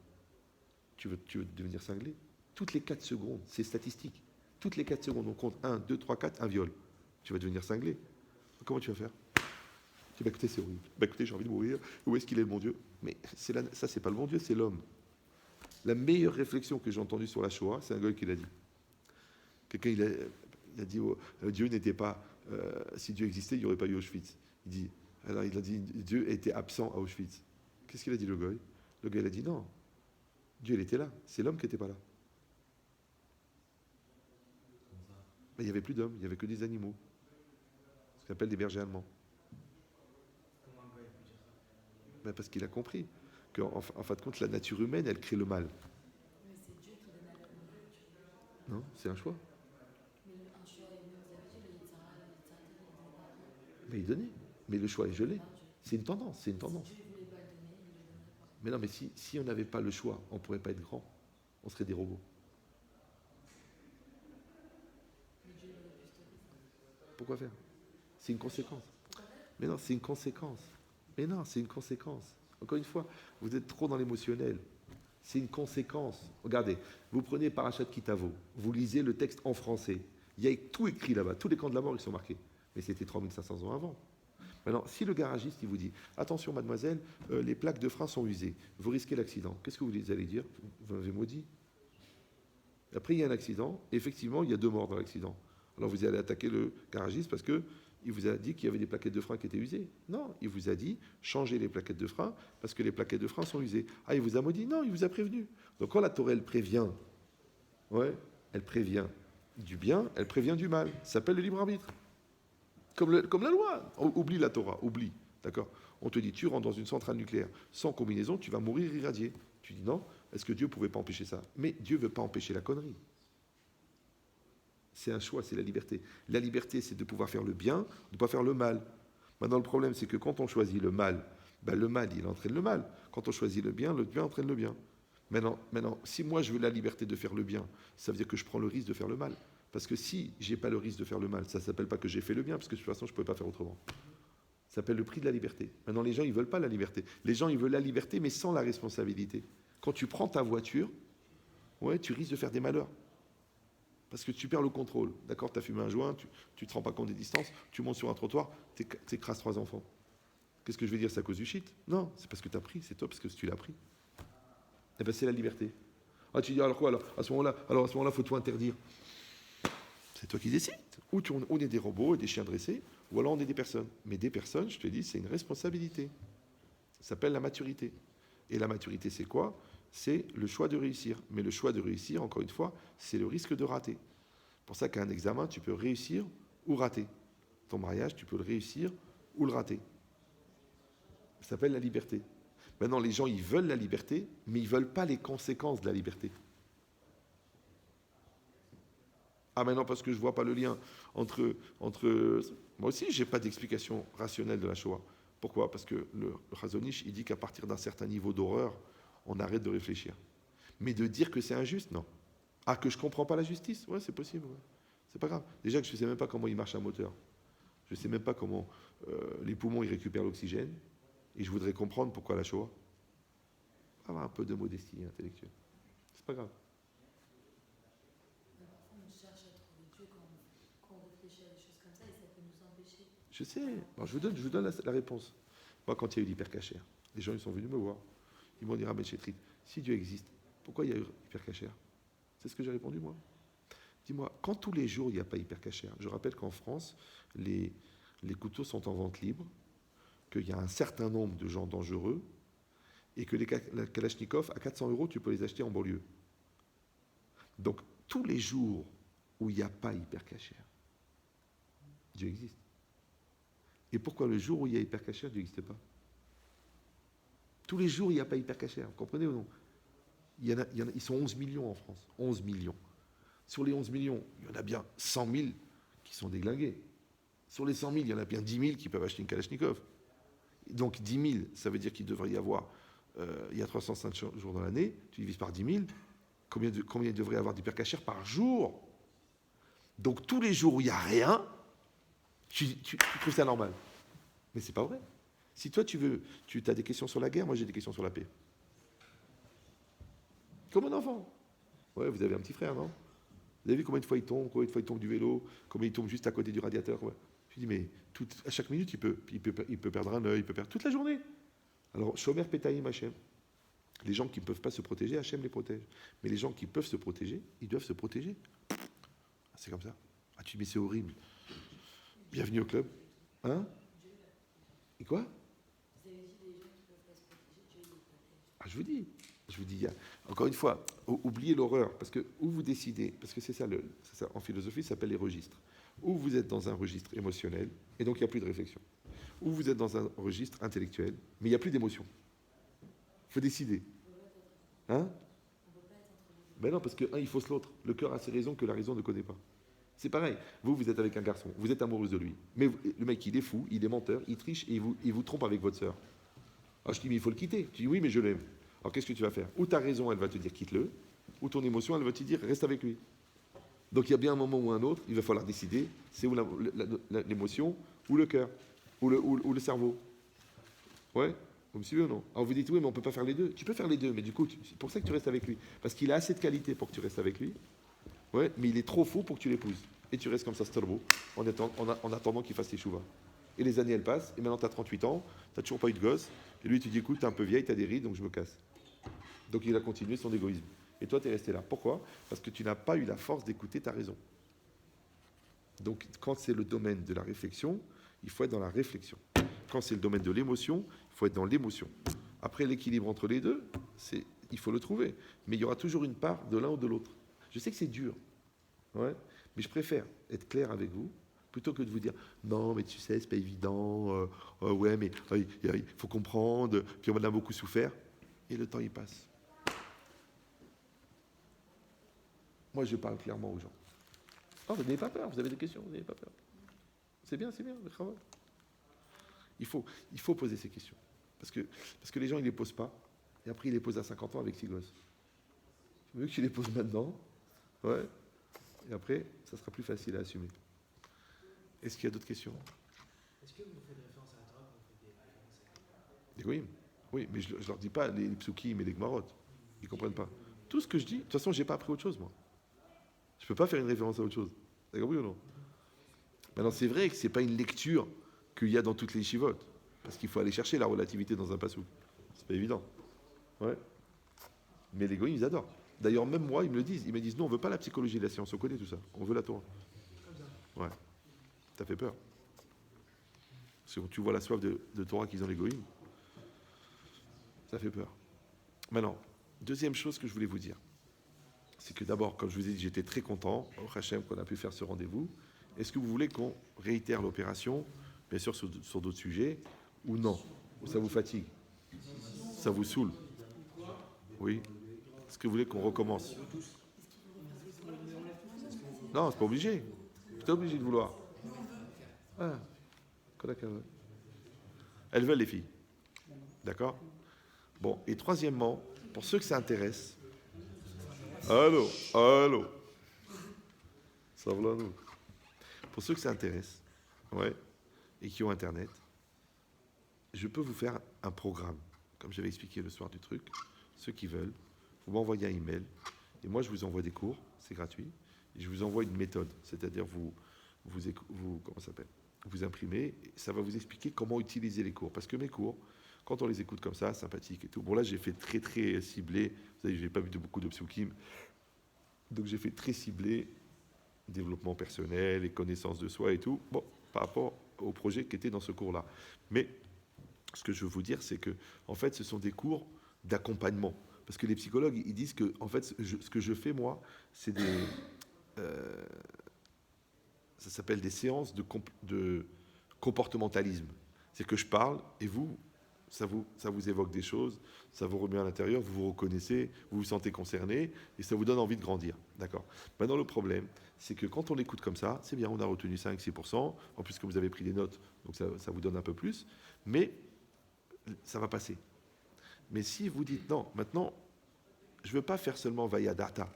Tu veux devenir cinglé? Toutes les 4 secondes, c'est statistique. Toutes les 4 secondes, on compte 1, 2, 3, 4, un viol. Tu vas devenir cinglé. Comment tu vas faire? Tu dis, bah écoutez, c'est horrible. Bah écoutez, j'ai envie de mourir. Où est-ce qu'il est le bon Dieu? Mais ça, c'est pas le bon Dieu, c'est l'homme. La meilleure réflexion que j'ai entendue sur la Shoah, c'est un gars qui l'a dit. Quelqu'un, il a dit, oh, Dieu n'était pas... si Dieu existait, il n'y aurait pas eu Auschwitz. Alors il a dit, Dieu était absent à Auschwitz. Qu'est-ce qu'il a dit, le gars? Le gars, il a dit, non. Dieu, il était là. C'est l'homme qui n'était pas là. Mais il n'y avait plus d'hommes, il n'y avait que des animaux. Ce qu'on appelle des bergers allemands. Comment un gars peut dire ça? Ben parce qu'il a compris qu'en fin de compte, la nature humaine, elle crée le mal. Mais c'est Dieu qui donne à l'homme la nature. Non, c'est un choix. Mais un choix est mieux, vous avez dit, le Yitzhara, il donne par Dieu. Mais il donnait. Mais le choix est gelé. Par Dieu. C'est une tendance, c'est une tendance. Si Dieu ne voulait pas le donner, il ne le donnerait pas. Mais non, mais si on n'avait pas le choix, on ne pourrait pas être grand. On serait des robots. Mais Dieu aurait pu stopper ça. Pourquoi faire? C'est une conséquence. Pourquoi faire? Mais non, c'est une conséquence. Mais non, c'est une conséquence. Encore une fois, vous êtes trop dans l'émotionnel. C'est une conséquence. Regardez, vous prenez Parashat Kitavo, vous lisez le texte en français. Il y a tout écrit là-bas. Tous les camps de la mort, ils sont marqués. Mais c'était 3500 ans avant. Maintenant, si le garagiste, il vous dit, attention mademoiselle, les plaques de frein sont usées, vous risquez l'accident. Qu'est-ce que vous allez dire? Vous m'avez maudit. Après, il y a un accident. Et effectivement, il y a 2 morts dans l'accident. Alors vous allez attaquer le garagiste parce que il vous a dit qu'il y avait des plaquettes de frein qui étaient usées. Non, il vous a dit changez les plaquettes de frein parce que les plaquettes de frein sont usées. Ah, il vous a maudit? Non, il vous a prévenu. Donc quand la Torah elle prévient, elle prévient du bien, elle prévient du mal. Ça s'appelle le libre arbitre. Comme la loi. Oublie la Torah, oublie. D'accord? On te dit tu rentres dans une centrale nucléaire sans combinaison, tu vas mourir irradié. Tu dis non. Est-ce que Dieu ne pouvait pas empêcher ça? Mais Dieu ne veut pas empêcher la connerie. C'est un choix, c'est la liberté. La liberté, c'est de pouvoir faire le bien, de ne pas faire le mal. Maintenant, le problème, c'est que quand on choisit le mal, le mal, il entraîne le mal. Quand on choisit le bien entraîne le bien. Maintenant, si moi, je veux la liberté de faire le bien, ça veut dire que je prends le risque de faire le mal. Parce que si je n'ai pas le risque de faire le mal, ça ne s'appelle pas que j'ai fait le bien, parce que de toute façon, je ne peux pas faire autrement. Ça s'appelle le prix de la liberté. Maintenant, les gens, ils ne veulent pas la liberté. Les gens, ils veulent la liberté, mais sans la responsabilité. Quand tu prends ta voiture, tu risques de faire des malheurs. Parce que tu perds le contrôle. D'accord, tu as fumé un joint, tu ne te rends pas compte des distances, tu montes sur un trottoir, tu écrases 3 enfants. Qu'est-ce que je vais dire? C'est à cause du shit? Non, c'est parce que tu as pris, c'est toi parce que tu l'as pris. Eh bien, c'est la liberté. Ah, tu dis alors quoi? Alors, à ce moment-là, il faut tout interdire. C'est toi qui décides. Ou on est des robots et des chiens dressés, ou alors on est des personnes. Mais des personnes, je te dis, c'est une responsabilité. Ça s'appelle la maturité. Et la maturité, c'est quoi? C'est le choix de réussir. Mais le choix de réussir, encore une fois, c'est le risque de rater. C'est pour ça qu'à un examen, tu peux réussir ou rater. Ton mariage, tu peux le réussir ou le rater. Ça s'appelle la liberté. Maintenant, les gens, ils veulent la liberté, mais ils ne veulent pas les conséquences de la liberté. Ah, maintenant, parce que je ne vois pas le lien entre... Moi aussi, je n'ai pas d'explication rationnelle de la Shoah. Pourquoi? Parce que le Chazon Ish, il dit qu'à partir d'un certain niveau d'horreur, on arrête de réfléchir. Mais de dire que c'est injuste, non. Ah, que je ne comprends pas la justice? Ouais, c'est possible. Ouais. C'est pas grave. Déjà que je ne sais même pas comment il marche un moteur. Je ne sais même pas comment les poumons ils récupèrent l'oxygène. Et je voudrais comprendre pourquoi la Shoah. Avoir un peu de modestie intellectuelle. C'est pas grave. Mais parfois, on cherche à trouver Dieu quand on réfléchit à des choses comme ça et ça peut nous empêcher. Je sais. Bon, je vous donne la réponse. Moi, quand il y a eu l'hypercachère, les gens ils sont venus me voir. Ils m'ont dit, Rabbi Chetri, si Dieu existe, pourquoi il y a eu hypercachère? C'est ce que j'ai répondu, moi. Dis-moi, quand tous les jours, il n'y a pas hypercachère, je rappelle qu'en France, les les couteaux sont en vente libre, qu'il y a un certain nombre de gens dangereux, et que la Kalachnikov, à 400 €, tu peux les acheter en banlieue. Donc, tous les jours où il n'y a pas hyper cachère, Dieu existe. Et pourquoi le jour où il y a hyper cachère, Dieu n'existe pas? Tous les jours, il n'y a pas hyper cachère, vous comprenez ou non? Ils sont 11 millions en France. 11 millions. Sur les 11 millions, il y en a bien 100 000 qui sont déglingués. Sur les 100 000, il y en a bien 10 000 qui peuvent acheter une Kalachnikov. Donc 10 000, ça veut dire qu'il devrait y avoir, il y a 305 jours dans l'année, tu divises par 10 000, combien il devrait y avoir d'hypercachère par jour? Donc tous les jours où il n'y a rien, tu trouves ça normal. Mais c'est pas vrai. Si toi tu as des questions sur la guerre, moi j'ai des questions sur la paix. Comme un enfant. Ouais, vous avez un petit frère, non? Vous avez vu combien de fois il tombe, du vélo, combien il tombe juste à côté du radiateur, quoi. Je dis, mais à chaque minute, il peut perdre un œil, il peut perdre toute la journée. Alors, Shomer Petahim Hachem. Les gens qui ne peuvent pas se protéger, Hachem les protège. Mais les gens qui peuvent se protéger, ils doivent se protéger. C'est comme ça. Ah, tu dis, mais c'est horrible. Bienvenue au club. Hein? Et quoi? Vous avez dit des gens qui ne peuvent pas se protéger, Dieu les protège. Ah, je vous dis, encore une fois, oubliez l'horreur, parce que où vous décidez, parce que c'est ça, en philosophie, ça s'appelle les registres. Ou vous êtes dans un registre émotionnel, et donc il n'y a plus de réflexion. Ou vous êtes dans un registre intellectuel, mais il n'y a plus d'émotion. Il faut décider. Hein? Ben non, parce que il fausse l'autre. Le cœur a ses raisons que la raison ne connaît pas. C'est pareil. Vous êtes avec un garçon, vous êtes amoureuse de lui, mais le mec, il est fou, il est menteur, il triche, et il vous trompe avec votre sœur. Alors je dis, mais il faut le quitter. Tu dis, oui, mais je l'aime. Alors qu'est-ce que tu vas faire? Ou ta raison, elle va te dire quitte-le, ou ton émotion, elle va te dire reste avec lui. Donc il y a bien un moment ou un autre, il va falloir décider, c'est où l'émotion, ou le cœur, ou le cerveau. Ouais? Vous me suivez ou non? Alors vous dites, oui, mais on ne peut pas faire les deux. Tu peux faire les deux, mais du coup, c'est pour ça que tu restes avec lui. Parce qu'il a assez de qualité pour que tu restes avec lui, ouais, mais il est trop fou pour que tu l'épouses. Et tu restes comme ça, starbo, en attendant qu'il fasse les chouvas. Et les années, elles passent, et maintenant tu as 38 ans, tu n'as toujours pas eu de gosse, et lui, tu dis, écoute, tu es un peu vieille, tu as des rides, donc je me casse. Donc il a continué son égoïsme. Et toi, tu es resté là. Pourquoi? Parce que tu n'as pas eu la force d'écouter ta raison. Donc quand c'est le domaine de la réflexion, il faut être dans la réflexion. Quand c'est le domaine de l'émotion, il faut être dans l'émotion. Après, l'équilibre entre les deux, il faut le trouver. Mais il y aura toujours une part de l'un ou de l'autre. Je sais que c'est dur, ouais, mais je préfère être clair avec vous plutôt que de vous dire non, mais tu sais, c'est pas évident, ouais, mais il faut comprendre, puis on en a beaucoup souffert, et le temps il passe. Moi, je parle clairement aux gens. Oh, vous n'avez pas peur, vous avez des questions, vous n'avez pas peur. C'est bien, le travail. Il faut poser ces questions. Parce que les gens, ils ne les posent pas, et après, ils les posent à 50 ans avec 6 gosses. Mieux que tu les poses maintenant, ouais, et après, ça sera plus facile à assumer. Est-ce qu'il y a d'autres questions? Est-ce que vous faites référence à la Torah quand vous faites des références à Des goïms. Oui, mais je ne leur dis pas les psukim et les gmarottes. Ils ne comprennent pas. Tout ce que je dis, de toute façon, je n'ai pas appris autre chose, moi. Je ne peux pas faire une référence à autre chose. D'accord, oui ou non? Maintenant, c'est vrai que ce n'est pas une lecture qu'il y a dans toutes les chivotes. Parce qu'il faut aller chercher la relativité dans un passouk. C'est pas évident. Ouais. Mais les goïms, ils adorent. D'ailleurs, même moi, ils me le disent. Ils me disent, non, on ne veut pas la psychologie et la science, on connaît tout ça. On veut la Torah. Ouais. Ça fait peur. Parce que quand tu vois la soif de Torah qu'ils ont les goïms, ça fait peur. Maintenant, deuxième chose que je voulais vous dire, c'est que d'abord, comme je vous ai dit, j'étais très content, au Hachem, qu'on a pu faire ce rendez-vous. Est-ce que vous voulez qu'on réitère l'opération, bien sûr sur d'autres sujets, ou non? Ou ça vous fatigue? Ça vous saoule? Oui. Est-ce que vous voulez qu'on recommence? Non, c'est pas obligé. C'est pas obligé de vouloir. Ah, elles veulent les filles. D'accord? Bon, et troisièmement, pour ceux que ça intéresse, allô, ça va nous. Pour ceux que ça intéresse, ouais, et qui ont Internet, je peux vous faire un programme, comme j'avais expliqué le soir du truc. Ceux qui veulent, vous m'envoyez un email, et moi je vous envoie des cours, c'est gratuit, et je vous envoie une méthode, c'est-à-dire vous comment ça s'appelle? Vous imprimez, et ça va vous expliquer comment utiliser les cours, parce que mes cours, quand on les écoute comme ça, sympathique et tout. Bon là j'ai fait très très ciblé, vous savez, j'ai pas vu beaucoup de psukim, donc j'ai fait très ciblé, développement personnel et connaissance de soi et tout, bon, par rapport au projet qui était dans ce cours-là. Mais ce que je veux vous dire, c'est que, en fait, ce sont des cours d'accompagnement. Parce que les psychologues, ils disent que, en fait, ce que je fais, moi, c'est des... ça s'appelle des séances de comportementalisme. C'est que je parle, et vous, ça vous évoque des choses, ça vous remet à l'intérieur, vous vous reconnaissez, vous vous sentez concerné, et ça vous donne envie de grandir. D'accord. Maintenant, le problème, c'est que quand on l'écoute comme ça, c'est bien, on a retenu 5-6%, en plus que vous avez pris des notes, donc ça vous donne un peu plus, mais ça va passer. Mais si vous dites, non, maintenant, je ne veux pas faire seulement Vayadata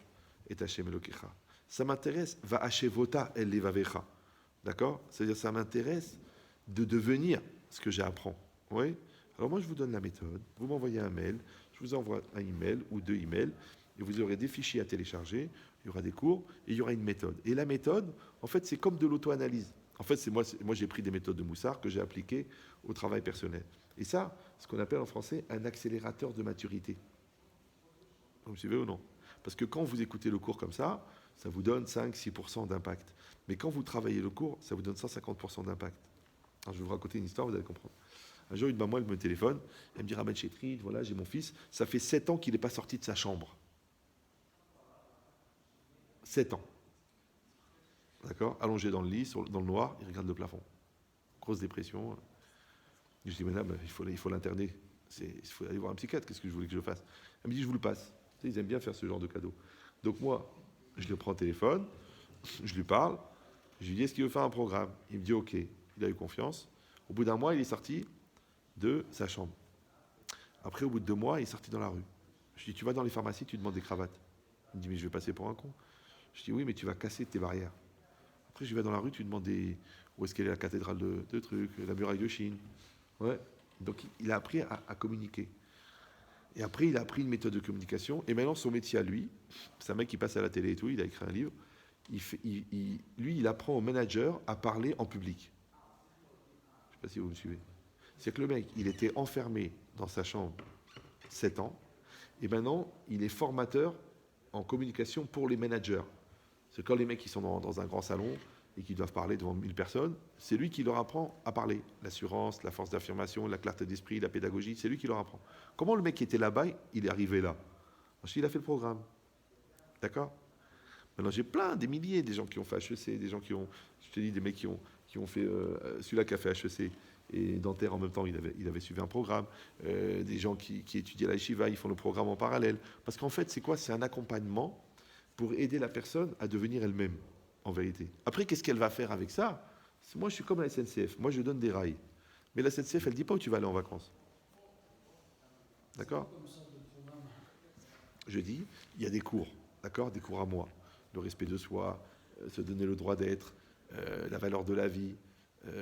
et Hashem Elokecha. Ça m'intéresse, Va'ashevota el levavecha. D'accord. C'est-à-dire, ça m'intéresse de devenir ce que j'apprends. Oui. Alors moi, je vous donne la méthode. Vous m'envoyez un mail. Je vous envoie un email ou 2 emails. Et vous aurez des fichiers à télécharger. Il y aura des cours et il y aura une méthode. Et la méthode, en fait, c'est comme de l'auto-analyse. En fait, moi, j'ai pris des méthodes de Moussard que j'ai appliquées au travail personnel. Et ça, ce qu'on appelle en français un accélérateur de maturité. Vous me suivez ou non? Parce que quand vous écoutez le cours comme ça vous donne 5-6% d'impact. Mais quand vous travaillez le cours, ça vous donne 150% d'impact. Alors, je vais vous raconter une histoire, vous allez comprendre. Un jour, une maman, elle me téléphone, elle me dit, Rabban Chetrit, voilà, j'ai mon fils, ça fait 7 ans qu'il n'est pas sorti de sa chambre. 7 ans. D'accord. Allongé dans le lit, dans le noir, il regarde le plafond. Grosse dépression. Je dis, madame, il faut l'interner. Il faut aller voir un psychiatre, qu'est-ce que je voulais que je fasse? Elle me dit, je vous le passe. Tu sais, ils aiment bien faire ce genre de cadeau. Donc moi, je le prends au téléphone, je lui parle, je lui dis, est-ce qu'il veut faire un programme? Il me dit, ok. Il a eu confiance. Au bout d'un mois, il est sorti de sa chambre. Après, au bout de 2 mois, il est sorti dans la rue. Je dis, tu vas dans les pharmacies, tu demandes des cravates. Il me dit, mais je vais passer pour un con. Je dis, oui, mais tu vas casser tes barrières. Après, je vais dans la rue, tu demandes où est-ce qu'elle est la cathédrale de trucs, la muraille de Chine. Ouais. Donc, il a appris à communiquer. Et après, il a appris une méthode de communication. Et maintenant, son métier à lui, c'est un mec qui passe à la télé et tout, il a écrit un livre. Lui, il apprend au manager à parler en public. Je ne sais pas si vous me suivez. C'est que le mec, il était enfermé dans sa chambre 7 ans. Et maintenant, il est formateur en communication pour les managers. C'est quand les mecs qui sont dans un grand salon et qui doivent parler devant 1000 personnes, c'est lui qui leur apprend à parler. L'assurance, la force d'affirmation, la clarté d'esprit, la pédagogie, c'est lui qui leur apprend. Comment le mec qui était là-bas, il est arrivé là? Parce qu'il a fait le programme. D'accord? Maintenant, j'ai des milliers, des gens qui ont fait HEC, des gens qui ont, je te dis, des mecs qui ont fait, celui-là qui a fait HEC et dentaire en même temps, il avait suivi un programme. Des gens qui étudiaient à la yeshiva, ils font le programme en parallèle. Parce qu'en fait, c'est quoi? C'est un accompagnement pour aider la personne à devenir elle-même, en vérité. Après, qu'est-ce qu'elle va faire avec ça? Moi, je suis comme la SNCF. Moi, je donne des rails. Mais la SNCF, elle ne dit pas où tu vas aller en vacances. D'accord? Je dis, il y a des cours. D'accord? Des cours à moi. Le respect de soi, se donner le droit d'être, la valeur de la vie,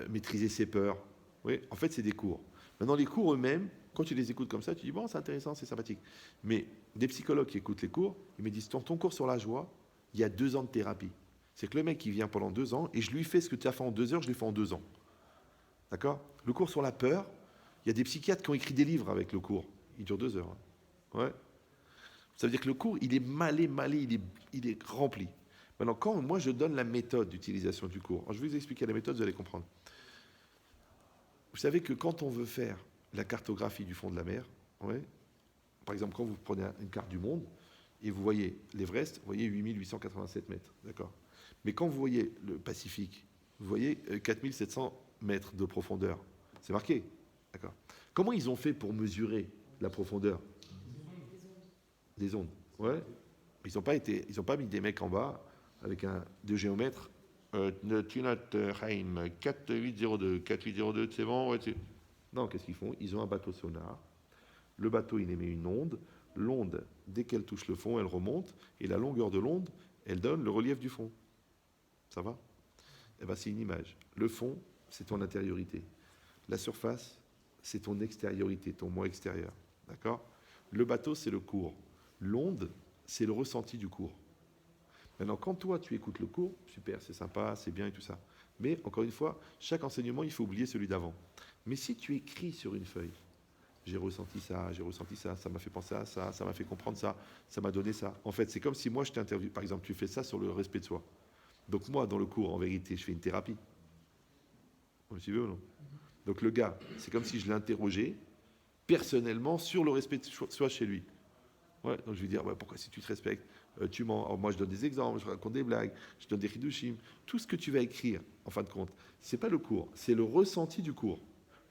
maîtriser ses peurs. Oui, en fait, c'est des cours. Maintenant, les cours eux-mêmes, quand tu les écoutes comme ça, tu dis, bon, c'est intéressant, c'est sympathique. Mais des psychologues qui écoutent les cours, ils me disent, ton cours sur la joie, il y a 2 ans de thérapie. C'est que le mec, il vient pendant 2 ans, et je lui fais ce que tu as fait en 2 heures, je l'ai fait en 2 ans. D'accord? Le cours sur la peur, il y a des psychiatres qui ont écrit des livres avec le cours. Il dure 2 heures. Hein. Ouais. Ça veut dire que le cours, il est malé, il est rempli. Maintenant, quand moi, je donne la méthode d'utilisation du cours, alors je vais vous expliquer la méthode, vous allez comprendre. Vous savez que quand on veut faire la cartographie du fond de la mer, ouais, par exemple, quand vous prenez une carte du monde, et vous voyez l'Everest, vous voyez 8887 mètres, d'accord. Mais quand vous voyez le Pacifique, vous voyez 4700 mètres de profondeur. C'est marqué, d'accord. Comment ils ont fait pour mesurer la profondeur? Des ondes. Ouais. Ils n'ont pas mis des mecs en bas avec deux géomètres. Tu notes Haïm 4802, 4802, c'est bon, ouais, Non, qu'est-ce qu'ils font? Ils ont un bateau sonar. Le bateau, il émet une onde. L'onde, dès qu'elle touche le fond, elle remonte. Et la longueur de l'onde, elle donne le relief du fond. Ça va? Eh bien, c'est une image. Le fond, c'est ton intériorité. La surface, c'est ton extériorité, ton moi extérieur. D'accord? Le bateau, c'est le cours. L'onde, c'est le ressenti du cours. Maintenant, quand toi, tu écoutes le cours, super, c'est sympa, c'est bien et tout ça. Mais, encore une fois, chaque enseignement, il faut oublier celui d'avant. Mais si tu écris sur une feuille, j'ai ressenti ça, ça m'a fait penser à ça, ça m'a fait comprendre ça, ça m'a donné ça. En fait, c'est comme si moi, je t'interviewe. Par exemple, tu fais ça sur le respect de soi. Donc moi, dans le cours, en vérité, je fais une thérapie. Vous me suivez ou non? Donc le gars, c'est comme si je l'interrogeais personnellement sur le respect de soi chez lui. Ouais, donc je vais dire, ouais, pourquoi si tu te respectes, tu mens. Alors, moi je donne des exemples, je raconte des blagues, je donne des hidushim. Tout ce que tu vas écrire, en fin de compte, c'est pas le cours, c'est le ressenti du cours.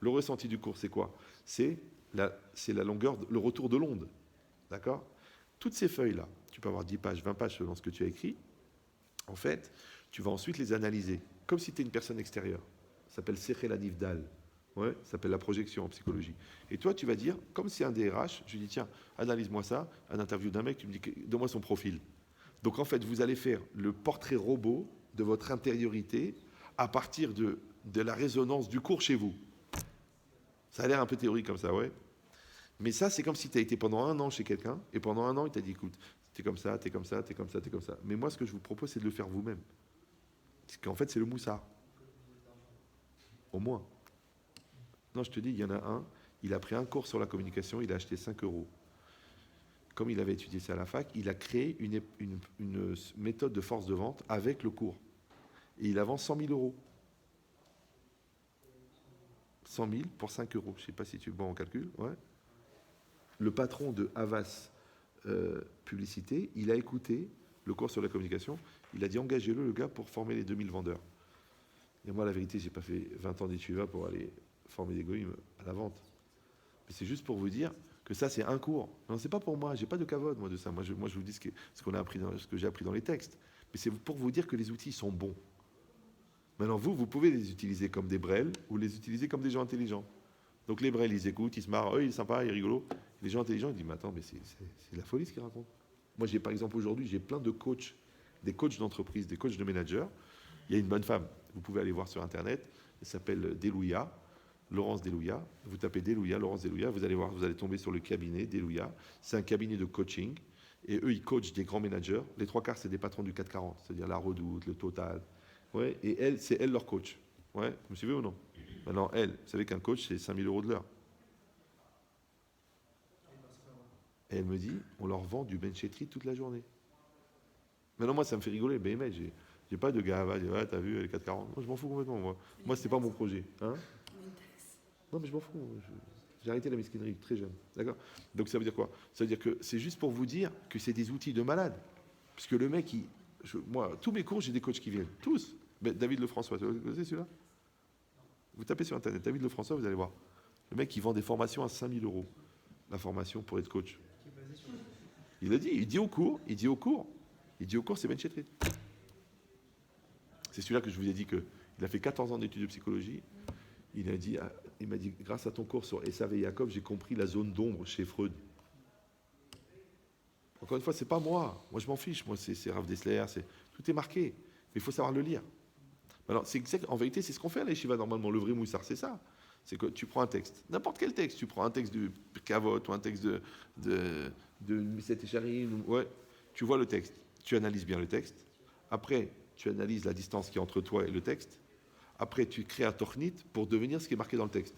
Le ressenti du cours, c'est quoi? C'est la longueur, le retour de l'onde. D'accord? Toutes ces feuilles-là, tu peux avoir 10 pages, 20 pages selon ce que tu as écrit. En fait, tu vas ensuite les analyser, comme si tu es une personne extérieure. Ça s'appelle Sechel Anivdal. Ouais, ça s'appelle la projection en psychologie. Et toi, tu vas dire, comme c'est un DRH, je lui dis, tiens, analyse-moi ça, un interview d'un mec, tu me dis, donne-moi son profil. Donc en fait, vous allez faire le portrait robot de votre intériorité à partir de la résonance du cours chez vous. Ça a l'air un peu théorique comme ça, ouais. Mais ça, c'est comme si tu as été pendant 1 an chez quelqu'un, et pendant 1 an, il t'a dit, écoute, t'es comme ça, t'es comme ça, t'es comme ça, t'es comme ça. Mais moi, ce que je vous propose, c'est de le faire vous-même. Parce qu'en fait, c'est le moussard. Au moins. Non, je te dis, il y en a un, il a pris un cours sur la communication, il a acheté 5 €. Comme il avait étudié ça à la fac, il a créé une méthode de force de vente avec le cours. Et il vend 100 000 €. 100 000 pour 5 €. Je ne sais pas si tu es bon en calcul. Ouais. Le patron de Havas Publicité, il a écouté le cours sur la communication. Il a dit, engagez-le, le gars, pour former les 2000 vendeurs. Et moi, la vérité, je n'ai pas fait 20 ans d'études pour aller former des goïms à la vente. Mais c'est juste pour vous dire que ça, c'est un cours. Non, c'est pas pour moi. J'ai pas de cavode, moi, de ça. Moi, je vous dis ce qu'on a appris ce que j'ai appris dans les textes. Mais c'est pour vous dire que les outils sont bons. Maintenant, vous pouvez les utiliser comme des brels ou les utiliser comme des gens intelligents. Donc les brels, ils écoutent, ils se marrent. Il est sympa, il est rigolo. Les gens intelligents, ils disent, mais attends, mais c'est de la folie ce qu'il raconte. Moi, par exemple, aujourd'hui, j'ai plein de coachs, des coachs d'entreprise, des coachs de managers. Il y a une bonne femme. Vous pouvez aller voir sur Internet. Elle s'appelle Delouia. Laurence Delouia, vous tapez Delouia, Laurence Delouia, vous allez voir, vous allez tomber sur le cabinet Delouia. C'est un cabinet de coaching et eux, ils coachent des grands managers. Les 3/4, c'est des patrons du 440, c'est-à-dire la Redoute, le Total. Ouais, et c'est elle leur coach. Ouais, vous me suivez ou non? Maintenant, vous savez qu'un coach, c'est 5 000 € de l'heure. Et elle me dit, on leur vend du benchetri toute la journée. Maintenant, moi, ça me fait rigoler. Mais mec, j'ai pas de gars, ouais, t'as vu, les 440. Moi, je m'en fous complètement, moi c'est pas mon projet. Hein? Non, mais je m'en fous. J'ai arrêté la mesquinerie très jeune. D'accord? Donc ça veut dire quoi? Ça veut dire que c'est juste pour vous dire que c'est des outils de malade. Parce que le mec, moi, tous mes cours, j'ai des coachs qui viennent. Tous. Mais David Lefrançois, vous connaissez celui-là? Vous tapez sur Internet, David Lefrançois, vous allez voir. Le mec, il vend des formations à 5 000 €. La formation pour être coach. Il a dit, il dit au cours, c'est Ben Chetrit. C'est celui-là que je vous ai dit qu'il a fait 14 ans d'études de psychologie. Il m'a dit, grâce à ton cours sur Esav et Jacob, j'ai compris la zone d'ombre chez Freud. Encore une fois, c'est pas moi. Moi, je m'en fiche. Moi, c'est Rav Dessler. Tout est marqué. Mais il faut savoir le lire. Alors, en vérité, c'est ce qu'on fait à l'Yeshiva normalement. Le vrai moussard, c'est ça. C'est que tu prends un texte, n'importe quel texte. Tu prends un texte de Kavot ou un texte de Misset Echarim. Ouais. Tu vois le texte. Tu analyses bien le texte. Après, tu analyses la distance qui est entre toi et le texte. Après, tu crées un tornit pour devenir ce qui est marqué dans le texte.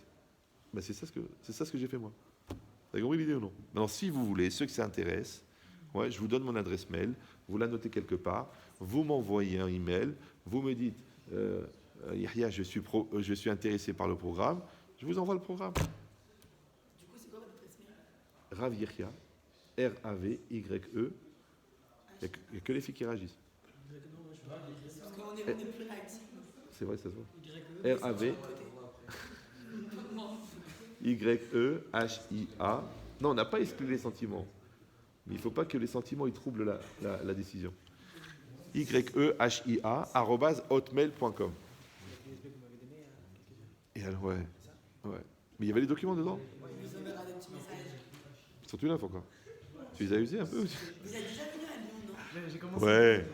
Ben, c'est ça ce que j'ai fait moi. Vous avez compris l'idée ou non? Maintenant, si vous voulez, ceux que ça intéresse, ouais, je vous donne mon adresse mail, vous la notez quelque part, vous m'envoyez un email, vous me dites, Yahya, je suis intéressé par le programme, je vous envoie le programme. Du coup, c'est quoi votre adresse mail? Rav Yahya, R-A-V-Y-E. Il n'y a que les filles qui réagissent. Parce qu'on est plus réactifs. C'est vrai, ça se voit. R-A-V. Y-E-H-I-A. Non, on n'a pas exclu les sentiments. Mais il ne faut pas que les sentiments ils troublent la décision. Y-E-H-I-A @hotmail.com. Et alors, ouais. Mais il y avait les documents dedans. Il vous enverra des petits messages. Ils sont tous là, encore. Tu les as usés un peu? Vous êtes déjà venu à Lyon, non? J'ai commencé. Ouais.